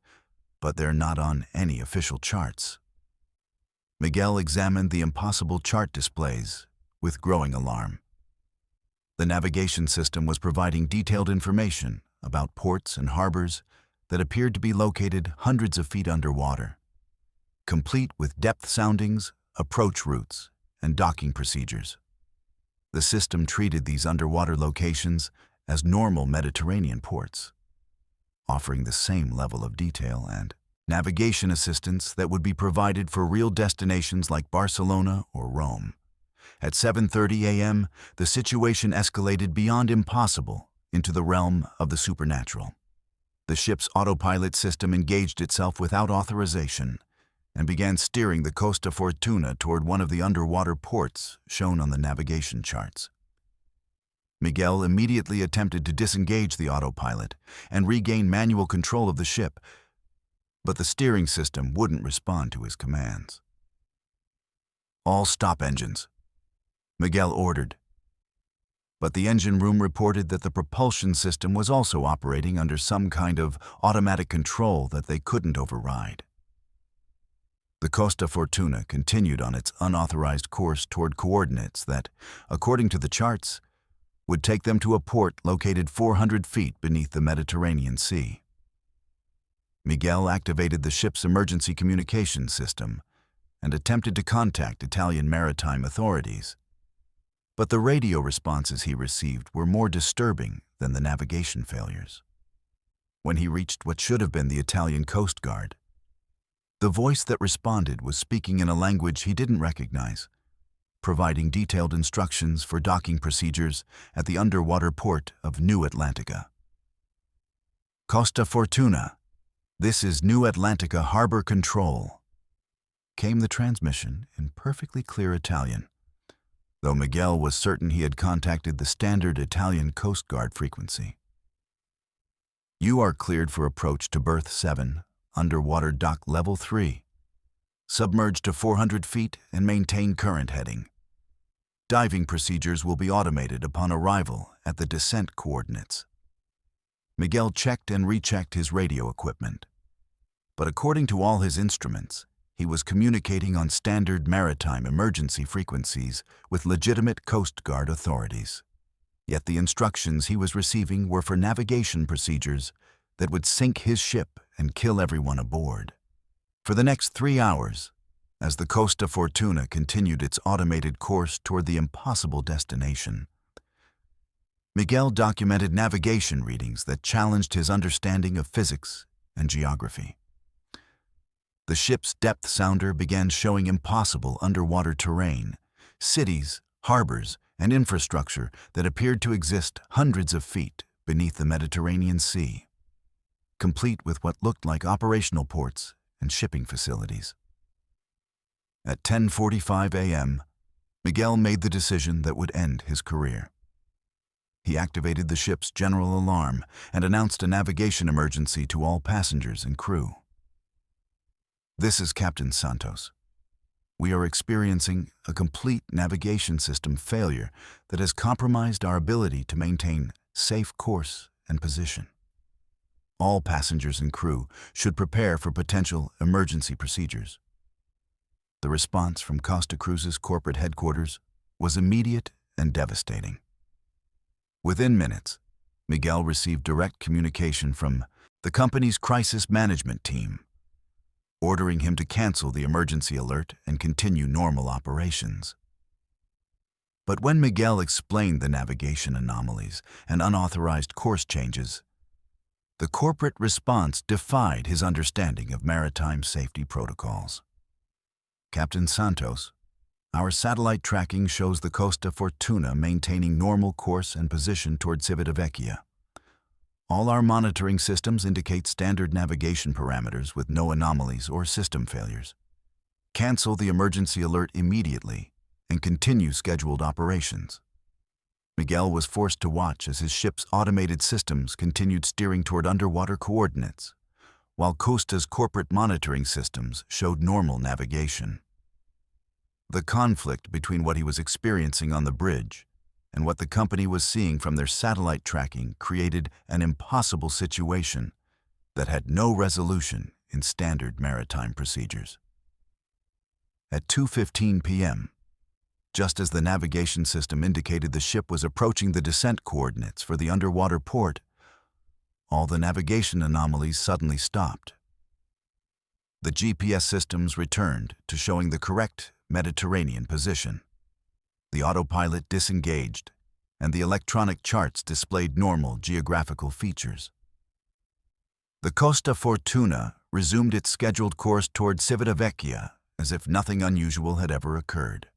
but they're not on any official charts. Miguel examined the impossible chart displays with growing alarm. The navigation system was providing detailed information about ports and harbors that appeared to be located hundreds of feet underwater, complete with depth soundings, approach routes, and docking procedures. The system treated these underwater locations as normal Mediterranean ports, offering the same level of detail and navigation assistance that would be provided for real destinations like Barcelona or Rome. At 7:30 a.m., the situation escalated beyond impossible into the realm of the supernatural. The ship's autopilot system engaged itself without authorization and began steering the Costa Fortuna toward one of the underwater ports shown on the navigation charts. Miguel immediately attempted to disengage the autopilot and regain manual control of the ship, but the steering system wouldn't respond to his commands. "All stop engines," Miguel ordered. But the engine room reported that the propulsion system was also operating under some kind of automatic control that they couldn't override. The Costa Fortuna continued on its unauthorized course toward coordinates that, according to the charts, would take them to a port located 400 feet beneath the Mediterranean Sea. Miguel activated the ship's emergency communications system and attempted to contact Italian maritime authorities. But the radio responses he received were more disturbing than the navigation failures. When he reached what should have been the Italian Coast Guard, the voice that responded was speaking in a language he didn't recognize, providing detailed instructions for docking procedures at the underwater port of New Atlantica. "Costa Fortuna, this is New Atlantica Harbor Control," came the transmission in perfectly clear Italian, though Miguel was certain he had contacted the standard Italian Coast Guard frequency. "You are cleared for approach to berth 7, underwater dock level 3. Submerge to 400 feet and maintain current heading. Diving procedures will be automated upon arrival at the descent coordinates." Miguel checked and rechecked his radio equipment. But according to all his instruments, he was communicating on standard maritime emergency frequencies with legitimate Coast Guard authorities. Yet the instructions he was receiving were for navigation procedures that would sink his ship and kill everyone aboard. For the next 3 hours, as the Costa Fortuna continued its automated course toward the impossible destination, Miguel documented navigation readings that challenged his understanding of physics and geography. The ship's depth sounder began showing impossible underwater terrain, cities, harbors, and infrastructure that appeared to exist hundreds of feet beneath the Mediterranean Sea, complete with what looked like operational ports and shipping facilities. At 10:45 a.m., Miguel made the decision that would end his career. He activated the ship's general alarm and announced a navigation emergency to all passengers and crew. "This is Captain Santos. We are experiencing a complete navigation system failure that has compromised our ability to maintain safe course and position. All passengers and crew should prepare for potential emergency procedures." The response from Costa Cruises' corporate headquarters was immediate and devastating. Within minutes, Miguel received direct communication from the company's crisis management team, ordering him to cancel the emergency alert and continue normal operations. But when Miguel explained the navigation anomalies and unauthorized course changes, the corporate response defied his understanding of maritime safety protocols. Captain Santos, our satellite tracking shows the Costa Fortuna maintaining normal course and position toward Civitavecchia. All our monitoring systems indicate standard navigation parameters with no anomalies or system failures. Cancel the emergency alert immediately and continue scheduled operations. Miguel was forced to watch as his ship's automated systems continued steering toward underwater coordinates, while Costa's corporate monitoring systems showed normal navigation. The conflict between what he was experiencing on the bridge and what the company was seeing from their satellite tracking created an impossible situation that had no resolution in standard maritime procedures. At 2:15 p.m., just as the navigation system indicated the ship was approaching the descent coordinates for the underwater port, all the navigation anomalies suddenly stopped. The GPS systems returned to showing the correct Mediterranean position. The autopilot disengaged, and the electronic charts displayed normal geographical features. The Costa Fortuna resumed its scheduled course toward Civitavecchia as if nothing unusual had ever occurred.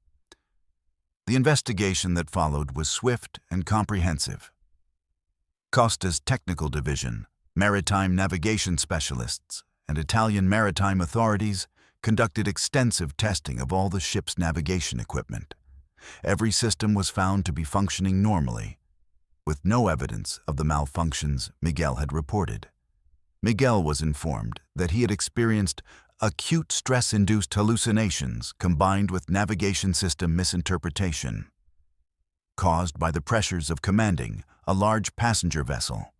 The investigation that followed was swift and comprehensive. Costa's technical division, maritime navigation specialists, and Italian maritime authorities conducted extensive testing of all the ship's navigation equipment. Every system was found to be functioning normally, with no evidence of the malfunctions Miguel had reported. Miguel was informed that he had experienced acute stress-induced hallucinations combined with navigation system misinterpretation, caused by the pressures of commanding a large passenger vessel.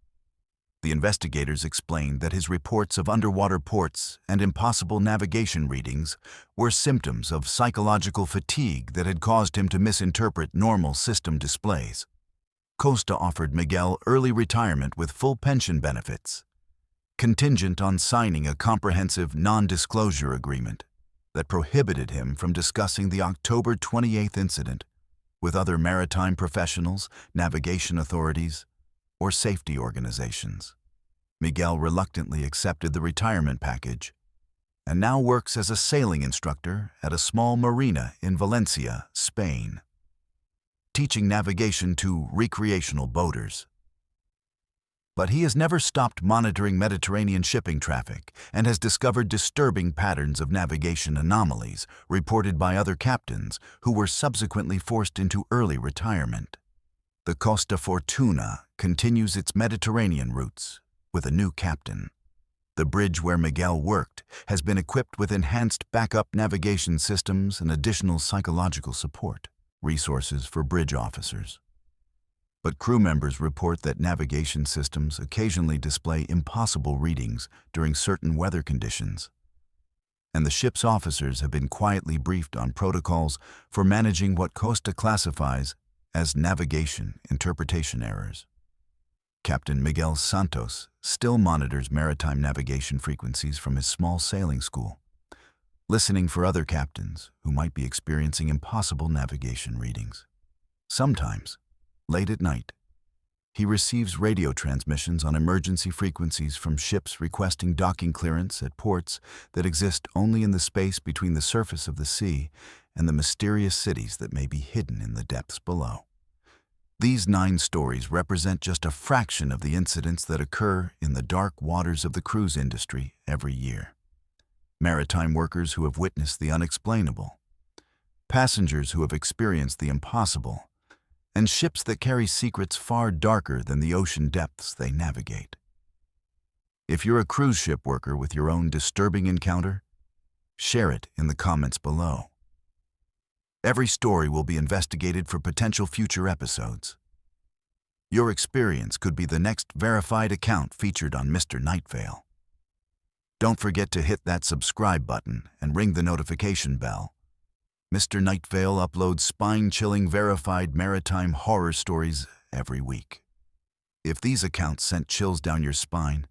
The investigators explained that his reports of underwater ports and impossible navigation readings were symptoms of psychological fatigue that had caused him to misinterpret normal system displays. Costa offered Miguel early retirement with full pension benefits, contingent on signing a comprehensive non-disclosure agreement that prohibited him from discussing the October 28th incident with other maritime professionals, navigation authorities, or safety organizations. Miguel reluctantly accepted the retirement package and now works as a sailing instructor at a small marina in Valencia, Spain, teaching navigation to recreational boaters. But he has never stopped monitoring Mediterranean shipping traffic and has discovered disturbing patterns of navigation anomalies reported by other captains who were subsequently forced into early retirement. The Costa Fortuna continues its Mediterranean routes with a new captain. The bridge where Miguel worked has been equipped with enhanced backup navigation systems and additional psychological support resources for bridge officers. But crew members report that navigation systems occasionally display impossible readings during certain weather conditions, and the ship's officers have been quietly briefed on protocols for managing what Costa classifies as navigation interpretation errors. Captain Miguel Santos still monitors maritime navigation frequencies from his small sailing school, listening for other captains who might be experiencing impossible navigation readings. Sometimes, late at night, he receives radio transmissions on emergency frequencies from ships requesting docking clearance at ports that exist only in the space between the surface of the sea and the mysterious cities that may be hidden in the depths below. These 9 stories represent just a fraction of the incidents that occur in the dark waters of the cruise industry every year. Maritime workers who have witnessed the unexplainable, passengers who have experienced the impossible, and ships that carry secrets far darker than the ocean depths they navigate. If you're a cruise ship worker with your own disturbing encounter, share it in the comments below. Every story will be investigated for potential future episodes. Your experience could be the next verified account featured on Mr. Nightveil. Don't forget to hit that subscribe button and ring the notification bell. Mr. Nightveil uploads spine-chilling verified maritime horror stories every week. If these accounts sent chills down your spine,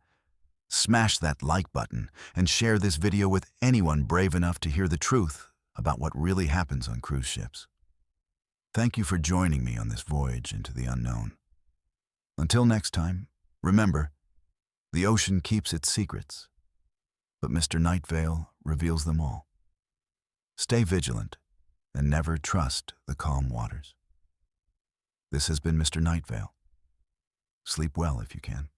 smash that like button and share this video with anyone brave enough to hear the truth about what really happens on cruise ships. Thank you for joining me on this voyage into the unknown. Until next time, remember, the ocean keeps its secrets, but Mr. Nightveil reveals them all. Stay vigilant and never trust the calm waters. This has been Mr. Nightveil. Sleep well if you can.